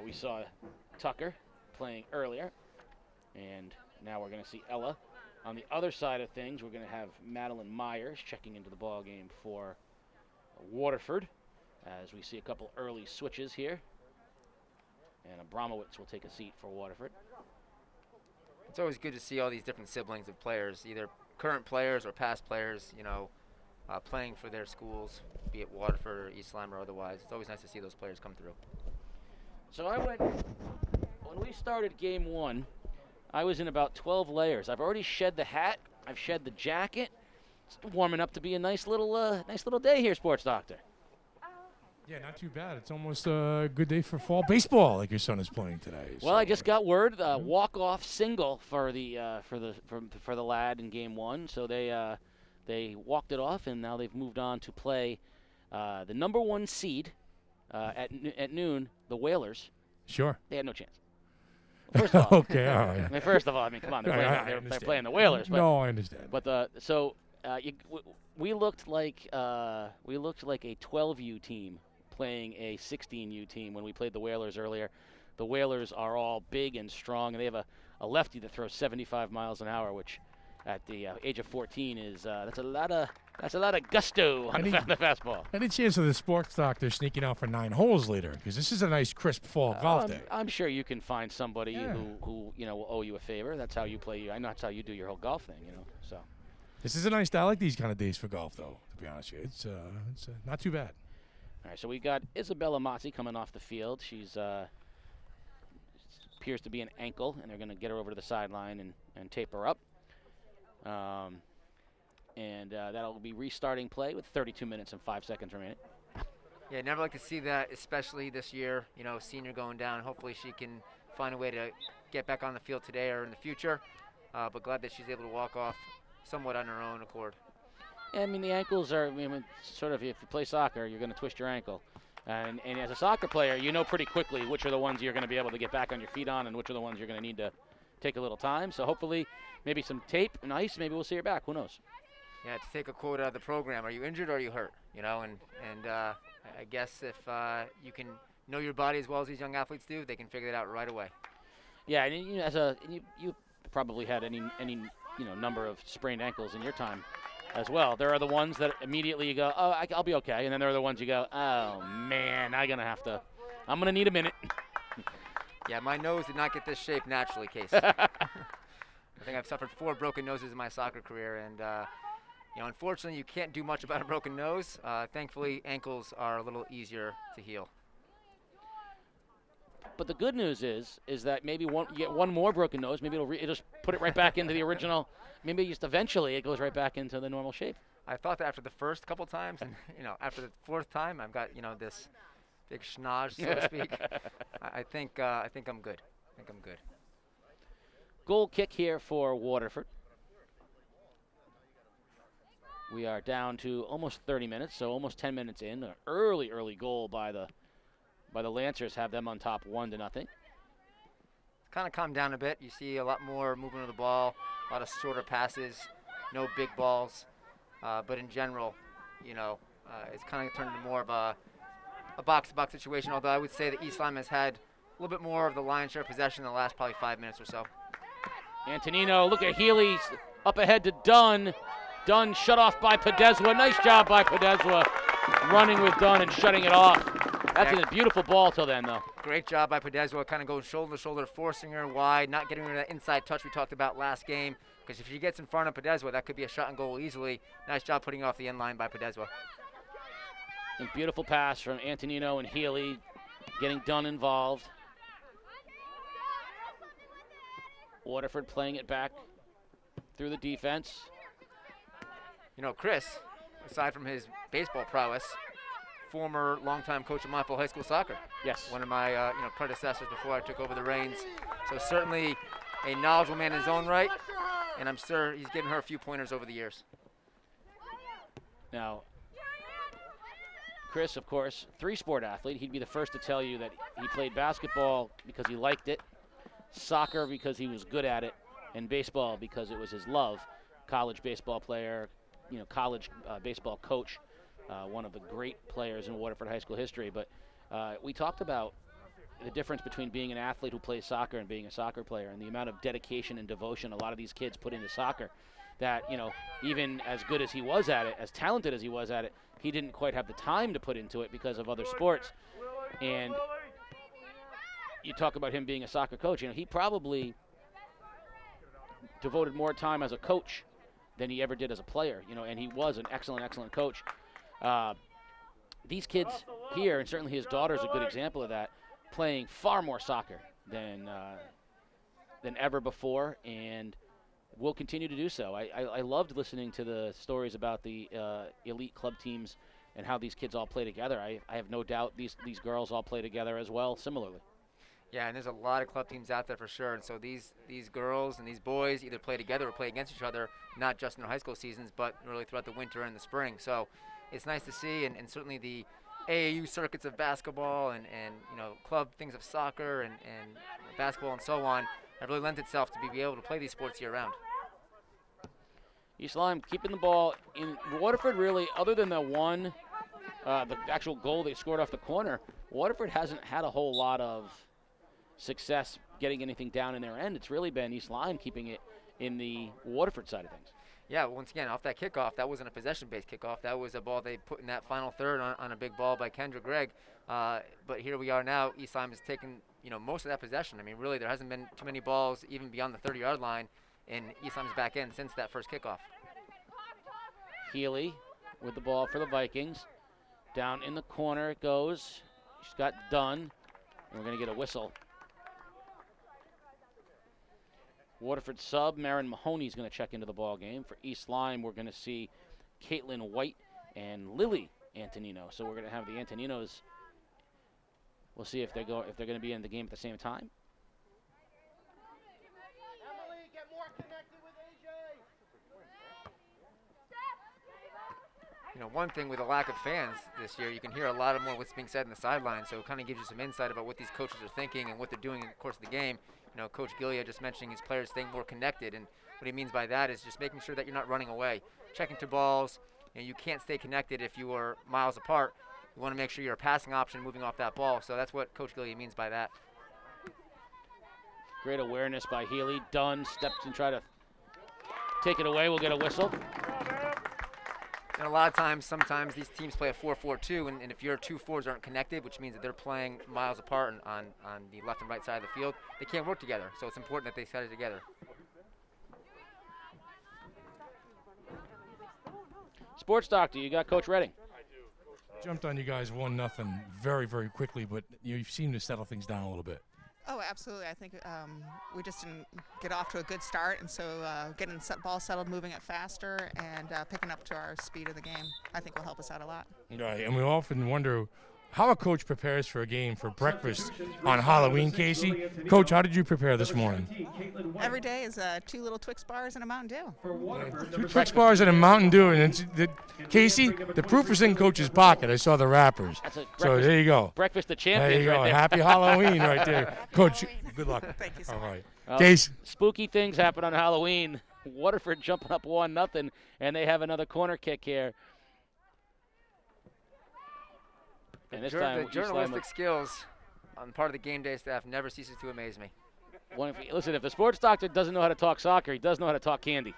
we saw Tucker playing earlier, and now we're going to see Ella. On the other side of things, we're going to have Madeline Myers checking into the ball game for Waterford, as we see a couple early switches here. And Abramowitz will take a seat for Waterford. It's always good to see all these different siblings of players, either current players or past players, playing for their schools, be it Waterford or East Lyme or otherwise. It's always nice to see those players come through. So when we started game one, I was in about 12 layers. I've already shed the hat. I've shed the jacket. It's warming up to be a nice little day here, Sports Doctor. Yeah, not too bad. It's almost a good day for fall baseball, like your son is playing today. Well, I just got word, walk-off single for the lad in game one. So they walked it off, and now they've moved on to play the number one seed at noon, the Whalers. Sure. They had no chance. First of all, okay, all right. First of all, come on, they're playing the Whalers. But, no, I understand. But we looked like a 12U team playing a 16U team when we played the Whalers earlier. The Whalers are all big and strong, and they have a lefty that throws 75 miles an hour, which at the age of 14 is that's a lot of gusto on the fastball. Any chance of the Sports Doctor sneaking out for 9 holes later? Because this is a nice crisp fall golf day. I'm sure you can find somebody who will owe you a favor. That's how you play. I know that's how you do your whole golf thing. So. This is a nice day. I like these kind of days for golf, though. To be honest with you, it's not too bad. All right, so we got Isabella Mazzi coming off the field. She's appears to be an ankle, and they're going to get her over to the sideline and tape her up. That'll be restarting play with 32 minutes and 5 seconds remaining. Yeah, never like to see that, especially this year. Senior going down. Hopefully she can find a way to get back on the field today or in the future. But glad that she's able to walk off somewhat on her own accord. Yeah, the ankles are, sort of, if you play soccer, you're going to twist your ankle. And as a soccer player, you know pretty quickly which are the ones you're going to be able to get back on your feet on and which are the ones you're going to need to take a little time. So hopefully maybe some tape and ice, maybe we'll see her back. Who knows? Yeah, to take a quote out of the program, are you injured or are you hurt? You know, and I guess if you can know your body as well as these young athletes do, they can figure it out right away. Yeah, and you probably had any number of sprained ankles in your time as well. There are the ones that immediately you go, oh, I'll be okay, and then there are the ones you go, oh man, I'm gonna need a minute. Yeah, my nose did not get this shape naturally, Case. I think I've suffered 4 broken noses in my soccer career, and unfortunately, you can't do much about a broken nose. Thankfully, ankles are a little easier to heal. But the good news is that maybe you get one more broken nose, maybe it'll just put it right back into the original. Maybe just eventually it goes right back into the normal shape. I thought that after the first couple times, and after the 4th time, I've got this big schnoz, so to speak. I think I'm good. Goal kick here for Waterford. We are down to almost 30 minutes, so almost 10 minutes in. An early goal by the Lancers, have them on top 1-0. Kind of calmed down a bit. You see a lot more movement of the ball, a lot of shorter passes, no big balls. But in general, it's kind of turned into more of a box-to-box situation, although I would say that East Lyme has had a little bit more of the lion's share of possession in the last probably 5 minutes or so. Antonino, look at Healy up ahead to Dunn. Dunn shut off by Podeswa. Nice job by Podeswa running with Dunn and shutting it off. That's a beautiful ball till then, though. Great job by Podeswa, kind of going shoulder to shoulder, forcing her wide, not getting her that inside touch we talked about last game. Because if she gets in front of Podeswa, that could be a shot and goal easily. Nice job putting off the end line by Podeswa. And beautiful pass from Antonino and Healy, getting Dunn involved. Waterford playing it back through the defense. Chris, aside from his baseball prowess, former longtime coach of Montville High School soccer. Yes. One of my predecessors before I took over the reins. So certainly a knowledgeable man in his own right, and I'm sure he's given her a few pointers over the years. Now, Chris, of course, 3-sport athlete. He'd be the first to tell you that he played basketball because he liked it, soccer because he was good at it, and baseball because it was his love. College baseball player, college baseball coach, one of the great players in Waterford High School history. But we talked about the difference between being an athlete who plays soccer and being a soccer player, and the amount of dedication and devotion a lot of these kids put into soccer, that even as good as he was at it, as talented as he was at it, he didn't quite have the time to put into it because of other sports. And you talk about him being a soccer coach, he probably devoted more time as a coach than he ever did as a player, and he was an excellent coach. These kids here, and certainly his daughter is a good example of that, playing far more soccer than ever before, and will continue to do so. I loved listening to the stories about the elite club teams and how these kids all play together. I have no doubt these girls all play together as well, similarly. Yeah, and there's a lot of club teams out there for sure. And so these girls and these boys either play together or play against each other, not just in their high school seasons, but really throughout the winter and the spring. So it's nice to see, and certainly the AAU circuits of basketball and club things of soccer and basketball and so on have really lent itself to be able to play these sports year-round. East Lyme keeping the ball in. Waterford really, other than the actual goal they scored off the corner, Waterford hasn't had a whole lot of success getting anything down in their end. It's really been East Lyme keeping it in the Waterford side of things. Yeah, once again, off that kickoff, that wasn't a possession-based kickoff. That was a ball they put in that final third on a big ball by Kendra Gregg. But here we are now. East Lyme has taken most of that possession. I mean, really, there hasn't been too many balls even beyond the 30-yard line in East Lyme's back end since that first kickoff. Healy with the ball for the Vikings. Down in the corner it goes. She's got Dunn, and we're going to get a whistle. Waterford sub, Marin Mahoney's going to check into the ball game. For East Lyme, we're going to see Caitlin White and Lily Antonino. So we're going to have the Antoninos. We'll see if they're going to be in the game at the same time. Emily, get more connected with AJ. One thing with a lack of fans this year, you can hear a lot more what's being said in the sidelines, so it kind of gives you some insight about what these coaches are thinking and what they're doing in the course of the game. Coach Gillia just mentioning his players staying more connected, and What he means by that is just making sure that you're not running away, checking to balls. You can't stay connected if you are miles apart. You want to make sure you're a passing option moving off that ball. So that's what Coach Gilliam means by that. Great awareness by Healy. Dunn steps and try to take it away. We'll get a whistle. And a lot of times, sometimes these teams play a 4-4-2, and if your 2 fours aren't connected, which means that they're playing miles apart on the left and right side of the field, they can't work together. So it's important that they set it together. Sports Doctor, you got Coach Redding. Jumped on you guys 1-0 very, very quickly, but you seem to settle things down a little bit. Oh, absolutely. I think we just didn't get off to a good start, and so getting the ball settled, moving it faster, and picking up to our speed of the game, I think will help us out a lot. Right, and we often wonder how a coach prepares for a game for breakfast on Halloween, Casey. Coach, how did you prepare this morning? Every day is 2 little Twix bars and a Mountain Dew. 2 Twix bars and a Mountain Dew. And Casey, the proof is in Coach's pocket. I saw the wrappers. So there you go. Breakfast the champions. There you go. Right there. Happy Halloween right there. Coach, good luck. Thank you so much. All right. Case. Spooky things happen on Halloween. Waterford jumping up 1-0, and they have another corner kick here. And this time, the journalistic skills on the part of the game day staff never ceases to amaze me. Listen, if the sports doctor doesn't know how to talk soccer, he does know how to talk candy.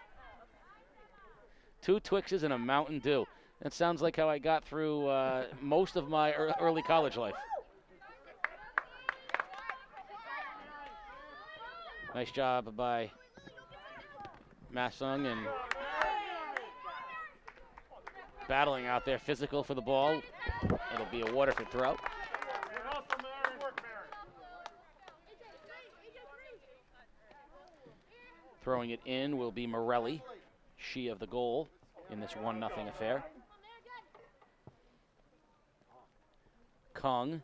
2 Twixes and a Mountain Dew. That sounds like how I got through most of my early college life. Nice job by Massung and battling out there, physical for the ball. It'll be a Waterford throw. Throwing it in will be Morelli, she of the goal in this 1-0 affair. Kung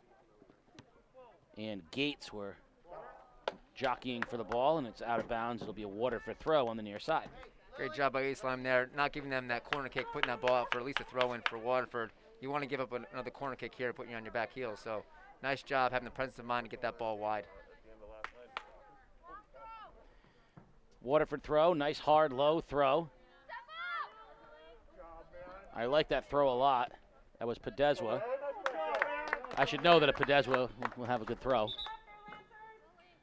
and Gates were jockeying for the ball, and it's out of bounds. It'll be a Waterford throw on the near side. Great job by East Lyme there, not giving them that corner kick, putting that ball out for at least a throw-in for Waterford. You want to give up another corner kick here, putting you on your back heels. So nice job having the presence of mind to get that ball wide. Waterford throw, nice hard low throw. I like that throw a lot. That was Podeswa. I should know that a Podeswa will have a good throw.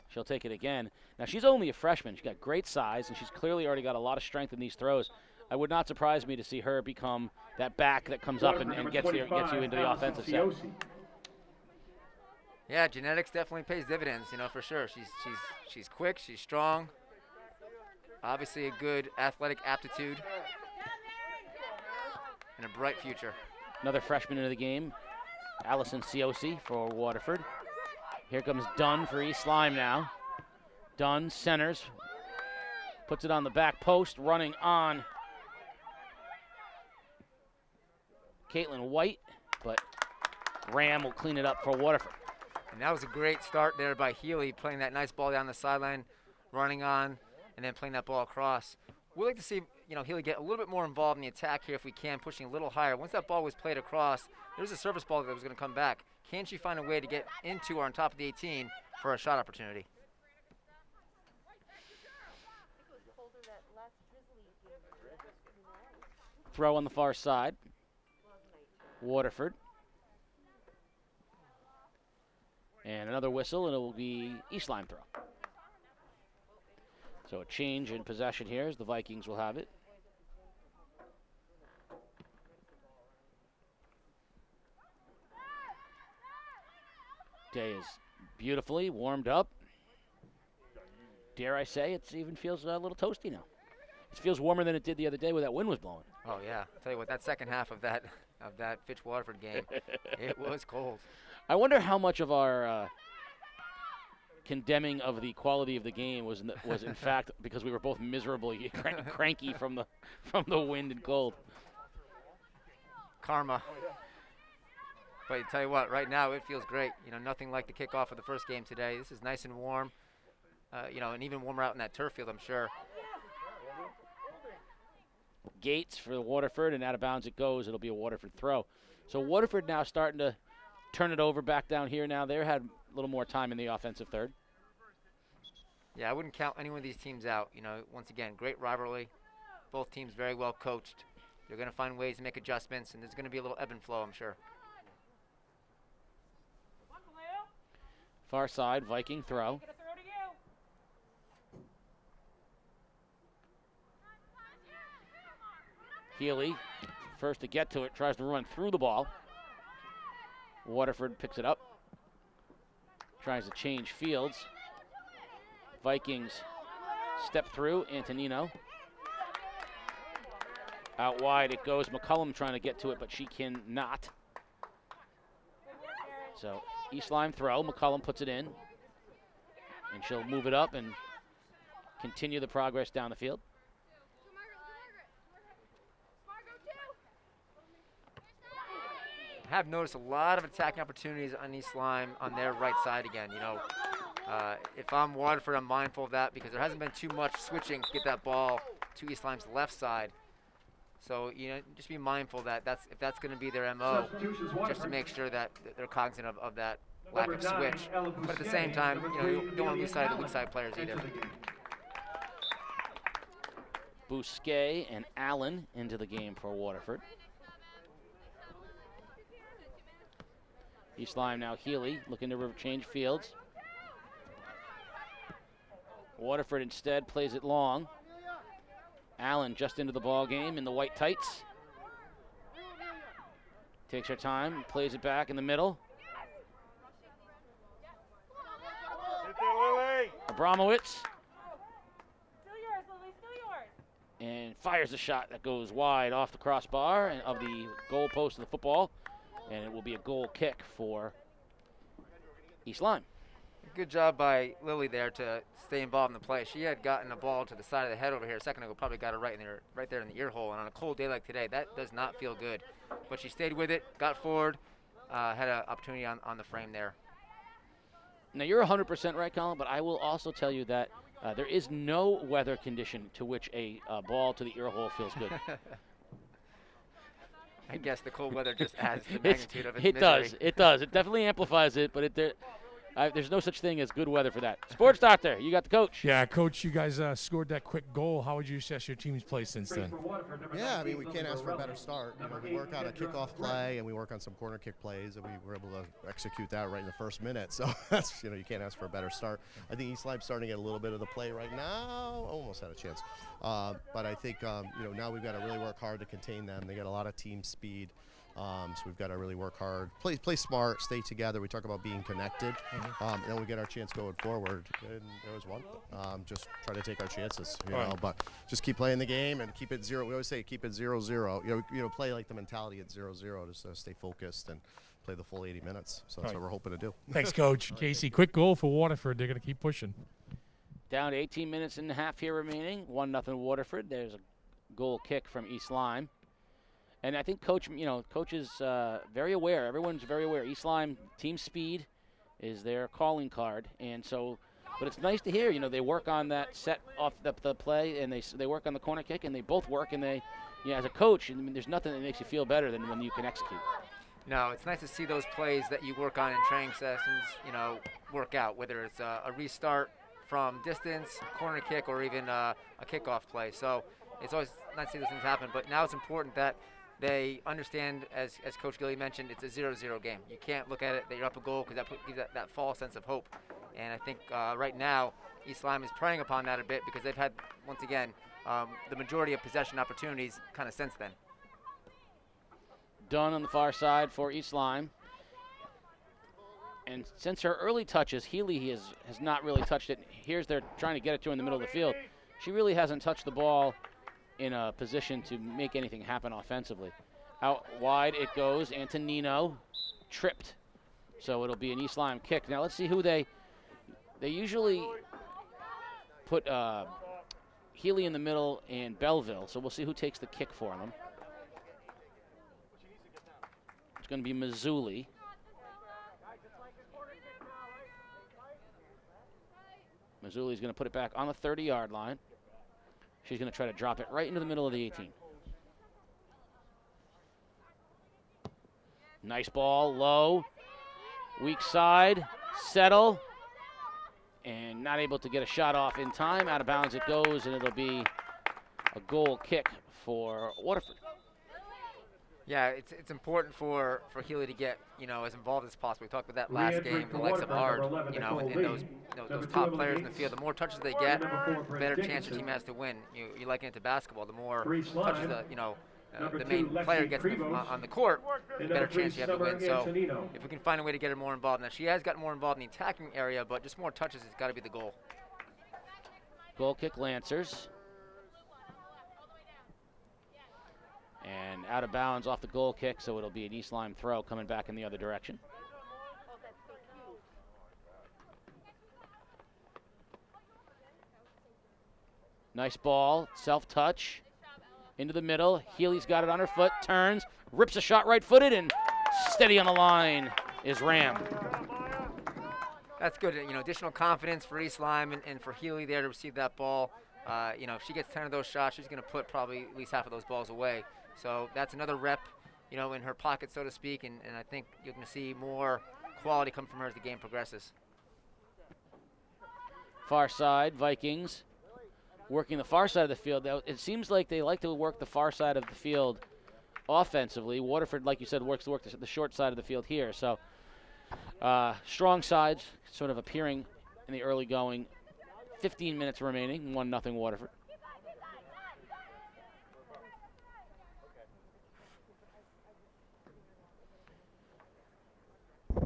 She'll take it again. Now, she's only a freshman. She's got great size, and she's clearly already got a lot of strength in these throws. I would not surprise me to see her become that back that comes up and gets you into the offensive set. Yeah, genetics definitely pays dividends, for sure. She's quick, she's strong. Obviously a good athletic aptitude and a bright future. Another freshman into the game, Allison Ciosi for Waterford. Here comes Dunn for East Lyme now. Dunn centers, puts it on the back post, running on Caitlin White, but Ram will clean it up for Waterford. And that was a great start there by Healy, playing that nice ball down the sideline, running on, and then playing that ball across. We'd like to see, Healy get a little bit more involved in the attack here if we can, pushing a little higher. Once that ball was played across, there was a service ball that was going to come back. Can she find a way to get into or on top of the 18 for a shot opportunity? Throw on the far side. Waterford. And another whistle, and it will be East Lyme throw. So a change in possession here as the Vikings will have it. Day is beautifully warmed up. Dare I say, it even feels a little toasty now. It feels warmer than it did the other day where that wind was blowing. Oh yeah, I'll tell you what, that second half of that Fitch Waterford game, it was cold. I wonder how much of our condemning of the quality of the game was in fact because we were both miserably cranky from the wind and cold. Karma. But I tell you what, right now it feels great. Nothing like the kickoff of the first game today. This is nice and warm. And even warmer out in that turf field, I'm sure. Gates for Waterford, and out of bounds it goes. It'll be a Waterford throw. So Waterford now starting to turn it over back down here now. They had a little more time in the offensive third. Yeah, I wouldn't count any one of these teams out. You know, once again, great rivalry. Both teams very well coached. They're going to find ways to make adjustments, and there's going to be a little ebb and flow, I'm sure. Far side, Viking throw. Healy, first to get to it, tries to run through the ball. Waterford picks it up. Tries to change fields. Vikings step through. Antonino. Out wide it goes. McCullum trying to get to it, but she cannot. So East Lyme throw. McCullum puts it in. And she'll move it up and continue the progress down the field. I have noticed a lot of attacking opportunities on East Lyme on their right side again. You know, if I'm Waterford, I'm mindful of that because there hasn't been too much switching to get that ball to East Lyme's left side. So, you know, just be mindful that if that's going to be their MO, just to make sure that they're cognizant of that lack of switch. But at the same time, you know, you don't want to lose sight of the weak side players either. Bousquet and Allen into the game for Waterford. East Lyme now Healy looking to change fields. Waterford instead plays it long. Allen just into the ball game in the white tights. Takes her time, plays it back in the middle. Abramowitz. And fires a shot that goes wide off the crossbar and of the goal post of the football. And it will be a goal kick for East Lyme. Good job by Lily there to stay involved in the play. She had gotten a ball to the side of the head over here a second ago, probably got it right there in the ear hole. And on a cold day like today, that does not feel good. But she stayed with it, got forward, had an opportunity on the frame there. Now, you're 100% right, Colin, but I will also tell you that there is no weather condition to which a ball to the ear hole feels good. I guess the cold weather just adds the magnitude of its It misery. does. It does. It definitely amplifies it, but there's no such thing as good weather for that. Sports Doctor, you got the coach. Yeah, Coach, you guys scored that quick goal. How would you assess your team's play since then? Yeah, I mean, we can't ask for a better start. You know, we work on a kickoff play, and we work on some corner kick plays, and we were able to execute that right in the first minute. So that's, you know, you can't ask for a better start. I think East Lyme's starting to get a little bit of the play right now. Almost had a chance. But I think, you know, now we've got to really work hard to contain them. They got a lot of team speed. So we've got to really work hard, play smart, stay together. We talk about being connected, and then we get our chance going forward. And there was one. Just try to take our chances, you know. But just keep playing the game and keep it 0. We always say keep it 0-0. You know, play like the mentality at 0-0, just stay focused and play the full 80 minutes. So that's what we're hoping to do. Thanks, Coach. Casey, quick goal for Waterford. They're going to keep pushing. Down to 18 minutes and a half here remaining. 1-0 Waterford. There's a goal kick from East Lyme. And I think Coach is very aware. Everyone's very aware. East Lyme team speed is their calling card, and so. But it's nice to hear. You know, they work on that set off the play, and they work on the corner kick, and they both work. And they, you know, as a coach, I mean, there's nothing that makes you feel better than when you can execute. No, it's nice to see those plays that you work on in training sessions, you know, work out. Whether it's a restart from distance, corner kick, or even a kickoff play. So it's always nice to see those things happen. But now it's important that they understand, as Coach Gilly mentioned, it's a 0-0 game. You can't look at it that you're up a goal because that gives that false sense of hope. And I think right now East Lyme is preying upon that a bit because they've had, once again, the majority of possession opportunities kind of since then. Dunn on the far side for East Lyme. And since her early touches, Healy has not really touched it. Here's they're trying to get it to her in the middle of the field. She really hasn't touched the ball in a position to make anything happen offensively. Out wide it goes. Antonino tripped. So it'll be an East Lyme kick. Now let's see who they usually put Healy in the middle and Belleville. So we'll see who takes the kick for them. It's going to be Mazzulli. Mazzulli's going to put it back on the 30-yard line. She's going to try to drop it right into the middle of the 18. Nice ball, low, weak side, settle, and not able to get a shot off in time. Out of bounds it goes, and it'll be a goal kick for Waterford. Yeah, it's important for Healy to get, as involved as possible. We talked about that last game, the likes of Arden, and those top players in the field. The more touches they get, the better chance your team has to win. You liken it to basketball. The more touches the main player gets on the court, the better chance you have to win. So if we can find a way to get her more involved, now she has gotten more involved in the attacking area, but just more touches has got to be the goal. Goal kick, Lancers. And out of bounds off the goal kick, so it'll be an East Lyme throw coming back in the other direction. Nice ball, self-touch, into the middle. Healy's got it on her foot, turns, rips a shot right-footed, and steady on the line is Ram. That's good, additional confidence for East Lyme and for Healy there to receive that ball. If she gets 10 of those shots, she's going to put probably at least half of those balls away. So that's another rep, in her pocket, so to speak, and I think you're going to see more quality come from her as the game progresses. Far side, Vikings working the far side of the field. It seems like they like to work the far side of the field offensively. Waterford, like you said, works the short side of the field here. So strong sides sort of appearing in the early going. 15 minutes remaining, 1-0 Waterford.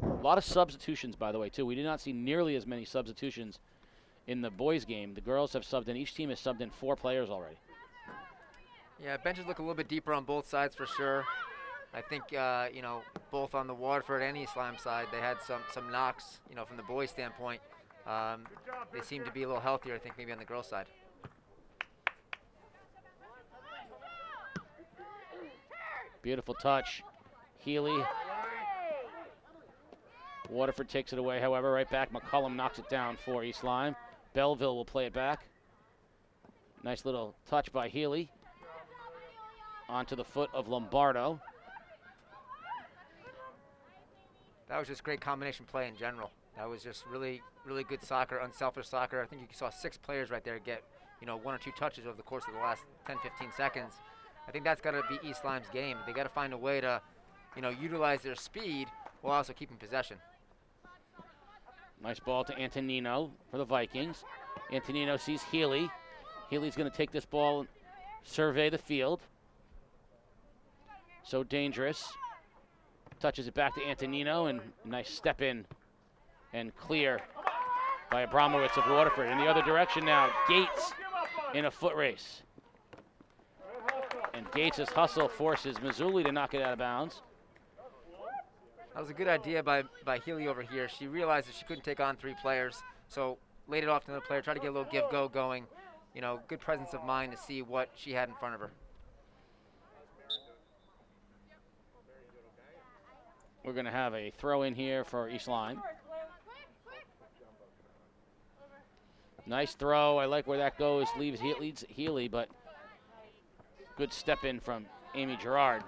A lot of substitutions, by the way, too. We did not see nearly as many substitutions in the boys' game. The girls have subbed in. Each team has subbed in 4 players already. Yeah, benches look a little bit deeper on both sides for sure. I think, both on the Waterford and East Lyme side, they had some knocks, from the boys' standpoint. They seem to be a little healthier, I think, maybe on the girls' side. Beautiful touch. Healy. Waterford takes it away, however, right back. McCullum knocks it down for East Lyme. Belleville will play it back. Nice little touch by Healy. Onto the foot of Lombardo. That was just great combination play in general. That was just really, really good soccer, unselfish soccer. I think you saw 6 players right there get, 1 or 2 touches over the course of the last 10, 15 seconds. I think that's got to be East Lyme's game. They got to find a way to, utilize their speed while also keeping possession. Nice ball to Antonino for the Vikings. Antonino sees Healy. Healy's going to take this ball and survey the field. So dangerous. Touches it back to Antonino, and nice step in and clear by Abramowitz of Waterford. In the other direction now, Gates in a foot race. And Gates' hustle forces Mazzulli to knock it out of bounds. That was a good idea by Healy over here. She realized that she couldn't take on 3 players, so laid it off to another player, tried to get a little give-go going. Good presence of mind to see what she had in front of her. We're going to have a throw in here for East Lyme. Nice throw. I like where that goes. Leads Healy, but good step in from Amy Gerard.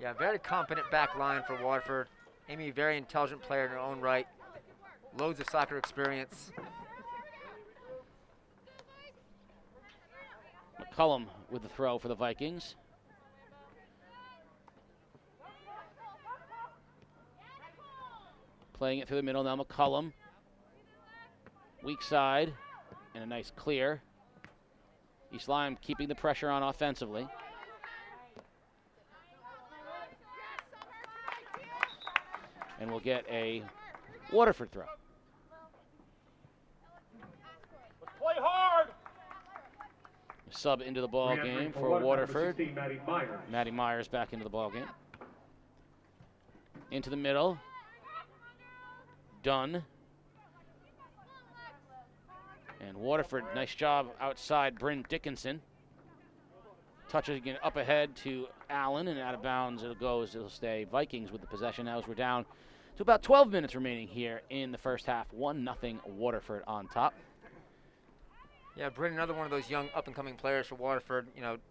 Yeah, very competent back line for Waterford. Amy, very intelligent player in her own right. Loads of soccer experience. McCullum with the throw for the Vikings. Playing it through the middle now, McCullum. Weak side, and a nice clear. East Lyme keeping the pressure on offensively. And we'll get a Waterford throw. Let's play hard. Sub into the ball game for Waterford. Maddie Myers back into the ball game. Into the middle. Dunn. And Waterford, nice job outside Bryn Dickinson. Touches again up ahead to Allen, and out of bounds it goes. It'll stay Vikings with the possession now as we're down to about 12 minutes remaining here in the first half. 1-0 Waterford on top. Yeah, Bryn, another one of those young up-and-coming players for Waterford,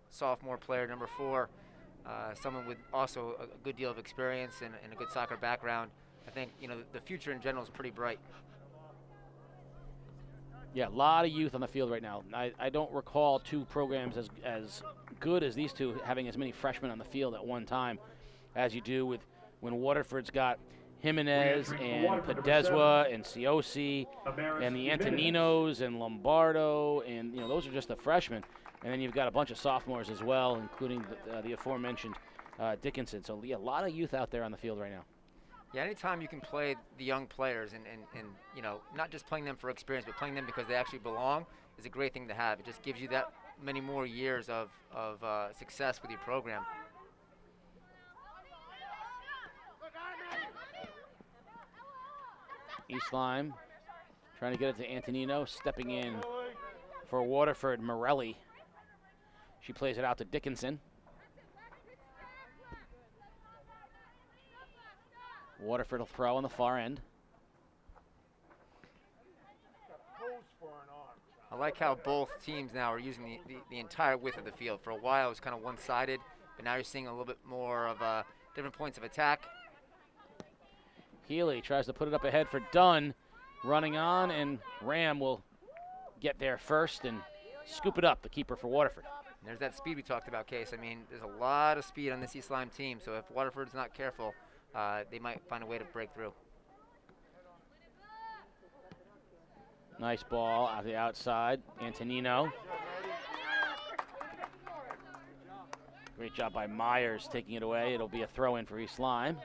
sophomore player, number 4. Someone with also a good deal of experience and a good soccer background. I think, the future in general is pretty bright. Yeah, a lot of youth on the field right now. I don't recall two programs as good as these two having as many freshmen on the field at one time as you do with when Waterford's got Jimenez and Podeswa and Ciosi and the Antoninos and Lombardo, and those are just the freshmen. And then you've got a bunch of sophomores as well, including the aforementioned Dickinson. So yeah, a lot of youth out there on the field right now. Yeah, anytime you can play the young players and not just playing them for experience, but playing them because they actually belong is a great thing to have. It just gives you that many more years of success with your program. East Lyme trying to get it to Antonino, stepping in for Waterford, Morelli. She plays it out to Dickinson. Waterford will throw on the far end. I like how both teams now are using the entire width of the field. For a while it was kind of one-sided, but now you're seeing a little bit more of different points of attack. Healy tries to put it up ahead for Dunn, running on, and Ram will get there first and scoop it up, the keeper for Waterford. And there's that speed we talked about, Case. I mean, there's a lot of speed on this East Lyme team, so if Waterford's not careful, they might find a way to break through. Nice ball out the outside. Antonino. Great job by Myers taking it away. It'll be a throw in for East Lyme.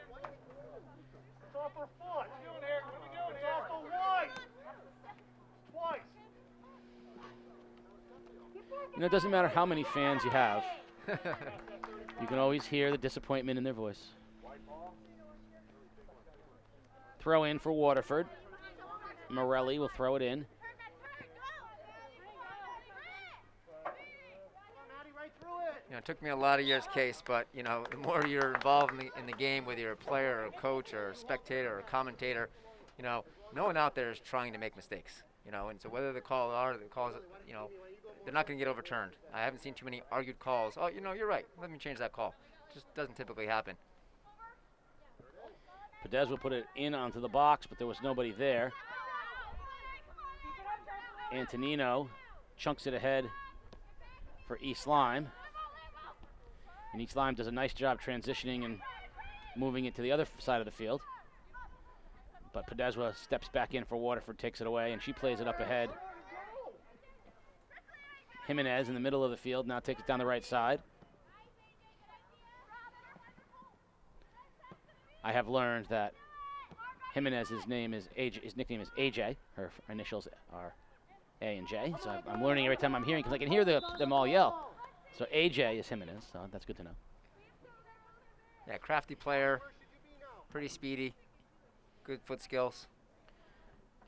It doesn't matter how many fans you have. You can always hear the disappointment in their voice. Throw in for Waterford. Morelli will throw it in. It took me a lot of years, Case, but the more you're involved in the game, whether you're a player or a coach or a spectator or a commentator, no one out there is trying to make mistakes. And so whether the calls, they're not going to get overturned. I haven't seen too many argued calls. Oh, you're right. Let me change that call. It just doesn't typically happen. Podeswa put it in onto the box, but there was nobody there. Antonino chunks it ahead for East Lyme. And East Lyme does a nice job transitioning and moving it to the other side of the field. But Podeswa steps back in for Waterford, takes it away, and she plays it up ahead. Jimenez in the middle of the field now takes it down the right side. I have learned that Jimenez's name is AJ, his nickname is AJ. Her initials are A and J. So I'm learning every time I'm hearing, because I can hear them all yell. So AJ is Jimenez, so that's good to know. Yeah, crafty player, pretty speedy, good foot skills.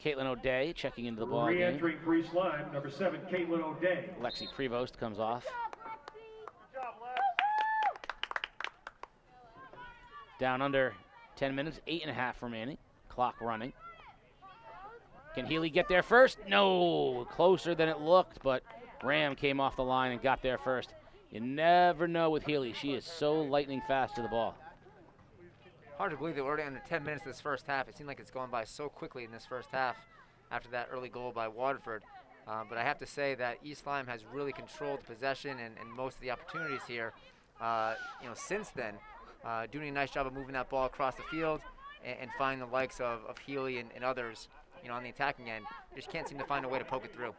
Caitlin O'Day checking into the ball game. Re-entering for East Lyme, number 7, Caitlin O'Day. Lexi Prevost comes off. Down under 10 minutes, 8.5 remaining. Clock running. Can Healy get there first? No, closer than it looked, but Ram came off the line and got there first. You never know with Healy. She is so lightning fast to the ball. Hard to believe that we're already under 10 minutes this first half. It seemed like it's gone by so quickly in this first half after that early goal by Waterford. But I have to say that East Lyme has really controlled the possession and most of the opportunities here. Since then, doing a nice job of moving that ball across the field and finding the likes of Healy and others, on the attacking end. They just can't seem to find a way to poke it through.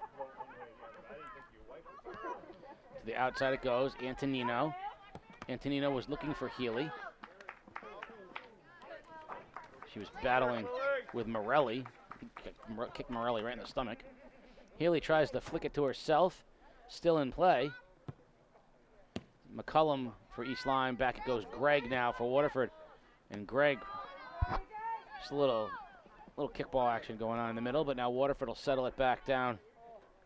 To the outside it goes. Antonino. Antonino was looking for Healy. She was battling with Morelli. Kicked Morelli right in the stomach. Healy tries to flick it to herself. Still in play. McCullum for East Lyme. Back it goes Gregg now for Waterford. And Gregg, just a little kickball action going on in the middle, but now Waterford will settle it back down.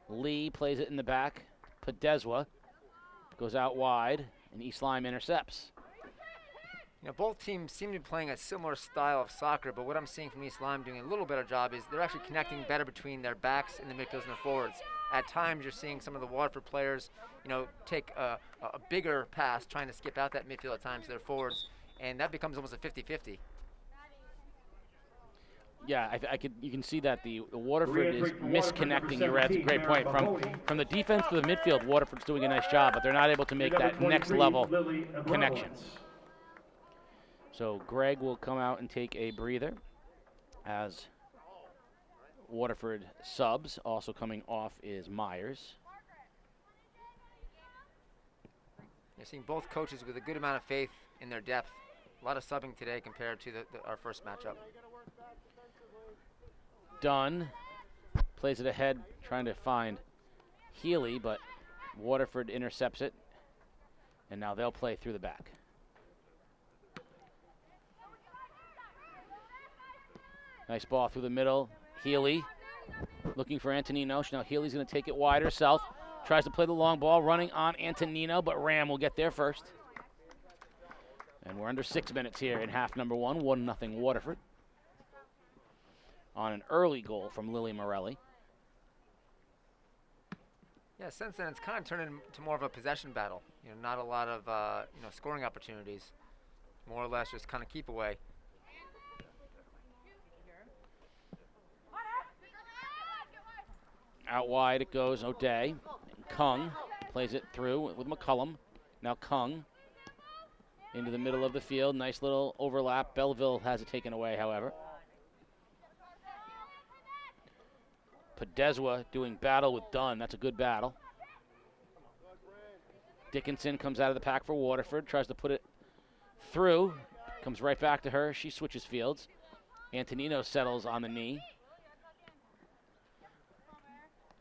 Lee plays it in the back. Podeswa goes out wide, and East Lyme intercepts. Both teams seem to be playing a similar style of soccer, but what I'm seeing from East Lyme doing a little better job is they're actually connecting better between their backs and the midfielders and the forwards. At times, you're seeing some of the Waterford players, take a bigger pass, trying to skip out that midfield at times to their forwards, and that becomes almost a 50-50. Yeah, you can see that the Waterford is misconnecting. You're right. That's a great point. From the defense to the midfield, Waterford's doing a nice job, but they're not able to make that next level connection. So Greg will come out and take a breather as Waterford subs. Also coming off is Myers. You're seeing both coaches with a good amount of faith in their depth. A lot of subbing today compared to our first matchup. Dunn plays it ahead, trying to find Healy, but Waterford intercepts it, and now they'll play through the back. Nice ball through the middle. Healy looking for Antonino. Now Healy's going to take it wider south. Tries to play the long ball, running on Antonino, but Ram will get there first. And we're under 6 minutes here in half number 1, 1-0 Waterford. On an early goal from Lily Morelli. Yeah, since then it's kind of turned into more of a possession battle. Not a lot of scoring opportunities. More or less just kind of keep away. Out wide it goes, O'Day. Kung plays it through with McCullum. Now Kung into the middle of the field. Nice little overlap. Belleville has it taken away, however. Podeswa doing battle with Dunn. That's a good battle. Dickinson comes out of the pack for Waterford. Tries to put it through. Comes right back to her. She switches fields. Antonino settles on the knee.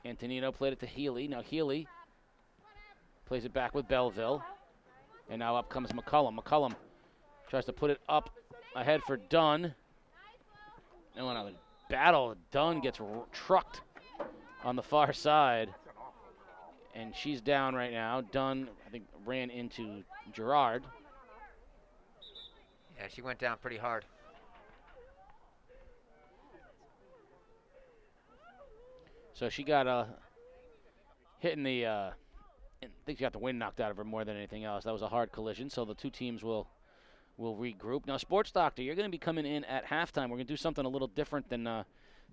Antonino played it to Healy. Now Healy plays it back with Belleville. And now up comes McCullum. McCullum tries to put it up ahead for Dunn. And when a battle, Dunn gets trucked on the far side. And she's down right now. Dunn, I think, ran into Gerard. Yeah, she went down pretty hard. So she got hitting the, I think she got the wind knocked out of her more than anything else. That was a hard collision, so the two teams will regroup. Now, Sports Doctor, you're going to be coming in at halftime. We're going to do something a little different than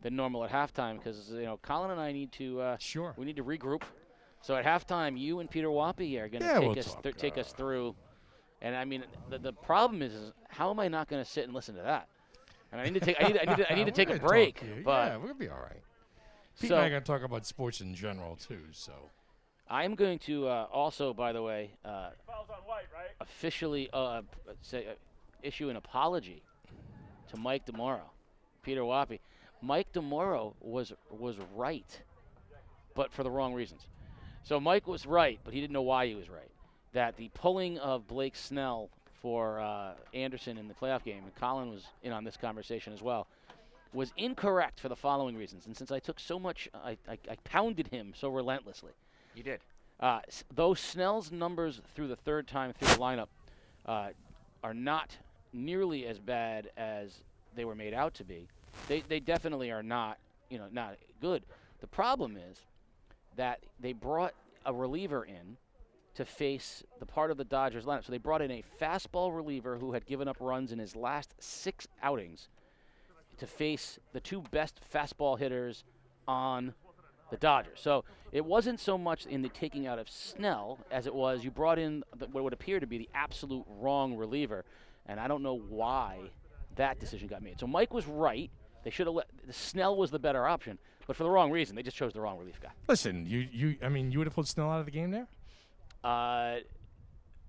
normal at halftime because, Colin and I need to we need to regroup. So at halftime, you and Peter Wappy are going to take us through. And, I mean, the problem is how am I not going to sit and listen to that? And I need to take a break. But yeah, we'll be all right. Pete and I are going to talk about sports in general, too, so. I'm going to also, by the way, officially issue an apology to Mike DeMoro, Peter Wappy. Mike DeMoro was right, but for the wrong reasons. So Mike was right, but he didn't know why he was right. That the pulling of Blake Snell for Anderson in the playoff game, and Colin was in on this conversation as well, was incorrect for the following reasons. And since I took so much, I pounded him so relentlessly. You did. Though Snell's numbers through the third time through the lineup are not nearly as bad as they were made out to be, they definitely are not good. The problem is that they brought a reliever in to face the part of the Dodgers lineup. So they brought in a fastball reliever who had given up runs in his last 6 outings to face the 2 best fastball hitters on the Dodgers. So it wasn't so much in the taking out of Snell as it was you brought in what would appear to be the absolute wrong reliever, and I don't know why that decision got made. So Mike was right. They should have Snell was the better option, but for the wrong reason. They just chose the wrong relief guy. Listen, you would have pulled Snell out of the game there?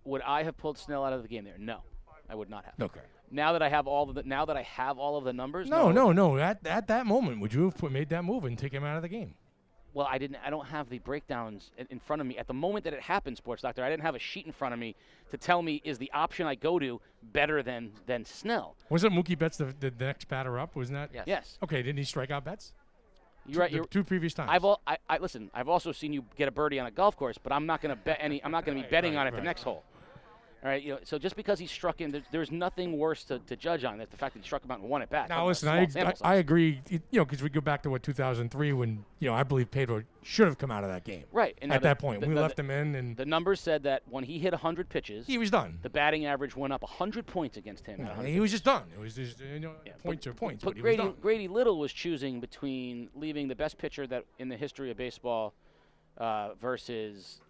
Would I have pulled Snell out of the game there? No, I would not have. Okay. Now that I have all of the numbers. No. At that moment, would you have made that move and take him out of the game? Well, I didn't. I don't have the breakdowns in front of me at the moment that it happened, Sports Doctor. I didn't have a sheet in front of me to tell me is the option I go to better than Snell. Wasn't Mookie Betts the next batter up? Wasn't that? Yes. Okay. Didn't he strike out Betts? You're right. 2 previous times. Listen. I've also seen you get a birdie on a golf course, but I'm not going to bet any. I'm not going to be betting on it the next hole. All right, so just because he struck in, there's nothing worse to judge on. That's the fact that he struck him out in one at bat. Now, listen, I agree, because we go back to, 2003 when, I believe Pedro should have come out of that game. Right. And at that point. We left him in. And the numbers said that when he hit 100 pitches, he was done. The batting average went up 100 points against him. He was just done. It was just, points are points. But he was done. Grady Little was choosing between leaving the best pitcher that in the history of baseball versus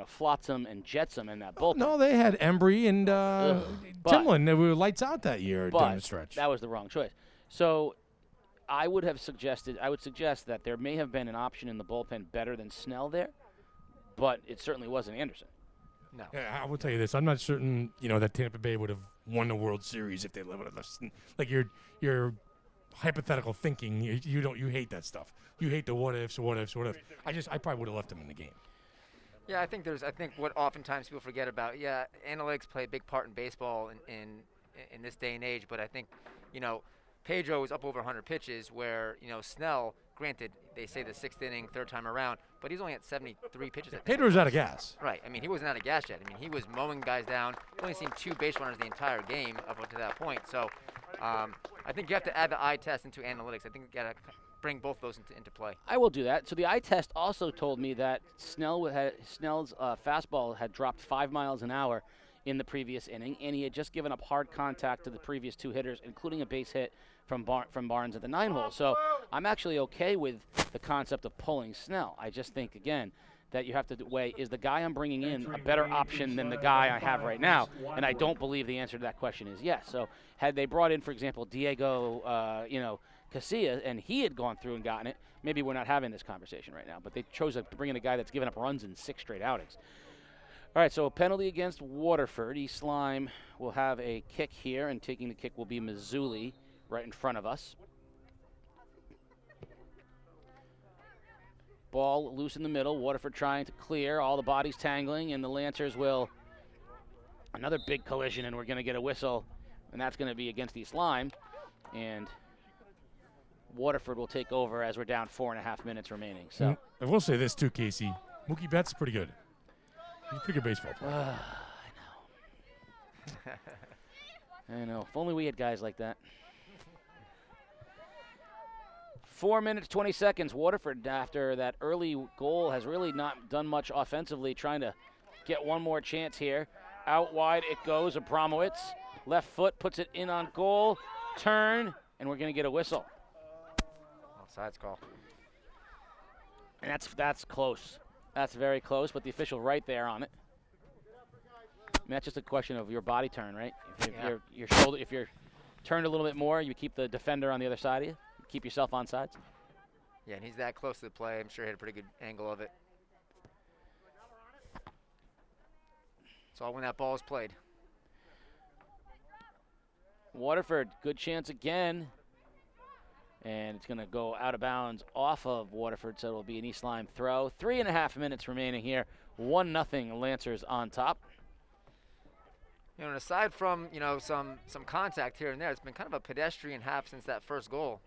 Flotsam and Jetsam in that bullpen. No, they had Embry and Timlin. They were lights out that year down the stretch. That was the wrong choice. So I would suggest that there may have been an option in the bullpen better than Snell there, but it certainly wasn't Anderson. No. Yeah, I will tell you this. I'm not certain, that Tampa Bay would have won the World Series if they would have left. Like your hypothetical thinking, you hate that stuff. You hate the what ifs. I probably would have left him in the game. Yeah, I think what oftentimes people forget about, analytics play a big part in baseball in this day and age, but I think, Pedro was up over 100 pitches where, Snell, granted, they say the sixth inning, third time around, but he's only at 73 pitches. Pedro's out of gas. Right. I mean, he wasn't out of gas yet. I mean, he was mowing guys down. We've only seen 2 base runners the entire game up to that point. So I think you have to add the eye test into analytics. I think you got to bring both those into play. I will do that. So the eye test also told me that Snell's fastball had dropped 5 miles an hour in the previous inning, and he had just given up hard contact to the previous 2 hitters, including a base hit from Barnes at the 9-hole. So I'm actually okay with the concept of pulling Snell. I just think, again, that you have to weigh, is the guy I'm bringing in a better option than the guy I have right now? And I don't believe the answer to that question is yes. So had they brought in, for example, Diego, Casillas, and he had gone through and gotten it, maybe we're not having this conversation right now. But they chose to bring in a guy that's given up runs in 6 straight outings. All right, so a penalty against Waterford. East Lyme will have a kick here, and taking the kick will be Mazzulli right in front of us. Ball loose in the middle. Waterford trying to clear. All the bodies tangling, and the Lancers will. Another big collision, and we're going to get a whistle, and that's going to be against East Lyme. And Waterford will take over as we're down 4.5 minutes remaining. So I will say this too, Casey. Mookie Betts pretty good. He's a pretty good baseball player. I know. If only we had guys like that. 4 minutes, 20 seconds. Waterford, after that early goal, has really not done much offensively, trying to get one more chance here. Out wide it goes. Abramowitz, left foot, puts it in on goal. Turn, and we're going to get a whistle. Offsides call. And that's close. That's very close, but the official right there on it. I mean, that's just a question of your body turn, right? Your shoulder, if you're turned a little bit more, you keep the defender on the other side of you. Keep yourself on sides. Yeah, and he's that close to the play. I'm sure he had a pretty good angle of it. So when that ball is played. Waterford, good chance again. And it's going to go out of bounds off of Waterford, so it'll be an East Lyme throw. 3.5 minutes remaining here. 1-0 Lancers on top. And aside from, some contact here and there, it's been kind of a pedestrian half since that first goal.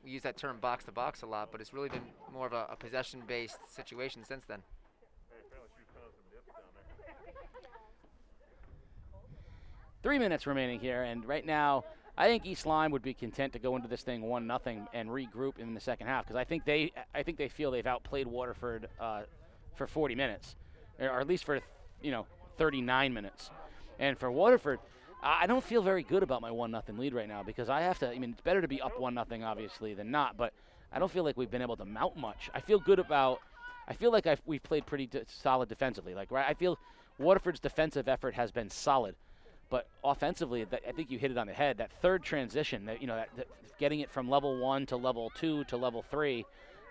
We use that term box to box a lot, but it's really been more of a possession-based situation since then. 3 minutes remaining here, and right now, I think East Lyme would be content to go into this thing 1-0 and regroup in the second half, because I think they feel they've outplayed Waterford for 40 minutes, or at least for 39 minutes. And for Waterford, I don't feel very good about my 1-0 lead right now, because it's better to be up 1-0 obviously than not, but I don't feel like we've been able to mount much. I feel like we've played pretty solid defensively. I feel Waterford's defensive effort has been solid. But offensively, I think you hit it on the head. That third transition, that getting it from level 1 to level 2 to level 3,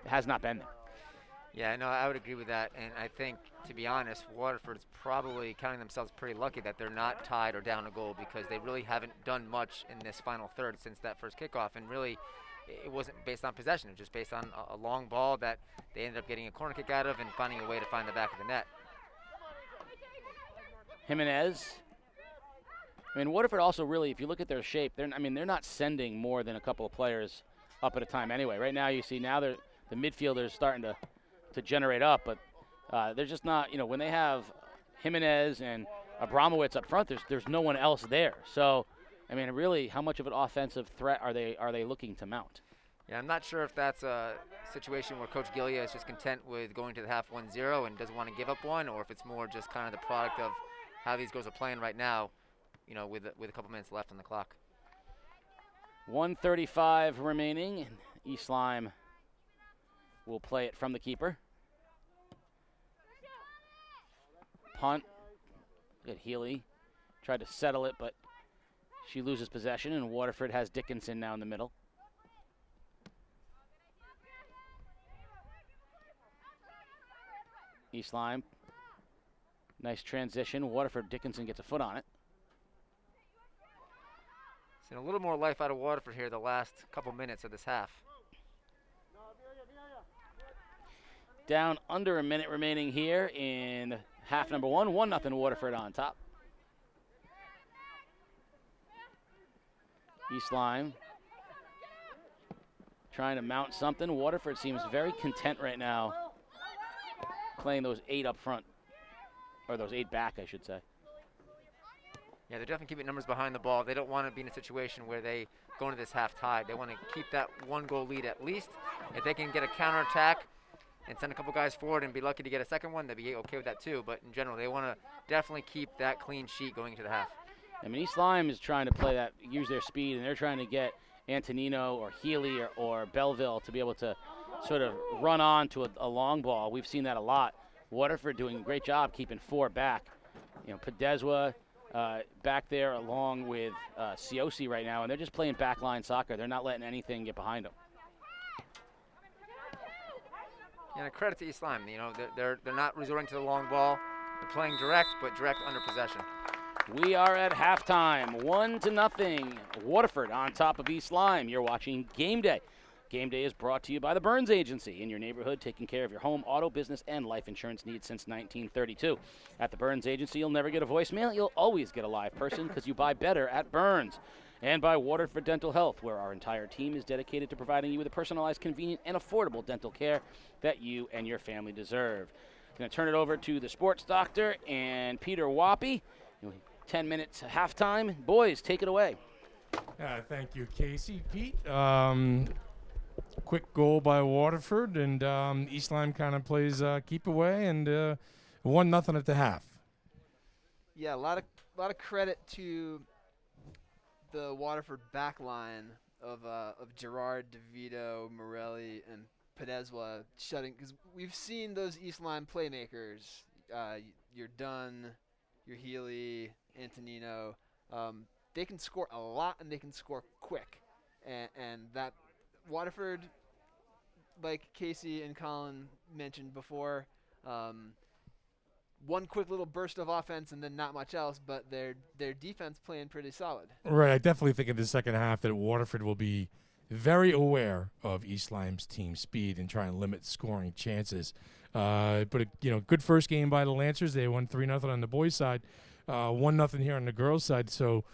has not been there. Yeah, no, I would agree with that. And I think, to be honest, Waterford's probably counting themselves pretty lucky that they're not tied or down a goal, because they really haven't done much in this final third since that first kickoff. And really, it wasn't based on possession. It was just based on a long ball that they ended up getting a corner kick out of and finding a way to find the back of the net. Jimenez. Waterford also really, if you look at their shape, they're not sending more than a couple of players up at a time anyway. Right now, you see the midfielders starting to generate up, but they're just not, when they have Jimenez and Abramowitz up front, there's no one else there. So, I mean, really, how much of an offensive threat are they looking to mount? Yeah, I'm not sure if that's a situation where Coach Gillia is just content with going to the half 1-0 and doesn't want to give up one, or if it's more just kind of the product of how these girls are playing right now, with a couple minutes left on the clock. 1:35 remaining, and East Lyme will play it from the keeper. Punt. Good. Healy tried to settle it, but she loses possession, and Waterford has Dickinson now in the middle. East Lyme. Nice transition. Waterford, Dickinson gets a foot on it. Seen a little more life out of Waterford here the last couple minutes of this half. Down under a minute remaining here in half number 1. 1-0 Waterford on top. East Lyme trying to mount something. Waterford seems very content right now playing those 8 up front, or those 8 back, I should say. Yeah, they're definitely keeping numbers behind the ball. They don't want to be in a situation where they go into this half tied. They want to keep that 1-goal lead at least. If they can get a counterattack and send a couple guys forward and be lucky to get a second one, they'd be okay with that too. But in general, they want to definitely keep that clean sheet going into the half. I mean, East Lyme is trying to play that, use their speed, and they're trying to get Antonino or Healy or Belleville to be able to sort of run on to a long ball. We've seen that a lot. Waterford doing a great job keeping 4 back. Podeswa back there along with Ciosi right now, and they're just playing backline soccer. They're not letting anything get behind them. And a credit to East Lyme. They're not resorting to the long ball. They're playing direct, but direct under possession. We are at halftime, 1-0. Waterford on top of East Lyme. You're watching Game Day. Game Day is brought to you by the Burns Agency, in your neighborhood, taking care of your home, auto, business, and life insurance needs since 1932. At the Burns Agency, you'll never get a voicemail. You'll always get a live person because you buy better at Burns. And by Waterford Dental Health, where our entire team is dedicated to providing you with a personalized, convenient, and affordable dental care that you and your family deserve. I'm going to turn it over to the sports doctor and Peter Wappy. 10 minutes halftime. Boys, take it away. Thank you, Casey. Pete, quick goal by Waterford, and East Lyme kind of plays keep away, and 1-0 at the half. Yeah, a lot of credit to the Waterford back line of Gerard, DeVito, Morelli, and Podeswa shutting, because we've seen those East Lyme playmakers. You're Dunn, your Healy, Antonino. They can score a lot and they can score quick, and that Waterford, like Casey and Colin mentioned before, one quick little burst of offense and then not much else, but their defense playing pretty solid. Right, I definitely think in the second half that Waterford will be very aware of East Lyme's team speed and try and limit scoring chances. But good first game by the Lancers. They won 3-0 on the boys' side, 1-0 here on the girls' side. So,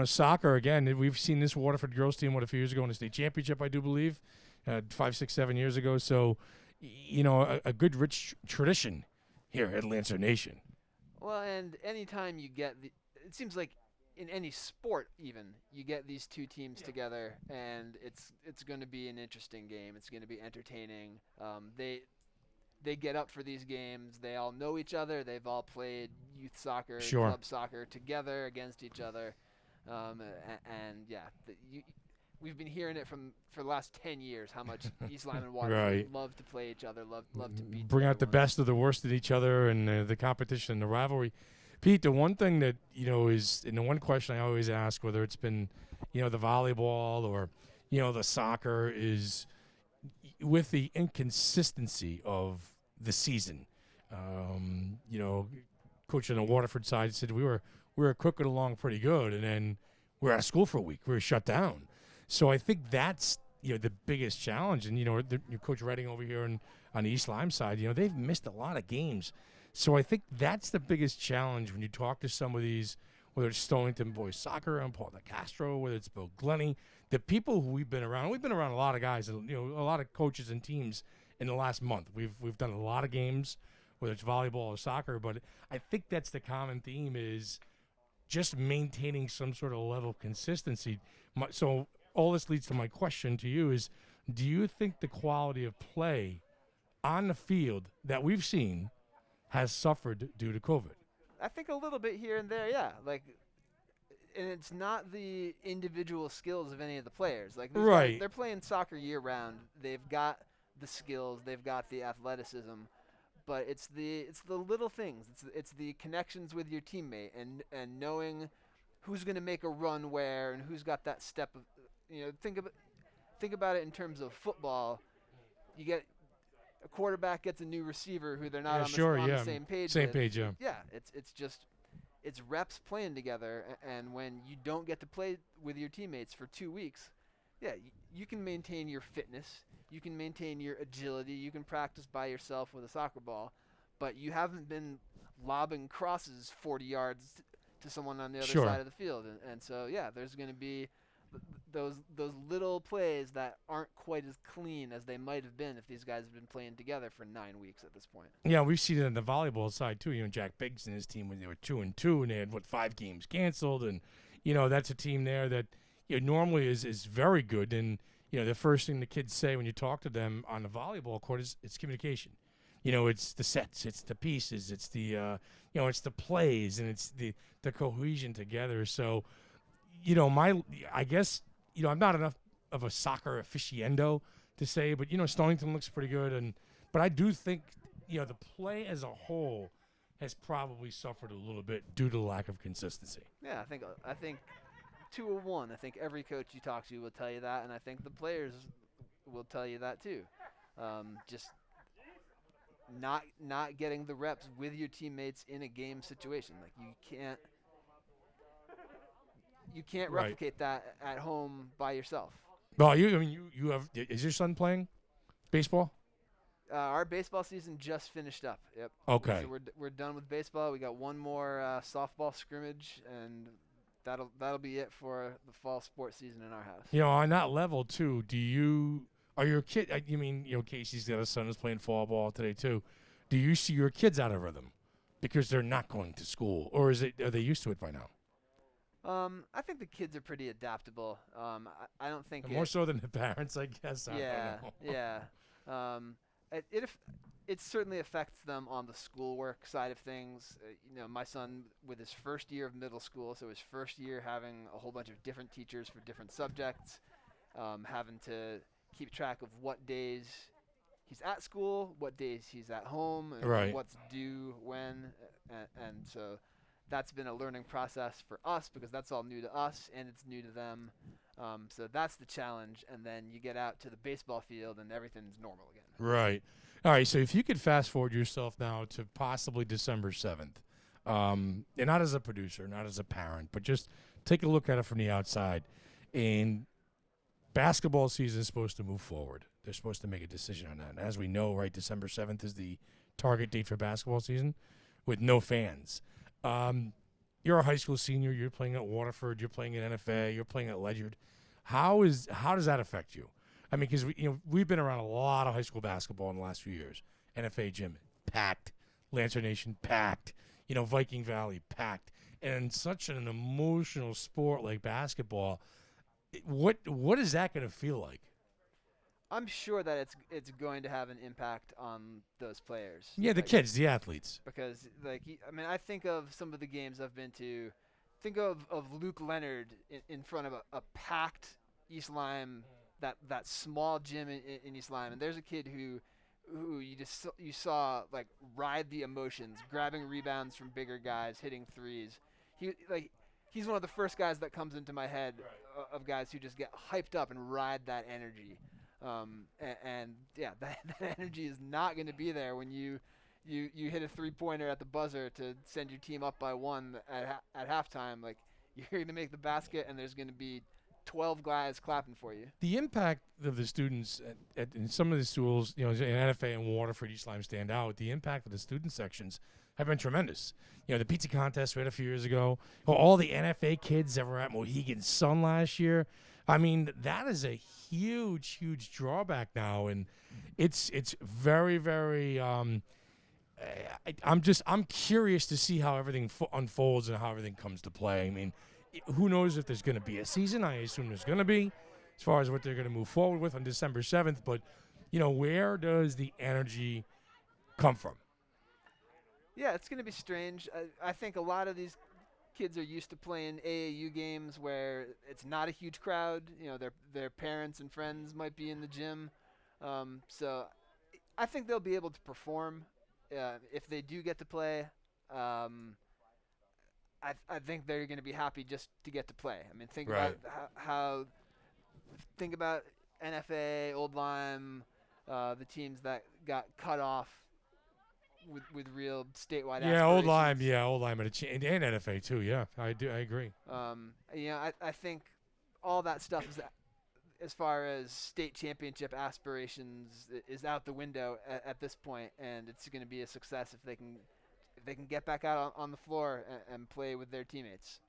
soccer again. We've seen this Waterford girls team a few years ago in the state championship, I do believe, 5, 6, 7 years ago. So, a good rich tradition here at Lancer Nation. Well, and anytime you get it seems like in any sport even, you get these two teams together, and it's going to be an interesting game. It's going to be entertaining. They get up for these games. They all know each other. They've all played youth soccer, club soccer together against each other. We've been hearing it for the last 10 years how much East Lyme and Waterford love to play each other, love to beat. Bring out the best of the worst in each other, and the competition and the rivalry. Pete, the one thing that is, and the one question I always ask, whether it's been the volleyball or the soccer, is with the inconsistency of the season. Coach on the Waterford side said we were cooking along pretty good, and then we're out of school for a week. We were shut down. So I think that's the biggest challenge. And your Coach Redding over here on the East Lyme side, they've missed a lot of games. So I think that's the biggest challenge when you talk to some of these, whether it's Stonington boys soccer and Paul DeCastro, whether it's Bill Glennie, the people who we've been around. We've been around a lot of guys, and a lot of coaches and teams in the last month. We've done a lot of games whether it's volleyball or soccer. But I think that's the common theme is just maintaining some sort of level of consistency. So all this leads to my question to you is, do you think the quality of play on the field that we've seen has suffered due to COVID? I think a little bit here and there, yeah. Like, and it's not the individual skills of any of the players. Like, these Right. guys, they're playing soccer year round. They've got the skills, they've got the athleticism, but it's the little things. It's the connections with your teammate and knowing who's going to make a run where and who's got that step of, think about it in terms of football. You get a quarterback gets a new receiver who they're not on the same page. Same with. page, yeah. Yeah, it's reps playing together, and when you don't get to play with your teammates for 2 weeks, yeah, you can maintain your fitness, you can maintain your agility, you can practice by yourself with a soccer ball, but you haven't been lobbing crosses 40 yards to someone on the other side of the field, and so yeah, there's going to be those little plays that aren't quite as clean as they might have been if these guys have been playing together for 9 weeks at this point. Yeah, we've seen it on the volleyball side too. Jack Biggs and his team when they were 2-2 and they had 5 games canceled, and that's a team there that normally is very good. And the first thing the kids say when you talk to them on the volleyball court is it's communication. It's the sets, it's the pieces, it's the it's the plays, and it's the cohesion together. So. I guess, I'm not enough of a soccer aficionado to say, but, Stonington looks pretty good. But I do think, the play as a whole has probably suffered a little bit due to the lack of consistency. Yeah, I think 2-1. I think every coach you talk to will tell you that, and I think the players will tell you that too. Just not getting the reps with your teammates in a game situation. Like, you can't replicate that at home by yourself. Well, you have. Is your son playing baseball? Our baseball season just finished up. Yep. Okay. So we're done with baseball. We got one more softball scrimmage, and that'll be it for the fall sports season in our house. On that level too. Are your kid? Casey's got a son who's playing fall ball today too. Do you see your kids out of rhythm because they're not going to school, or are they used to it by now? I think the kids are pretty adaptable. I don't think more so than the parents, I guess. Yeah, yeah. It certainly affects them on the schoolwork side of things. My son with his first year of middle school, so his first year having a whole bunch of different teachers for different subjects, having to keep track of what days he's at school, what days he's at home, and what's due when, and so. That's been a learning process for us because that's all new to us and it's new to them. So that's the challenge. And then you get out to the baseball field and everything's normal again. Right. All right. So if you could fast forward yourself now to possibly December 7th, and not as a producer, not as a parent, but just take a look at it from the outside. And basketball season is supposed to move forward. They're supposed to make a decision on that. And as we know, December 7th is the target date for basketball season with no fans. You're a high school senior. You're playing at Waterford. You're playing at NFA. You're playing at Ledyard. How does that affect you? I mean, because we've been around a lot of high school basketball in the last few years. NFA gym packed, Lancer Nation packed, Viking Valley packed, and such an emotional sport like basketball. What is that going to feel like? I'm sure that it's going to have an impact on those players. Yeah, the kids, the athletes. Because, I think of some of the games I've been to. Think of Luke Leonard in front of a packed East Lyme, that small gym in East Lyme. And there's a kid who you saw, ride the emotions, grabbing rebounds from bigger guys, hitting threes. He's one of the first guys that comes into my head of guys who just get hyped up and ride that energy. That energy is not going to be there when you hit a 3-pointer at the buzzer to send your team up by 1 at halftime. You're going to make the basket, and there's going to be 12 guys clapping for you. The impact of the students in some of the schools, in NFA and Waterford, East Lyme stand out. The impact of the student sections have been tremendous. The pizza contest we had a few years ago. All the NFA kids that were at Mohegan Sun last year. I mean, that is a huge, huge drawback now, and it's very, very I'm curious to see how everything unfolds and how everything comes to play. I mean, who knows if there's going to be a season? I assume there's going to be, as far as what they're going to move forward with on December 7th. But, where does the energy come from? Yeah, it's going to be strange. I think a lot of these kids are used to playing AAU games where it's not a huge crowd. Their parents and friends might be in the gym. So I think they'll be able to perform if they do get to play. I think they're going to be happy just to get to play. I mean, think Right. about think about NFA, Old Lyme, the teams that got cut off with real statewide Yeah, Old Lyme. aspirations. Yeah, Old Lyme and NFA too. Yeah, I agree. I think all that stuff is as far as state championship aspirations is out the window at this point, and it's going to be a success if they can get back out on the floor and play with their teammates.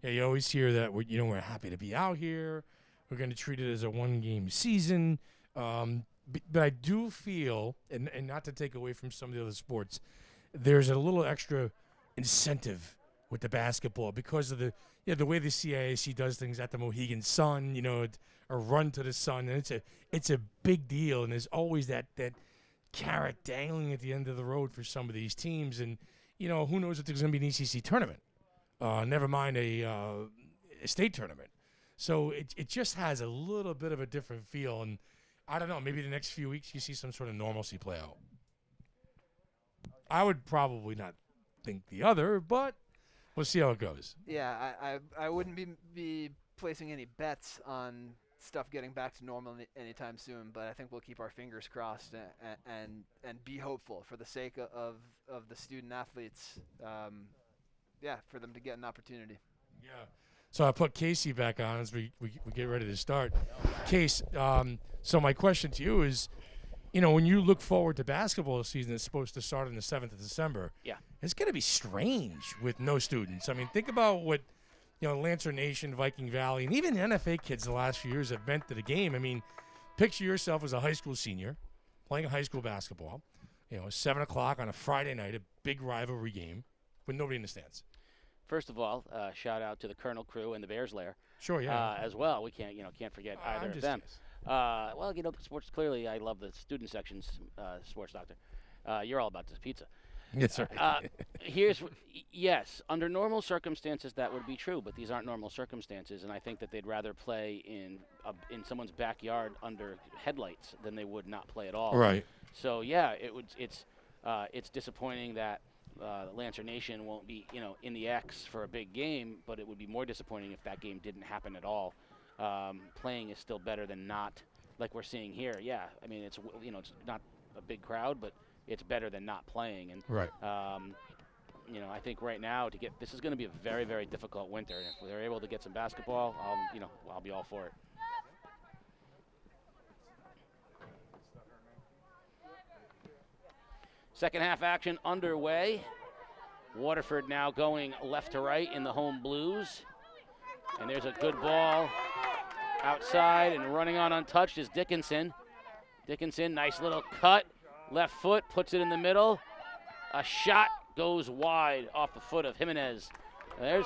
Yeah, you always hear that we're happy to be out here. We're going to treat it as a one-game season. But I do feel, and not to take away from some of the other sports, there's a little extra incentive with the basketball because of the way the CIAC does things at the Mohegan Sun, a run to the sun, and it's a big deal, and there's always that carrot dangling at the end of the road for some of these teams, and who knows if there's going to be an ECC tournament, never mind a state tournament. So it just has a little bit of a different feel, and I don't know, maybe the next few weeks you see some sort of normalcy play out. I would probably not think the other, but we'll see how it goes. Yeah, I wouldn't be placing any bets on stuff getting back to normal anytime soon, but I think we'll keep our fingers crossed and be hopeful for the sake of the student athletes. For them to get an opportunity. Yeah. So I put Casey back on as we get ready to start. Case, so my question to you is, when you look forward to basketball season that's supposed to start on the 7th of December, Yeah. It's going to be strange with no students. I mean, think about what, Lancer Nation, Viking Valley, and even the NFA kids the last few years have meant to the game. I mean, picture yourself as a high school senior playing high school basketball, 7 o'clock on a Friday night, a big rivalry game with nobody in the stands. First of all, shout out to the Colonel crew and the Bears Lair. Sure, yeah. As well. We can't forget either of them. The sports, clearly I love the student sections, sports doctor. You're all about this pizza. Yes, sir. Yes, under normal circumstances that would be true, but these aren't normal circumstances, and I think that they'd rather play in someone's backyard under headlights than they would not play at all. Right. So yeah, it's disappointing that Lancer Nation won't be in the X for a big game, but it would be more disappointing if that game didn't happen at all. Playing is still better than not, like we're seeing here. Yeah, I mean it's not a big crowd, but it's better than not playing. And right. I think right now this is going to be a very, very difficult winter. And if they're able to get some basketball, I'll be all for it. Second half action underway. Waterford now going left to right in the home blues. And there's a good ball outside, and running on untouched is Dickinson. Dickinson, nice little cut. Left foot, puts it in the middle. A shot goes wide off the foot of Jimenez. There's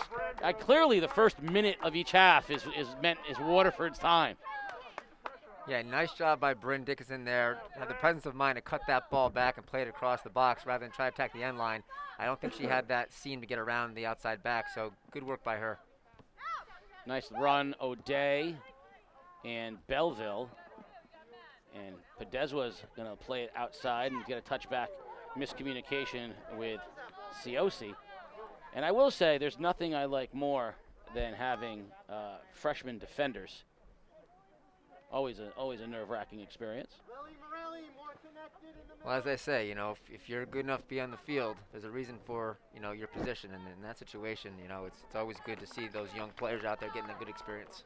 clearly the first minute of each half is Waterford's time. Yeah, nice job by Bryn Dickinson there. Had the presence of mind to cut that ball back and play it across the box rather than try to attack the end line. I don't think she had that seam to get around the outside back, so good work by her. Nice run, O'Day and Belleville. And Pedezwa's going to play it outside and get a touchback miscommunication with Ciosi. And I will say there's nothing I like more than having freshman defenders. Always a nerve-wracking experience. Well, as I say, if you're good enough to be on the field, there's a reason for, your position. And in that situation, it's always good to see those young players out there getting a good experience.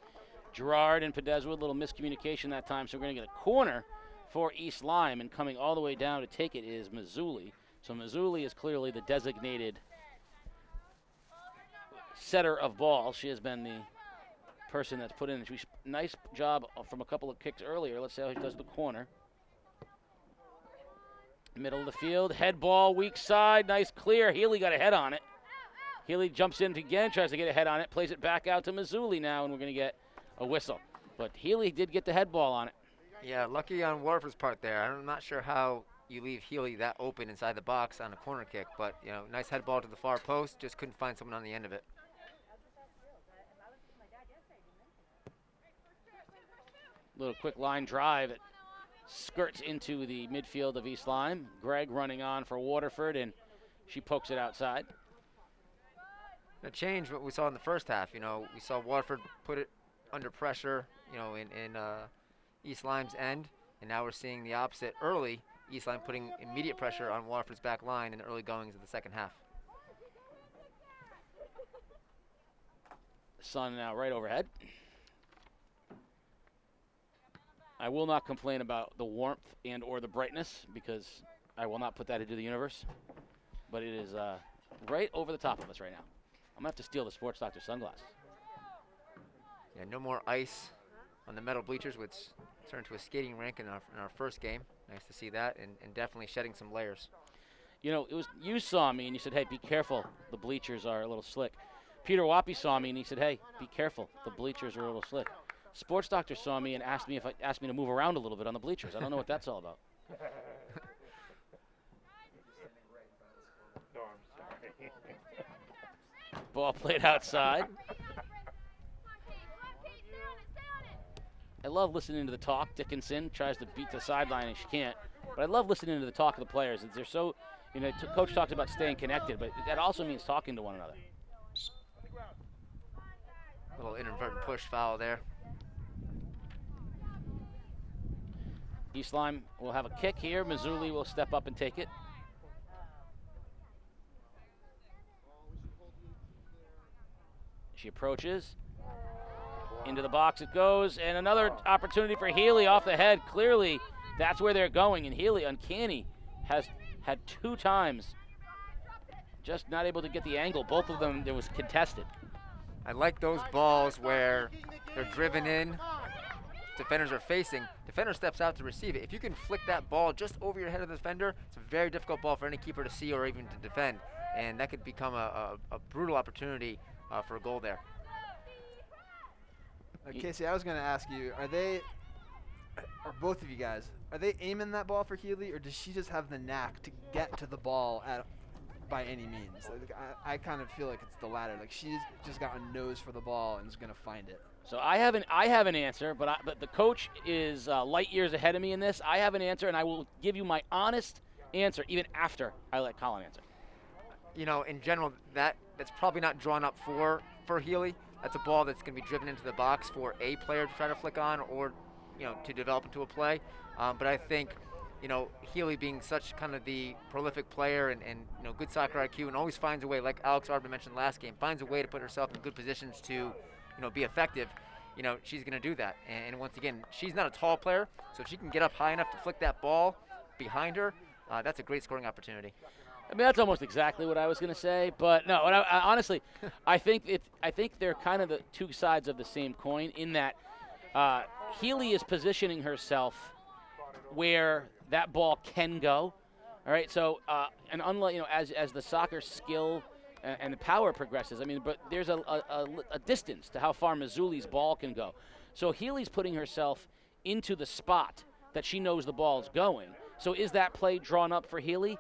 Gerard and Pedezwa, a little miscommunication that time, so we're going to get a corner for East Lyme, and coming all the way down to take it is Mazzulli. So Mazzulli is clearly the designated setter of ball. She has been the person that's put in. Nice job from a couple of kicks earlier. Let's see how she does the corner. Middle of the field, head ball, weak side, nice clear. Healy got a head on it. Healy jumps in again, tries to get a head on it, plays it back out to Mazzulli now, and we're going to get a whistle. But Healy did get the head ball on it. Yeah, lucky on Waterford's part there. I'm not sure how you leave Healy that open inside the box on a corner kick, but nice head ball to the far post, just couldn't find someone on the end of it. Little quick line drive. It skirts into the midfield of East Lyme. Greg running on for Waterford, and she pokes it outside. A change what we saw in the first half. We saw Waterford put it under pressure, in East Lyme's end, and now we're seeing the opposite early. East Lyme putting immediate pressure on Waterford's back line in the early goings of the second half. Sun now right overhead. I will not complain about the warmth and or the brightness because I will not put that into the universe. But it is right over the top of us right now. I'm going to have to steal the Sports Doctor sunglasses. Yeah, no more ice on the metal bleachers, which turned to a skating rink in our first game. Nice to see that, and definitely shedding some layers. It was you saw me and you said, hey, be careful. The bleachers are a little slick. Peter Wappy saw me and he said, hey, be careful. The bleachers are a little slick. Sports Doctor saw me and asked me to move around a little bit on the bleachers. I don't know what that's all about. No, I'm sorry. Ball played outside. I love listening to the talk. Dickinson tries to beat the sideline and she can't. But I love listening to the talk of the players. They're so, Coach talks about staying connected, but that also means talking to one another. Little inadvertent push foul there. East Lyme will have a kick here. Mazzulli will step up and take it. She approaches. Into the box it goes, and another opportunity for Healy off the head. Clearly, that's where they're going, and Healy, uncanny, has had 2 times just not able to get the angle. Both of them, it was contested. I like those balls where they're driven in, defenders are facing, defender steps out to receive it. If you can flick that ball just over your head of the defender, it's a very difficult ball for any keeper to see or even to defend, and that could become a brutal opportunity for a goal there. Casey, I was going to ask you, or both of you guys, are they aiming that ball for Healy, or does she just have the knack to get to the ball by any means? I kind of feel like it's the latter. Like she's just got a nose for the ball and is going to find it. So I have an answer, but the coach is light years ahead of me in this. I have an answer, and I will give you my honest answer even after I let Colin answer. In general, that's probably not drawn up for Healy. That's a ball that's going to be driven into the box for a player to try to flick on or, to develop into a play. But I think, Healy being such kind of the prolific player and good soccer IQ and always finds a way, like Alex Arden mentioned last game, finds a way to put herself in good positions to, be effective. She's going to do that. And once again, she's not a tall player, so if she can get up high enough to flick that ball behind her, that's a great scoring opportunity. I mean, that's almost exactly what I was going to say, but no. I honestly, I think they're kind of the two sides of the same coin. In that, Healy is positioning herself where that ball can go. All right, so and unlike as the soccer skill and the power progresses, I mean, but there's a distance to how far Mazzulli's ball can go. So Healy's putting herself into the spot that she knows the ball's going. So is that play drawn up for Healy?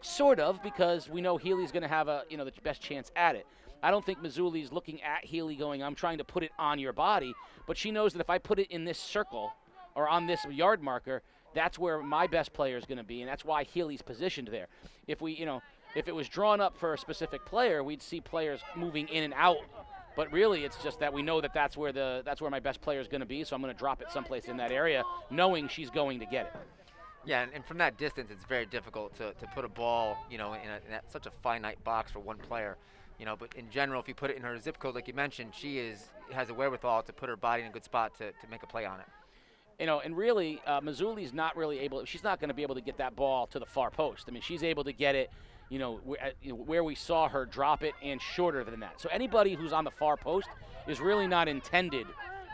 Sort of, because we know Healy's going to have the best chance at it. I don't think Mazzulli's looking at Healy going, I'm trying to put it on your body, but she knows that if I put it in this circle or on this yard marker, that's where my best player is going to be, and that's why Healy's positioned there. If it was drawn up for a specific player, we'd see players moving in and out. But really, it's just that we know that that's where my best player is going to be, so I'm going to drop it someplace in that area, knowing she's going to get it. Yeah, and from that distance, it's very difficult to put a ball, in such a finite box for one player. But in general, if you put it in her zip code, like you mentioned, she has a wherewithal to put her body in a good spot to make a play on it. And really, Mazzulli's not really able. She's not going to be able to get that ball to the far post. I mean, she's able to get it, where we saw her drop it and shorter than that. So anybody who's on the far post is really not intended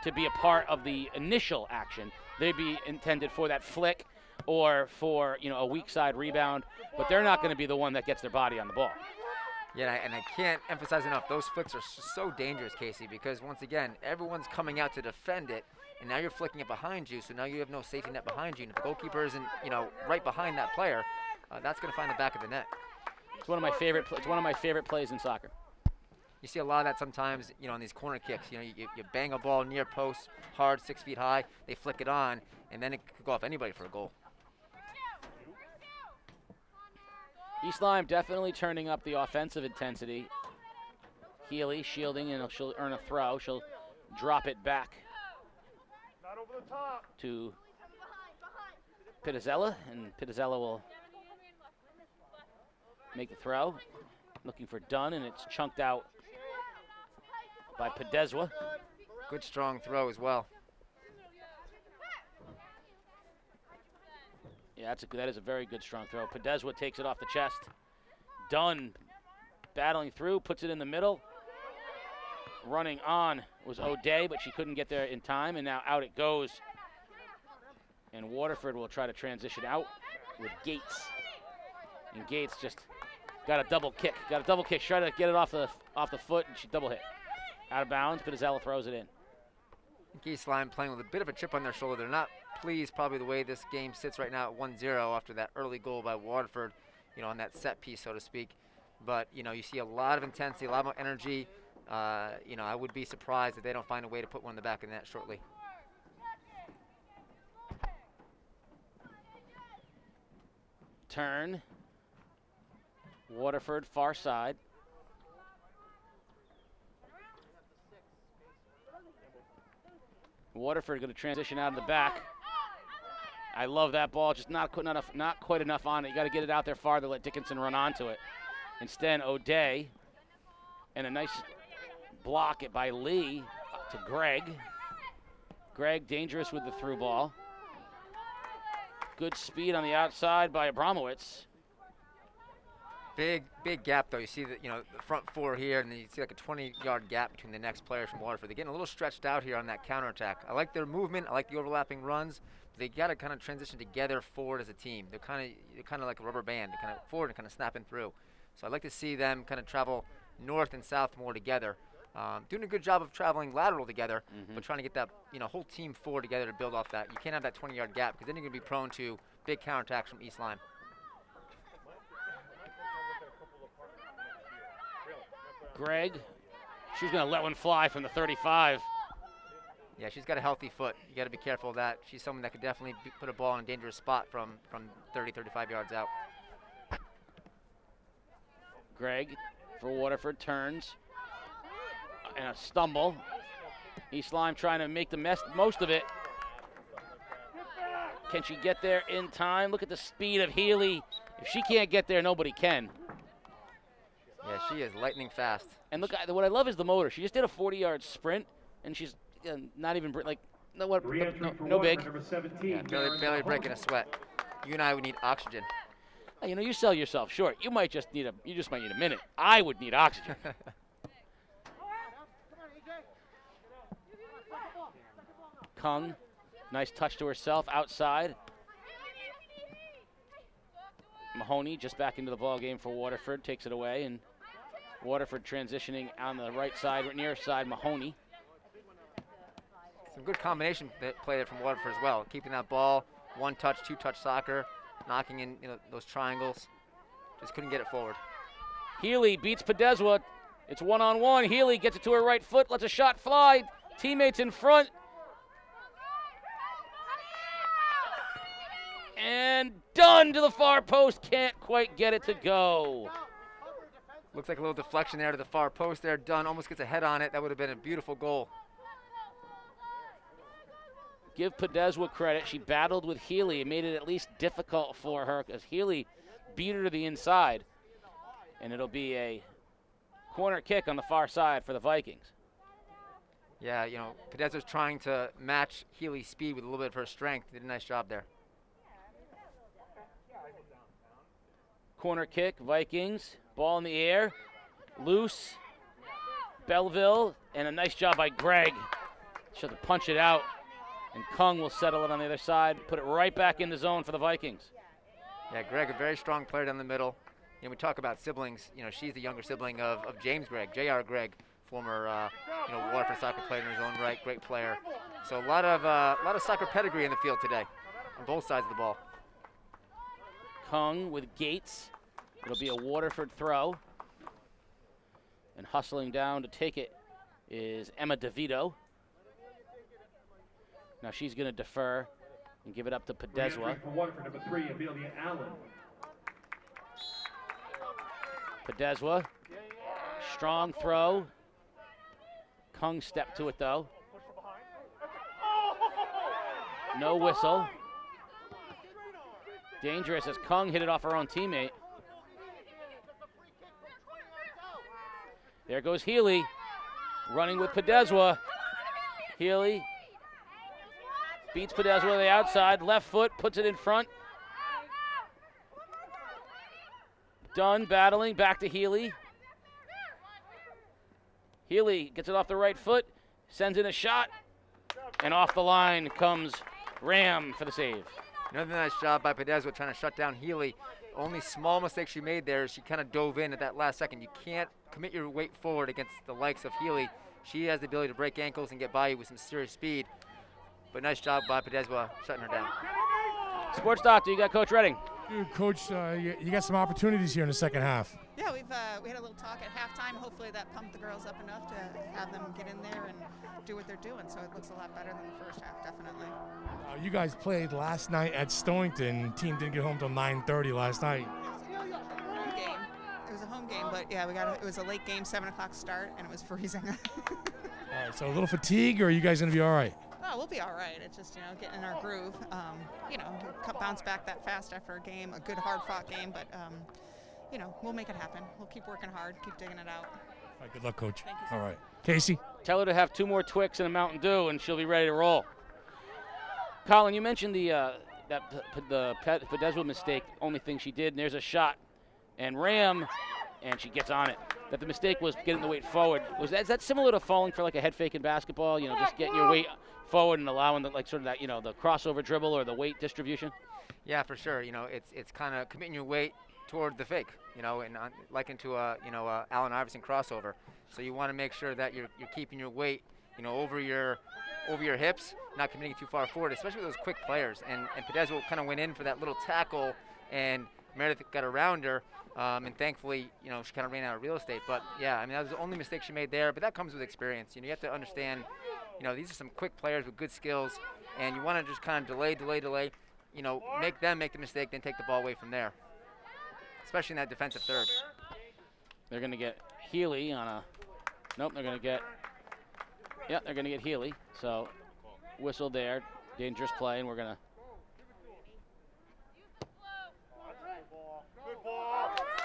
to be a part of the initial action. They'd be intended for that flick. or for, a weak side rebound, but they're not going to be the one that gets their body on the ball. Yeah, and I can't emphasize enough, those flicks are so dangerous, Casey, because once again, everyone's coming out to defend it, and now you're flicking it behind you, so now you have no safety net behind you, and if the goalkeeper isn't, right behind that player, that's going to find the back of the net. It's one of my favorite plays in soccer. You see a lot of that sometimes, on these corner kicks. You bang a ball near post, hard, 6 feet high, they flick it on, and then it could go off anybody for a goal. East Lyme definitely turning up the offensive intensity. Healy shielding, and she'll earn a throw. She'll drop it back to Pittazzella, and Pittazzella will make the throw. Looking for Dunn, and it's chunked out by Pedezwa. Good strong throw as well. Yeah, that is a very good strong throw. Pedezwa takes it off the chest. Dunn battling through, puts it in the middle. Running on was O'Day, but she couldn't get there in time, and now out it goes. And Waterford will try to transition out with Gates. And Gates just got a double kick. Try to get it off the foot, and she double hit. Out of bounds, Pittazzella throws it in. East Lyme playing with a bit of a chip on their shoulder. They're not pleased probably the way this game sits right now at 1-0 after that early goal by Waterford, on that set piece, so to speak. But, you see a lot of intensity, a lot more energy. I would be surprised if they don't find a way to put one in the back of the net shortly. Turn. Waterford, far side. Waterford going to transition out of the back. I love that ball, just not quite enough on it. You got to get it out there farther, let Dickinson run onto it. Instead, O'Day, and a nice block it by Lee to Gregg. Gregg dangerous with the through ball. Good speed on the outside by Abramowitz. Big gap, though. You see that, the front four here, and then you see like a 20-yard gap between the next players from Waterford. They're getting a little stretched out here on that counterattack. I like their movement. I like the overlapping runs. They got to kind of transition together forward as a team. They're kind of like a rubber band. They're kind of forward and kind of snapping through. So I'd like to see them kind of travel north and south more together. Doing a good job of traveling lateral together, but trying to get that whole team forward together to build off that. You can't have that 20-yard gap because then you're going to be prone to big counterattacks from East Lyme. Gregg, she's going to let one fly from the 35. Yeah, she's got a healthy foot. You got to be careful of that. She's someone that could definitely put a ball in a dangerous spot from 30, 35 yards out. Gregg for Waterford turns. And a stumble. East Lyme trying to make the most of it. Can she get there in time? Look at the speed of Healy. If she can't get there, nobody can. Yeah, she is lightning fast. And look, what I love is the motor. She just did a 40-yard sprint, and she's not even no big. Yeah, barely breaking a sweat. You and I would need oxygen. You sell yourself short. You just might need a minute. I would need oxygen. Kung, nice touch to herself outside. Mahoney just back into the ball game for Waterford, takes it away, and Waterford transitioning on the right side, near side, Mahoney. Some good combination play there from Waterford as well, keeping that ball, one touch, two touch soccer, knocking in those triangles. Just couldn't get it forward. Healy beats Pedezwa. It's one-on-one. Healy gets it to her right foot, lets a shot fly. Teammates in front. And done to the far post. Can't quite get it to go. Looks like a little deflection there to the far post there. Dunn almost gets a head on it. That would have been a beautiful goal. Give Pedezwa credit. She battled with Healy. It made it at least difficult for her because Healy beat her to the inside. And it'll be a corner kick on the far side for the Vikings. Yeah, Pedezwa's trying to match Healy's speed with a little bit of her strength. Did a nice job there. Corner kick, Vikings. Ball in the air. Loose. Belleville. And a nice job by Gregg. She'll have to punch it out. And Kung will settle it on the other side, put it right back in the zone for the Vikings. Yeah, Greg, a very strong player down the middle. You know, we talk about siblings. You know, she's the younger sibling of James Gregg, J.R. Gregg, former Waterford soccer player in his own right, great player. So a lot of soccer pedigree in the field today on both sides of the ball. Kung with Gates. It'll be a Waterford throw. And hustling down to take it is Emma DeVito. Now she's going to defer and give it up to Podeswa. For Waterford, number 3, Amelia Allen. Podeswa, strong throw. Kung stepped to it though. No whistle. Dangerous as Kung hit it off her own teammate. There goes Healy, running with Podeswa. Healy beats Podeswa to the outside, left foot, puts it in front. Dunn battling, back to Healy. Healy gets it off the right foot, sends in a shot, and off the line comes Ram for the save. Another nice job by Podeswa trying to shut down Healy. Only small mistake she made there is she kind of dove in at that last second. You can't commit your weight forward against the likes of Healy. She has the ability to break ankles and get by you with some serious speed. But nice job by Podeswa shutting her down. Sports Doctor, you got Coach Redding. Dude, Coach, you got some opportunities here in the second half. Yeah, we had a little talk at halftime. Hopefully that pumped the girls up enough to have them get in there and do what they're doing. So it looks a lot better than the first half, definitely. You guys played last night at Stonington. Team didn't get home till 9:30 last night. Home game. It was a home game, but yeah, it was a late game, 7 o'clock start, and it was freezing. All right, so a little fatigue, or are you guys gonna be all right? Oh, we'll be all right. It's just, getting in our groove. Bounce back that fast after a game, a good hard-fought game, but, we'll make it happen. We'll keep working hard, keep digging it out. All right, good luck, Coach. Thank you. All right. Casey? Tell her to have 2 more Twix and a Mountain Dew, and she'll be ready to roll. Colin, you mentioned the Podeswa mistake, only thing she did, and there's a shot. And Ram, and she gets on it. That the mistake was getting the weight forward. Is that similar to falling for like a head fake in basketball? Just getting your weight forward and allowing the crossover dribble or the weight distribution? Yeah, for sure. It's kind of committing your weight toward the fake, and like into a Allen Iverson crossover. So you want to make sure that you're keeping your weight, over your hips, not committing too far forward, especially with those quick players. And Podeswa kind of went in for that little tackle, and Meredith got around her, and thankfully, she kind of ran out of real estate. But yeah, that was the only mistake she made there. But that comes with experience. You have to understand, these are some quick players with good skills, and you want to just kind of delay. Make them make the mistake, then take the ball away from there, especially in that defensive third. They're going to get Healy on a. Nope, they're going to get. Yeah, they're going to get Healy. So, whistle there, dangerous play, and we're going to.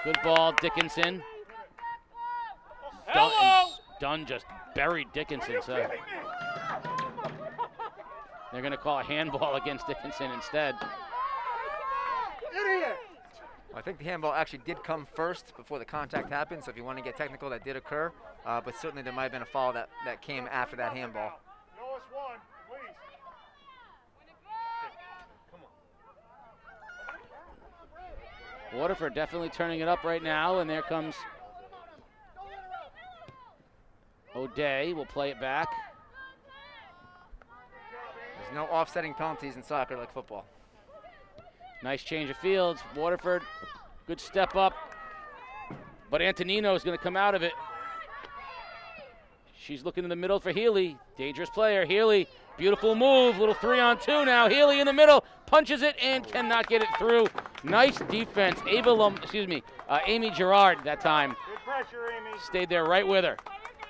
Good ball, Dickinson. Dunn just buried Dickinson. So they're going to call a handball against Dickinson instead. I think the handball actually did come first before the contact happened, so if you want to get technical, that did occur. But certainly there might have been a foul that came after that handball. Waterford definitely turning it up right now, and there comes O'Day. Will play it back. There's no offsetting penalties in soccer like football. Nice change of fields. Waterford, good step up. But Antonino is going to come out of it. She's looking in the middle for Healy. Dangerous player. Healy, beautiful move. Little 3-on-2 now. Healy in the middle, punches it and cannot get it through. Nice defense. Amy Gerard that time. Good pressure, Amy. Stayed there right with her.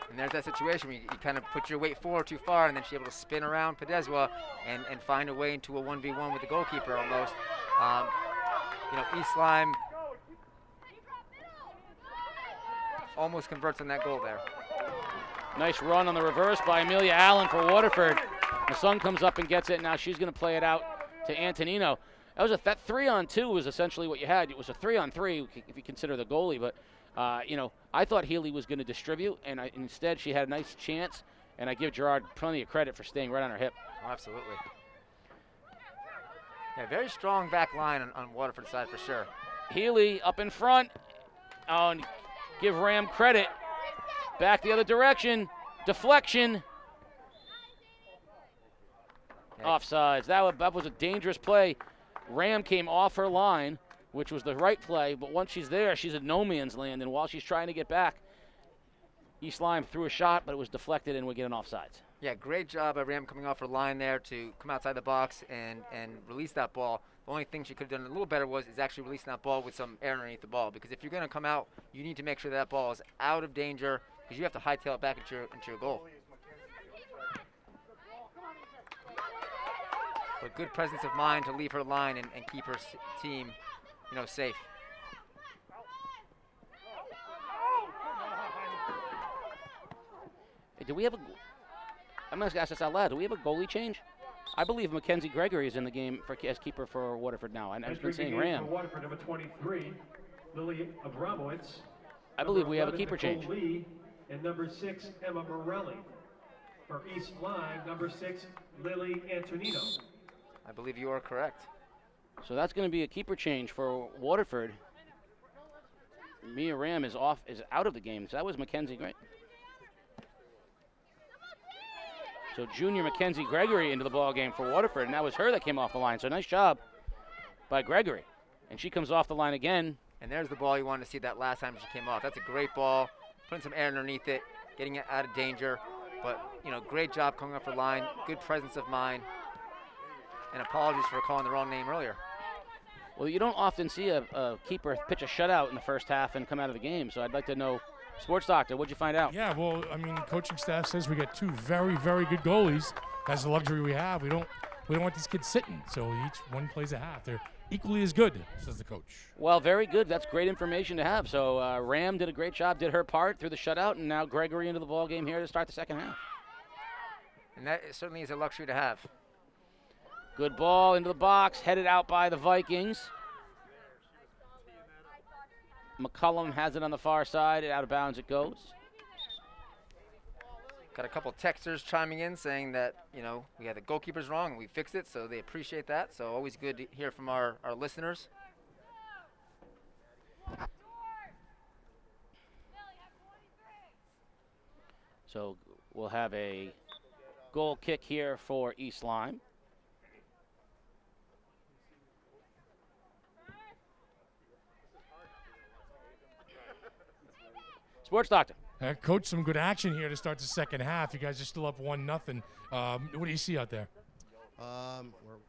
And there's that situation where you kind of put your weight forward too far, and then she's able to spin around Podeswa and find a way into a 1v1 with the goalkeeper almost. East Lyme almost converts on that goal there. Nice run on the reverse by Amelia Allen for Waterford. The son comes up and gets it. Now she's going to play it out to Antonino. That 3-on-2 was essentially what you had. It was a 3-on-3 if you consider the goalie, but I thought Healy was going to distribute, and instead she had a nice chance, And I give Gerard plenty of credit for staying right on her hip. Oh, absolutely. Yeah, very strong back line on Waterford's side for sure. Healy up in front. Oh, and give Ram credit. Back the other direction. Deflection. Yeah. Offsides. That was a dangerous play. Ram came off her line, which was the right play, but once she's there, she's at no man's land, and while she's trying to get back, East Lyme threw a shot, but it was deflected and we get an offsides. Yeah, great job by Ram coming off her line there to come outside the box and release that ball. The only thing she could have done a little better is actually releasing that ball with some air underneath the ball, because if you're going to come out, you need to make sure that ball is out of danger, because you have to hightail it back into your goal. But good presence of mind to leave her line and keep her team, safe. Hey, do we have I'm going to ask this out loud. Do we have a goalie change? I believe Mackenzie Gregory is in the game as keeper for Waterford now. And I've been saying Ram. For Waterford, number 23, Lily Abramowitz. I believe we have a keeper change. Lee, and number 6, Emma Morelli. For East Lyme, number 6, Lily Antonino. I believe you are correct. So that's going to be a keeper change for Waterford. Mia Ram is out of the game. So that was Mackenzie Gregory. So junior Mackenzie Gregory into the ball game for Waterford, and that was her that came off the line. So nice job by Gregory. And she comes off the line again. And there's the ball you wanted to see that last time she came off. That's a great ball, putting some air underneath it, getting it out of danger. But, great job coming off her line, good presence of mind. And apologies for calling the wrong name earlier. Well, you don't often see a keeper pitch a shutout in the first half and come out of the game, so I'd like to know, Sports Doctor, what'd you find out? Yeah, well, coaching staff says we got 2 very, very good goalies. That's the luxury we have. We don't want these kids sitting, so each one plays a half. They're equally as good, says the coach. Well, very good. That's great information to have. So Ram did a great job, did her part through the shutout, and now Gregory into the ball game here to start the second half. And that certainly is a luxury to have. Good ball into the box, headed out by the Vikings. McCullum has it on the far side, out of bounds it goes. Got a couple texters chiming in saying that, we had the goalkeepers wrong and we fixed it, so they appreciate that. So always good to hear from our listeners. So we'll have a goal kick here for East Lyme. Sports Doctor. Coach, some good action here to start the second half. You guys are still up 1-0. What do you see out there? We're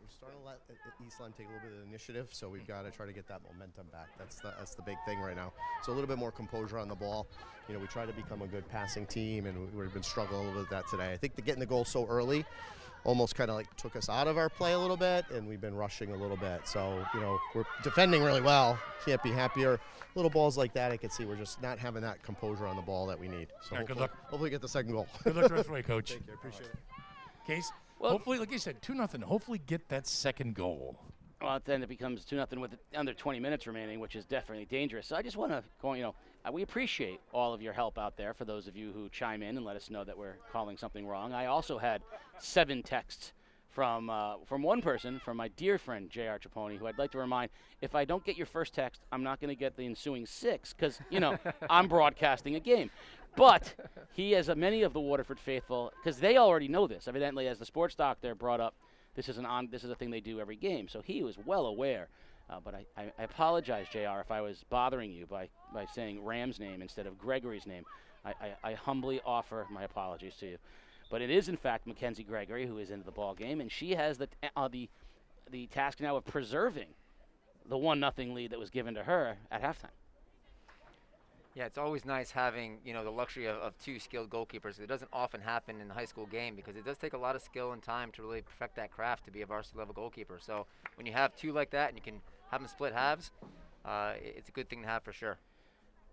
starting to let East Lyme take a little bit of initiative, so we've got to try to get that momentum back. That's the big thing right now. So a little bit more composure on the ball. We try to become a good passing team, and we've been struggling a little bit with that today. I think getting the goal so early almost kind of took us out of our play a little bit, and we've been rushing a little bit. So, we're defending really well. Can't be happier. Little balls like that, I can see we're just not having that composure on the ball that we need. So good luck. Hopefully get the second goal. Good luck the rest of the way, Coach. Thank you. I appreciate it. Case, well, hopefully, like you said, 2-0. Hopefully get that second goal. Well, then it becomes 2-0 with under 20 minutes remaining, which is definitely dangerous. So I just want to go, we appreciate all of your help out there for those of you who chime in and let us know that we're calling something wrong. I also had 7 texts from one person, from my dear friend J.R. Traponi, who I'd like to remind, if I don't get your first text, I'm not going to get the ensuing 6, because, I'm broadcasting a game. But he has many of the Waterford faithful, because they already know this, evidently, as the sports doctor brought up, this is a thing they do every game. So he was well aware. But I apologize, JR, if I was bothering you by saying Ram's name instead of Gregory's name. I humbly offer my apologies to you. But it is, in fact, Mackenzie Gregory who is into the ball game, and she has the task now of preserving the 1-0 lead that was given to her at halftime. Yeah, it's always nice having, the luxury of 2 skilled goalkeepers. It doesn't often happen in the high school game because it does take a lot of skill and time to really perfect that craft to be a varsity level goalkeeper. So when you have 2 like that and you can have them split halves, it's a good thing to have for sure.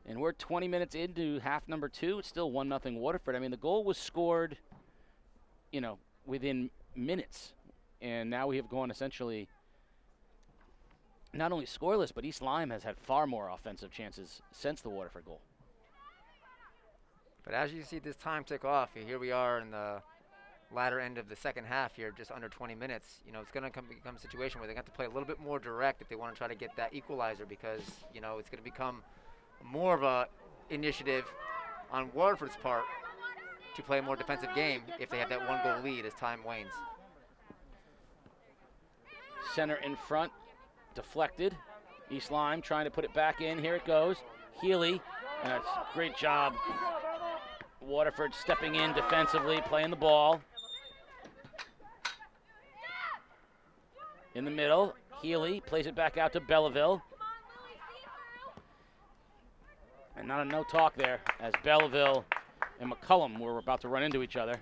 And we're 20 minutes into half number 2. It's still 1-0 Waterford. I mean, the goal was scored, within minutes. And now we have gone essentially not only scoreless, but East Lyme has had far more offensive chances since the Waterford goal. But as you see this time tick off, here we are in the latter end of the second half here, just under 20 minutes. You know, it's going to become a situation where they have to play a little bit more direct if they want to try to get that equalizer, because, you know, it's going to become more of a initiative on Waterford's part to play a more defensive game if they have that 1-goal lead as time wanes. Center in front, deflected. East Lyme trying to put it back in. Here it goes. Healy, and that's a great job. Waterford stepping in defensively, playing the ball. In the middle, Healy plays it back out to Belleville. And not a no talk there, as Belleville and McCullum were about to run into each other.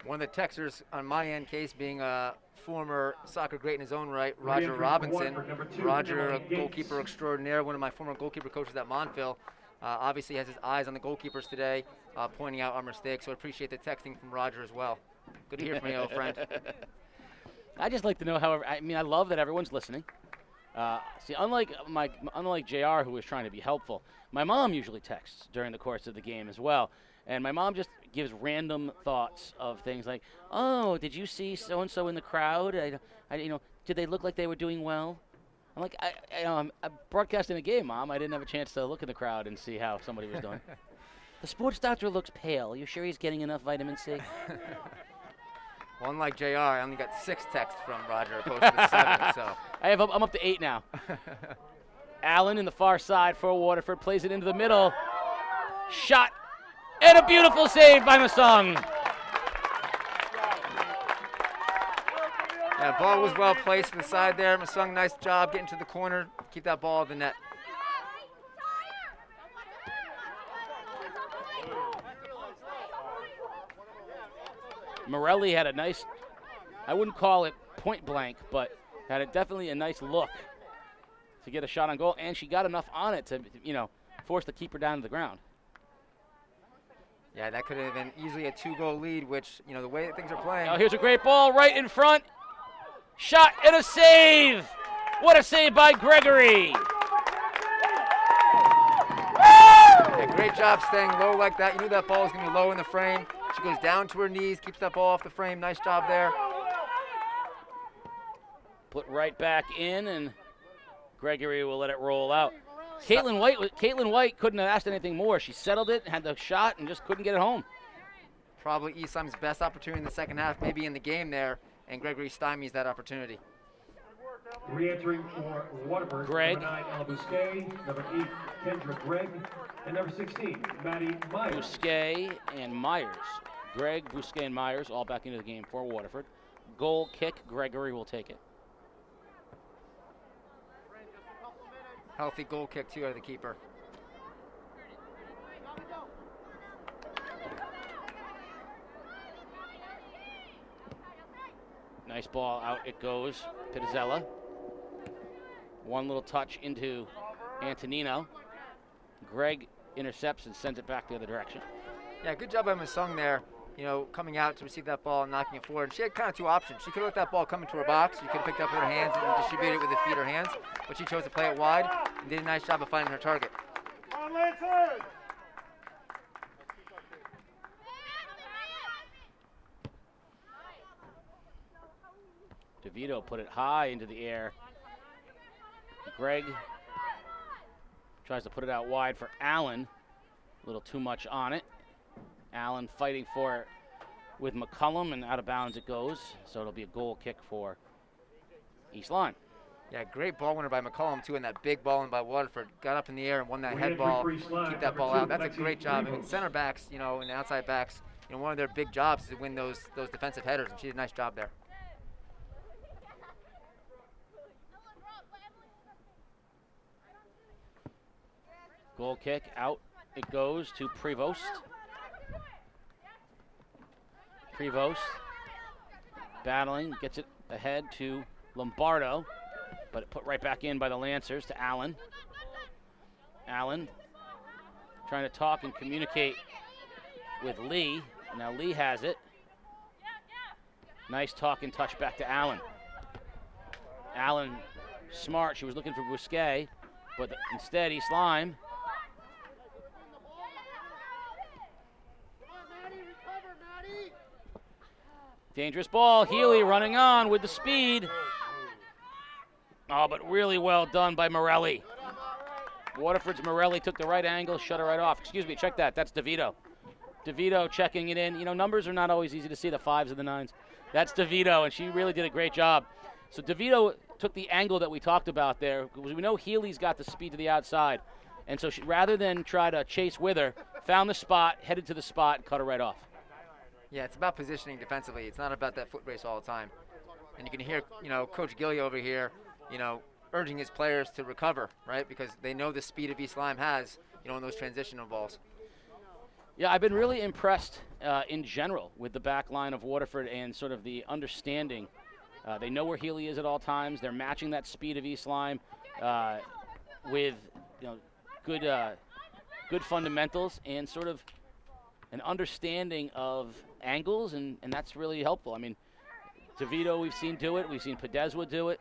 One of the texters on my end, Case, being a former soccer great in his own right, Roger Robinson. Roger, a goalkeeper extraordinaire, one of my former goalkeeper coaches at Montville. Obviously has his eyes on the goalkeepers today, pointing out our mistakes. So I appreciate the texting from Roger as well. Good to hear from you, old friend. I just like to know, however, I mean, I love that everyone's listening. See, unlike JR, who was trying to be helpful, my mom usually texts during the course of the game as well. And my mom just gives random thoughts of things like, oh, did you see so-and-so in the crowd? Did they look like they were doing well? I'm like, I'm broadcasting a game, Mom. I didn't have a chance to look in the crowd and see how somebody was doing. The sports doctor looks pale. You sure he's getting enough vitamin C? Well, unlike JR, I only got 6 texts from Roger opposed to the 7, so. I'm up to 8 now. Allen in the far side for Waterford, plays it into the middle. Shot, and a beautiful save by Masung. Yeah, ball was well placed to the side there. Masung, nice job getting to the corner. Keep that ball at the net. Morelli had a nice, I wouldn't call it point blank, but had definitely a nice look to get a shot on goal, and she got enough on it to, force the keeper down to the ground. Yeah, that could have been easily a 2-goal lead, which, the way that things are playing. Now here's a great ball right in front. Shot and a save. What a save by Gregory. Yeah, great job staying low like that. You knew that ball was going to be low in the frame. She goes down to her knees, keeps that ball off the frame. Nice job there. Put right back in, and Gregory will let it roll out. Caitlin White couldn't have asked anything more. She settled it, had the shot, and just couldn't get it home. Probably East Lyme's best opportunity in the second half, maybe in the game there, and Gregory stymies that opportunity. Re-entering for Waterford, Greg. number 9, Ella Bousquet, number 8, Kendra Gregg, and number 16, Maddie Myers. Bousquet and Myers. Greg, Bousquet, and Myers all back into the game for Waterford. Goal kick, Gregory will take it. Healthy goal kick, too, out of the keeper. Nice ball, out it goes. Pizzella. One little touch into Antonino. Greg intercepts and sends it back the other direction. Yeah, good job by Masung there, coming out to receive that ball and knocking it forward. She had kind of 2 options. She could have let that ball come into her box. She could have picked it up with her hands and distributed it with her feet or hands, but she chose to play it wide and did a nice job of finding her target. DeVito put it high into the air. Greg tries to put it out wide for Allen. A little too much on it. Allen fighting for it with McCullum, and out of bounds it goes. So it'll be a goal kick for East Lyme. Yeah, great ball winner by McCullum, too, and that big ball in by Waterford. Got up in the air and won that head ball, keep that ball out. That's a great job. I mean, center backs, and the outside backs, one of their big jobs is to win those defensive headers, and she did a nice job there. Goal kick, out it goes to Prevost. Prevost battling, gets it ahead to Lombardo, but put right back in by the Lancers to Allen. Allen trying to talk and communicate with Lee. Now Lee has it. Nice talk and touch back to Allen. Allen smart, she was looking for Bousquet, but instead East Lyme Dangerous ball. Healy running on with the speed. Oh, but really well done by Morelli. Waterford's Morelli took the right angle, shut her right off. Excuse me, check that. That's DeVito. DeVito checking it in. You know, numbers are not always easy to see, the 5s and the 9s. That's DeVito, and she really did a great job. So DeVito took the angle that we talked about there, because we know Healy's got the speed to the outside. And so she, rather than try to chase with her, found the spot, headed to the spot, and cut her right off. Yeah, it's about positioning defensively. It's not about that foot race all the time. And you can hear, you know, Coach Gilly over here, you know, urging his players to recover, right? Because they know the speed of East Lyme has, you know, in those transitional balls. Yeah, I've been really impressed in general with the back line of Waterford and sort of the understanding. They know where Healy is at all times. They're matching that speed of East Lyme with, you know, good fundamentals and sort of an understanding of angles, and that's really helpful. I mean, DeVito we've seen do it. We've seen Podeswa do it.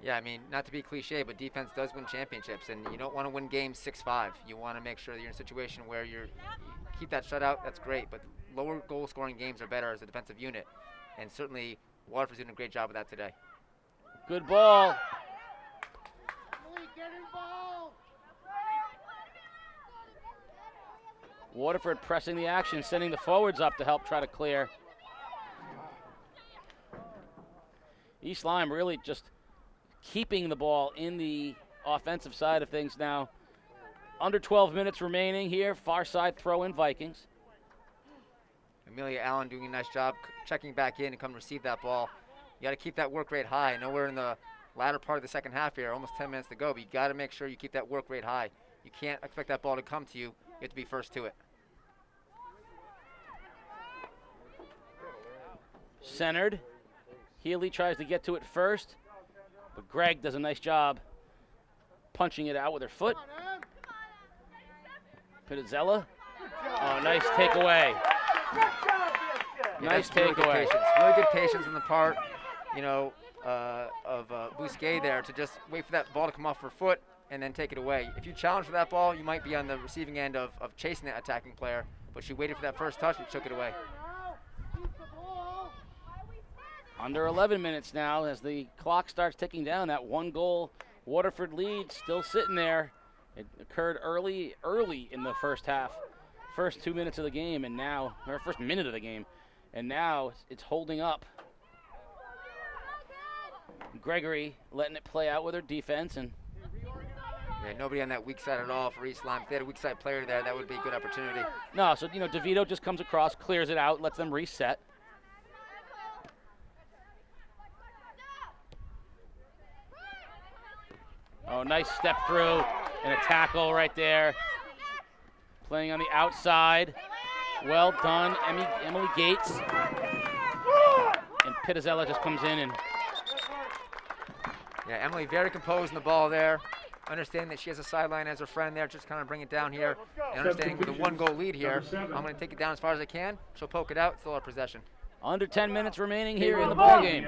Yeah, I mean, not to be cliche, but defense does win championships, and you don't want to win games 6-5. You want to make sure that you're in a situation where you keep that shutout. That's great, but lower goal-scoring games are better as a defensive unit, and certainly Waterford's doing a great job of that today. Good ball. Emily, get involved. Waterford pressing the action, sending the forwards up to help try to clear. East Lyme really just keeping the ball in the offensive side of things now. Under 12 minutes remaining here. Far side throw in Vikings. Amelia Allen doing a nice job checking back in and come receive that ball. You got to keep that work rate high. I know we're in the latter part of the second half here, almost 10 minutes to go, but you got to make sure you keep that work rate high. You can't expect that ball to come to you. You have to be first to it. Centered. Healy tries to get to it first, but Gregg does a nice job punching it out with her foot. Pizzella. Oh, nice takeaway. Nice takeaway. Really good patience on the part, you know, of Bousquet there to just wait for that ball to come off her foot and then take it away. If you challenge for that ball, you might be on the receiving end of chasing that attacking player, but she waited for that first touch and took it away. Under 11 minutes now as the clock starts ticking down. That 1-goal Waterford lead still sitting there. It occurred early in the first half, first 2 minutes of the game, and now, or first minute of the game, and now it's holding up. Gregory letting it play out with her defense, and yeah, nobody on that weak side at all for East Lyme. If they had a weak side player there, that would be a good opportunity. no, so you know, DeVito just comes across, clears it out, lets them reset. Oh, nice step through and a tackle right there. Playing on the outside. Well done, Emily Gates. And Pizzella just comes in and... Yeah, Emily very composed in the ball there. Understanding that she has a sideline as her friend there, just kind of bring it down here. And understanding with a 1-goal lead here, I'm going to take it down as far as I can. She'll poke it out, still our possession. Under 10 minutes remaining here in the ball game.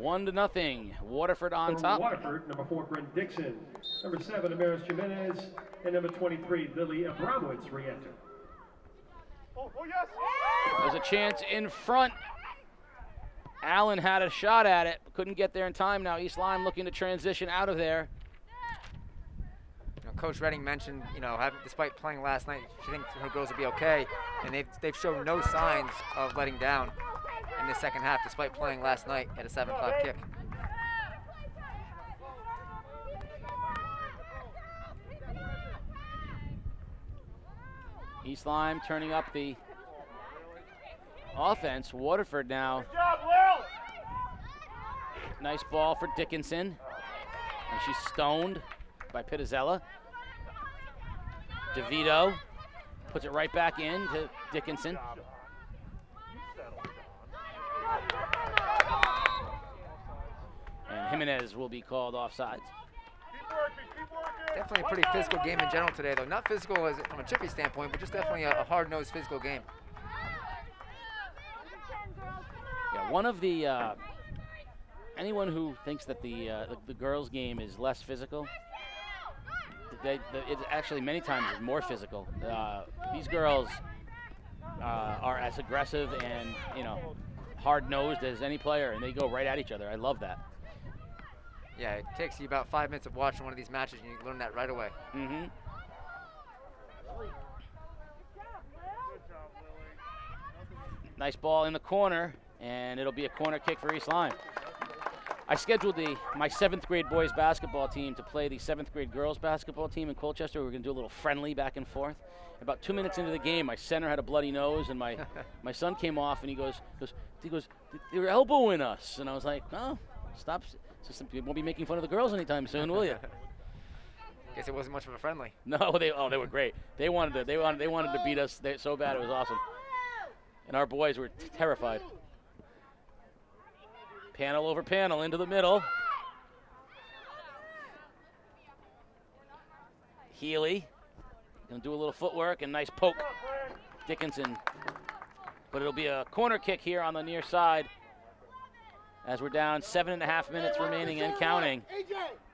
1-0. Waterford on top. Waterford, number 4, Brent Dixon. Number 7, Amaris Jimenez. And number 23, Lily Abramowitz re-enter. There's a chance in front. Allen had a shot at it, but couldn't get there in time. Now East Lyme looking to transition out of there. Coach Redding mentioned, you know, despite playing last night, she thinks her girls will be okay, and they've shown no signs of letting down in the second half, despite playing last night at a 7 o'clock kick. East Lyme turning up the offense. Waterford now. Nice ball for Dickinson, and she's stoned by Pizzella. DeVito puts it right back in to Dickinson. And Jimenez will be called offsides. Definitely a pretty physical game in general today, though. Not physical as from a chippy standpoint, but just definitely a hard-nosed physical game. Yeah, one of the anyone who thinks that the girls' game is less physical, it actually many times is more physical. These girls are as aggressive and, hard-nosed as any player, and they go right at each other. I love that. Yeah, it takes you about 5 minutes of watching one of these matches, and you learn that right away. Mm-hmm. Nice ball in the corner, and it'll be a corner kick for East Lyme. I scheduled my 7th grade boys basketball team to play the 7th grade girls basketball team in Colchester. We were going to do a little friendly back and forth. About 2 minutes into the game, my center had a bloody nose, and my son came off, and he goes, "They're elbowing us." And I was like, "Oh, stop. You won't be making fun of the girls anytime soon, will you?" Guess it wasn't much of a friendly. No, they were great. They wanted to beat us so bad. It was awesome. And our boys were terrified. Panel over panel into the middle. Healy gonna do a little footwork and nice poke. Dickinson. But it'll be a corner kick here on the near side as we're down 7.5 minutes remaining and counting.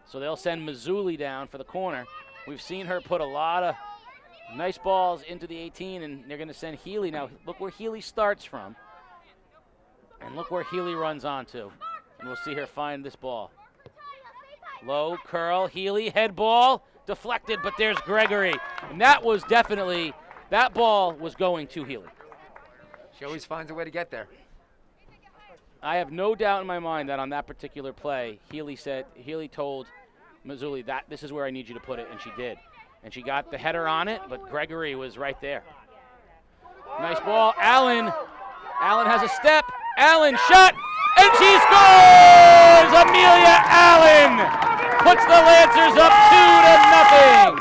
So they'll send Mazzulli down for the corner. We've seen her put a lot of nice balls into the 18, and they're gonna send Healy. Now look where Healy starts from. And look where Healy runs onto. And we'll see her find this ball. Low curl, Healy, head ball, deflected, but there's Gregory. And that ball was going to Healy. She always finds a way to get there. I have no doubt in my mind that on that particular play, Healy told Mazzulli that this is where I need you to put it, and she did. And she got the header on it, but Gregory was right there. Nice ball, Allen. Allen has a step. Allen shot, and she scores! Amelia Allen puts the Lancers up 2-0.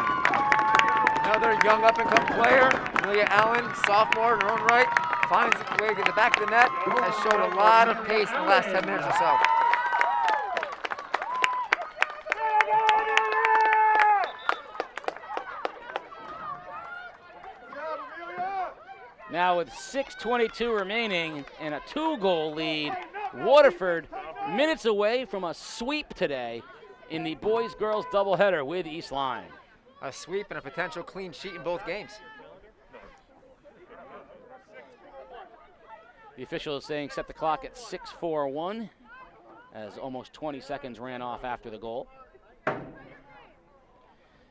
Another young up-and-coming player, Amelia Allen, sophomore in her own right, finds a way to the back of the net, has showed a lot of pace in the last 10 minutes or so. Now with 6:22 remaining and a 2-goal lead, Waterford minutes away from a sweep today in the boys-girls doubleheader with East Lyme. A sweep and a potential clean sheet in both games. The official is saying set the clock at 6:41 as almost 20 seconds ran off after the goal.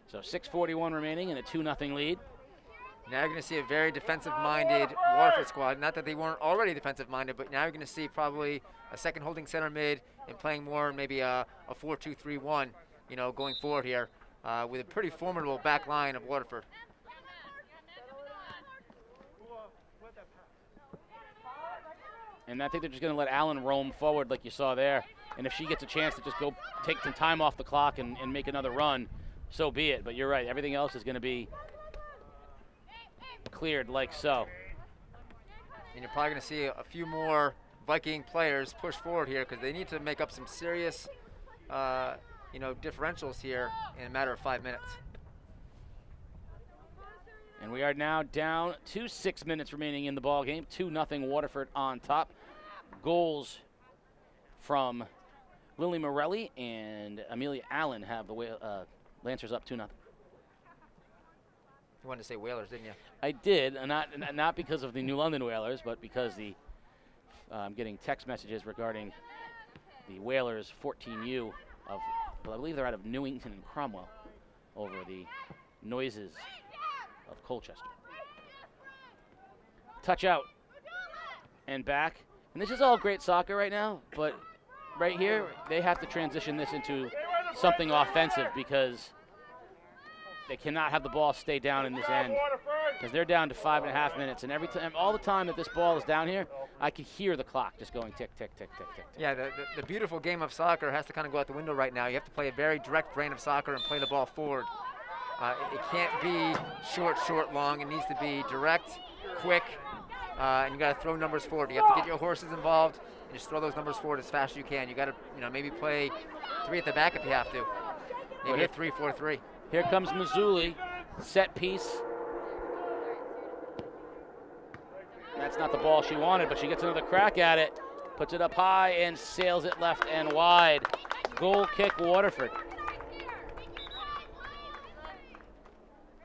So 6:41 remaining and a 2-0 lead. Now you're going to see a very defensive-minded Waterford squad. Not that they weren't already defensive-minded, but now you're going to see probably a second holding center mid and playing more maybe a 4-2-3-1, going forward here with a pretty formidable back line of Waterford. And I think they're just going to let Allen roam forward like you saw there. And if she gets a chance to just go take some time off the clock and make another run, so be it. But you're right, everything else is going to be cleared like so. And you're probably going to see a few more Viking players push forward here because they need to make up some serious, differentials here in a matter of 5 minutes. And we are now down to 6 minutes remaining in the ball game. 2-0 Waterford on top. Goals from Lily Morelli and Amelia Allen have the Lancers up 2-0. You wanted to say Whalers, didn't you? I did, not because of the New London Whalers, but because I'm getting text messages regarding the Whalers 14U I believe they're out of Newington and Cromwell over the noises of Colchester. Touch out and back. And this is all great soccer right now, but right here, they have to transition this into something offensive because they cannot have the ball stay down in this end because they're down to 5.5 minutes. And every time, all the time that this ball is down here, I can hear the clock just going tick, tick, tick, tick, tick, tick. Yeah, the beautiful game of soccer has to kind of go out the window right now. You have to play a very direct brand of soccer and play the ball forward. It can't be short, long. It needs to be direct, quick, and you got to throw numbers forward. You have to get your horses involved and just throw those numbers forward as fast as you can. You got to, maybe play 3 at the back if you have to. Maybe a 3-4-3. Here comes Mazzulli, set piece. That's not the ball she wanted, but she gets another crack at it. Puts it up high and sails it left and wide. Goal kick, Waterford.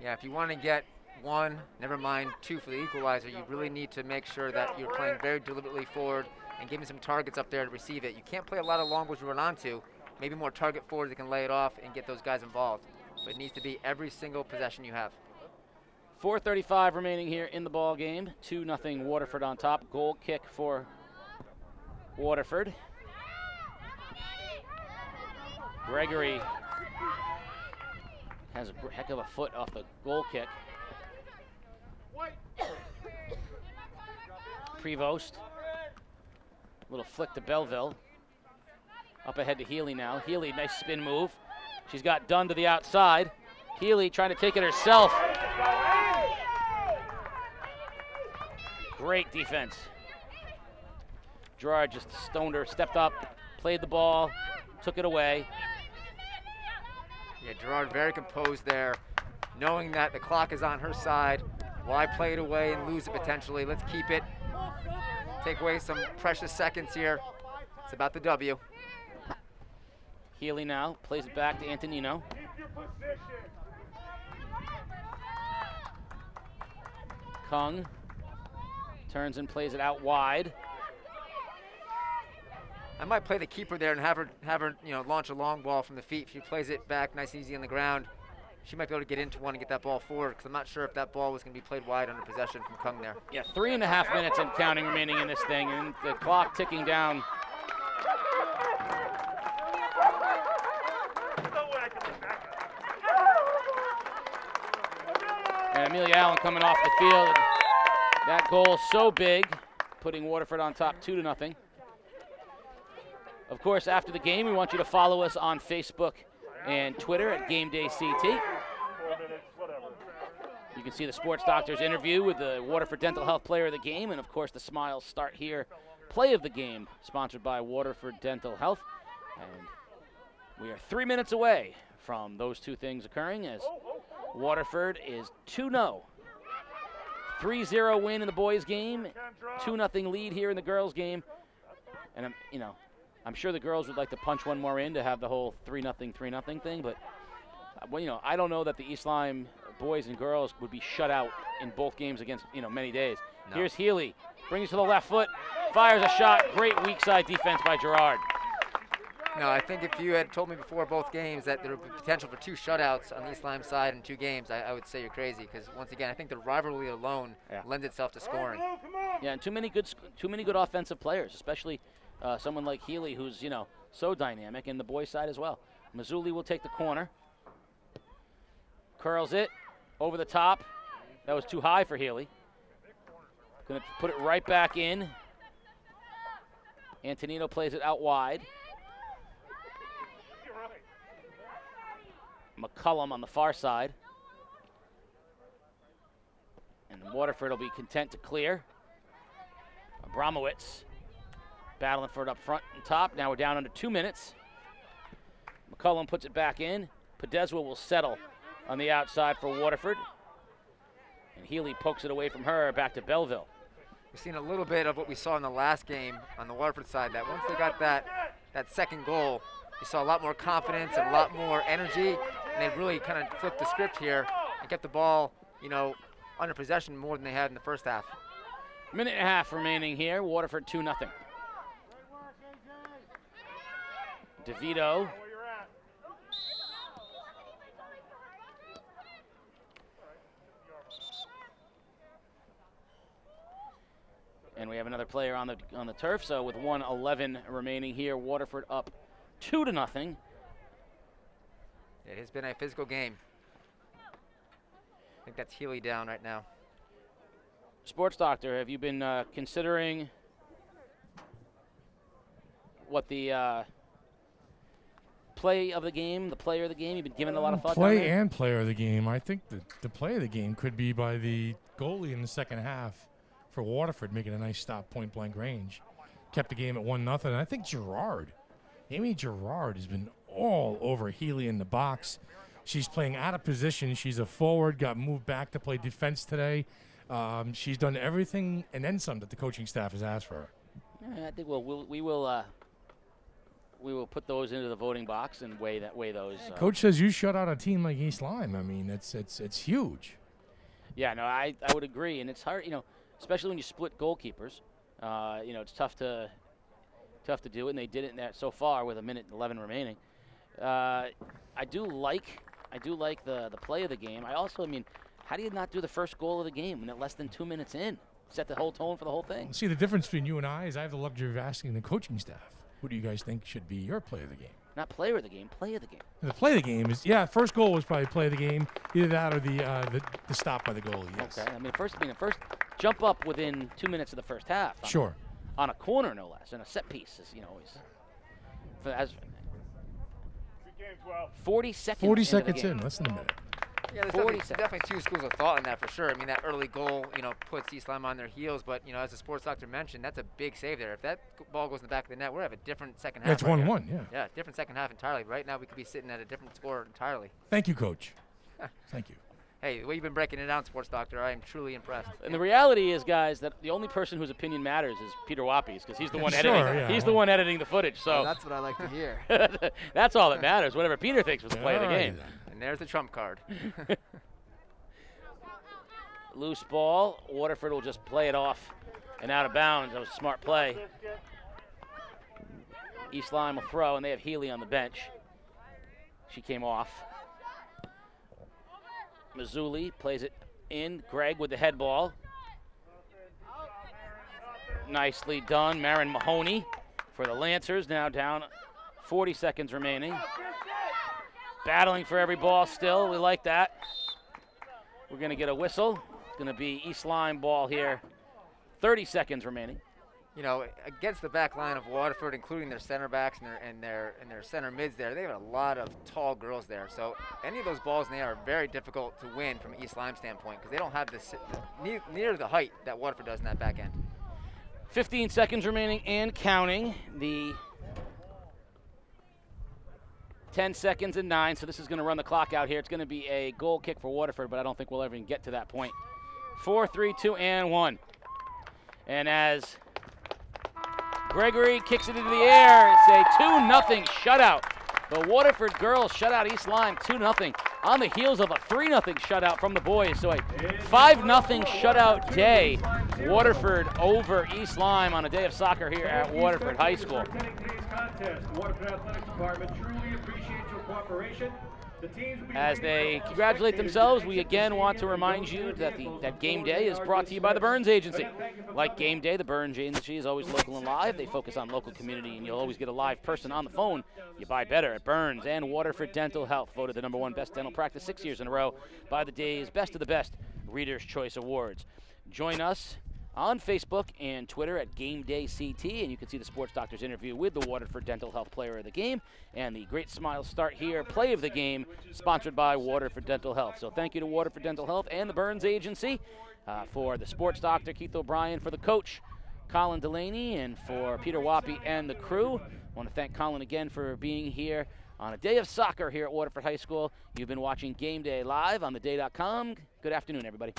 Yeah, if you want to get one, never mind 2 for the equalizer. You really need to make sure that you're playing very deliberately forward and giving some targets up there to receive it. You can't play a lot of long balls you run onto. Maybe more target forwards that can lay it off and get those guys involved. But it needs to be every single possession you have. 4:35 remaining here in the ball game. 2-0 Waterford on top. Goal kick for Waterford. Gregory has a heck of a foot off the goal kick. Prevost. Little flick to Belleville. Up ahead to Healy now. Healy, nice spin move. She's got Dunn to the outside. Healy trying to take it herself. Great defense. Gerard just stoned her, stepped up, played the ball, took it away. Yeah, Gerard very composed there, knowing that the clock is on her side. Why play it away and lose it potentially? Let's keep it. Take away some precious seconds here. It's about the W. Healy now plays it back to Antonino. Kung turns and plays it out wide. I might play the keeper there and have her launch a long ball from the feet. If she plays it back nice and easy on the ground, she might be able to get into one and get that ball forward, because I'm not sure if that ball was going to be played wide under possession from Kung there. Yeah, 3.5 minutes and counting remaining in this thing, and the clock ticking down. And Amelia Allen coming off the field. That goal so big, putting Waterford on top 2-0. Of course, after the game, we want you to follow us on Facebook and Twitter at Game Day CT. You can see the Sports Doctor's interview with the Waterford Dental Health Player of the Game, and of course the Smiles Start Here Play of the Game, sponsored by Waterford Dental Health. And we are 3 minutes away from those two things occurring, as Waterford is 2-0. 3-0 win in the boys' game, 2-0 lead here in the girls' game. And I'm sure the girls would like to punch one more in to have the whole 3-0 thing, but I don't know that the East Lyme boys and girls would be shut out in both games against many days. No. Here's Healy, brings it to the left foot, fires a shot. Great weak side defense by Gerard. No, I think if you had told me before both games that there would be potential for 2 shutouts on the East Lyme side in 2 games, I would say you're crazy, because once again, I think the rivalry alone lends itself to scoring. Yeah, and too many good offensive players, especially someone like Healy, who's so dynamic, and the boys' side as well. Mazzulli will take the corner, curls it over the top. That was too high for Healy. Going to put it right back in. Antonino plays it out wide. McCullum on the far side. And Waterford will be content to clear. Abramowitz battling for it up front and top. Now we're down under 2 minutes. McCullum puts it back in. Podeswa will settle on the outside for Waterford. And Healy pokes it away from her back to Belleville. We've seen a little bit of what we saw in the last game on the Waterford side, that once they got that second goal, you saw a lot more confidence and a lot more energy, and they really kind of flipped the script here and kept the ball, under possession more than they had in the first half. Minute and a half remaining here. Waterford 2-0. DeVito. And we have another player on the turf. So with 1:11 remaining here, Waterford up 2-0. It has been a physical game. I think that's Healy down right now. Sports Doctor, have you been considering what the play of the game, the player of the game? You've been giving a lot of thought. Play and player of the game. I think the play of the game could be by the goalie in the second half for Waterford, making a nice stop point blank range. Kept the game at 1-0. And I think Amy Gerard has been all over Healy in the box. She's playing out of position. She's a forward, got moved back to play defense today. She's done everything and then some that the coaching staff has asked for her. Yeah, I think we will put those into the voting box and weigh those. Coach says you shut out a team like East Lyme. I mean, it's huge. Yeah, no, I would agree, and it's hard, especially when you split goalkeepers. It's tough to do it, and they did it in that so far with 1:11 remaining. I do like the play of the game. How do you not do the first goal of the game when it's less than 2 minutes in? Set the whole tone for the whole thing. See, the difference between you and I is I have the luxury of asking the coaching staff, who do you guys think should be your play of the game? Not player of the game, play of the game. The play of the game is, first goal was probably play of the game, either that or the stop by the goalie, yes. Okay, first jump up within 2 minutes of the first half. Sure. On a corner, no less, and a set piece is, always. 40 seconds 40 into seconds the game. in, less than a minute. Yeah, there's definitely two schools of thought in that for sure. That early goal, puts East Lyme on their heels, but, as the sports doctor mentioned, that's a big save there. If that ball goes in the back of the net, we're have a different second half. It's 1-1, yeah. Yeah, different second half entirely. Right now we could be sitting at a different score entirely. Thank you, Coach. Thank you. Hey, the way you've been breaking it down, sports doctor, I am truly impressed. And the reality is, guys, that the only person whose opinion matters is Peter Wappies, because he's the one editing. Yeah. He's the one editing the footage. So that's what I like to hear. That's all that matters. Whatever Peter thinks was the play of the game. And there's the trump card. Loose ball. Waterford will just play it off and out of bounds. That was a smart play. East Lyme will throw, and they have Healy on the bench. She came off. Mazzulli plays it in. Greg with the head ball. Nicely done. Marin Mahoney for the Lancers. Now down 40 seconds remaining. Battling for every ball still. We like that. We're going to get a whistle. It's going to be East Lyme ball here. 30 seconds remaining. Against the back line of Waterford, including their center backs and their center mids there, they have a lot of tall girls there. So any of those balls in the air are very difficult to win from East Lyme standpoint because they don't have near the height that Waterford does in that back end. 15 seconds remaining and counting. The 10 seconds and 9, so this is going to run the clock out here. It's going to be a goal kick for Waterford, but I don't think we'll ever even get to that point. 4, 3, 2, and 1. And as Gregory kicks it into the air, it's a 2-0 shutout. The Waterford girls shut out East Lyme 2-0 on the heels of a 3-0 shutout from the boys. So a 5-0 shutout day. Waterford over East Lyme on a day of soccer here at Waterford High School. Waterford Athletics Department truly appreciates your cooperation. As they congratulate themselves, we again want to remind you that Game Day is brought to you by the Burns Agency. Like Game Day, the Burns Agency is always local and live. They focus on local community, and you'll always get a live person on the phone. You buy better at Burns. And Waterford Dental Health, voted the #1 best dental practice 6 years in a row by the day's Best of the Best Reader's Choice Awards. Join us on Facebook and Twitter at Game Day CT, and you can see the Sports Doctor's interview with the Waterford Dental Health Player of the Game and the Great Smiles Start Here Play of the Game, sponsored by Waterford Dental Health. So thank you to Waterford Dental Health and the Burns Agency, for the Sports Doctor, Keith O'Brien, for the coach, Colin Delaney, and for Peter Wappy and the crew. I want to thank Colin again for being here on a day of soccer here at Waterford High School. You've been watching Game Day live on theday.com. Good afternoon, everybody.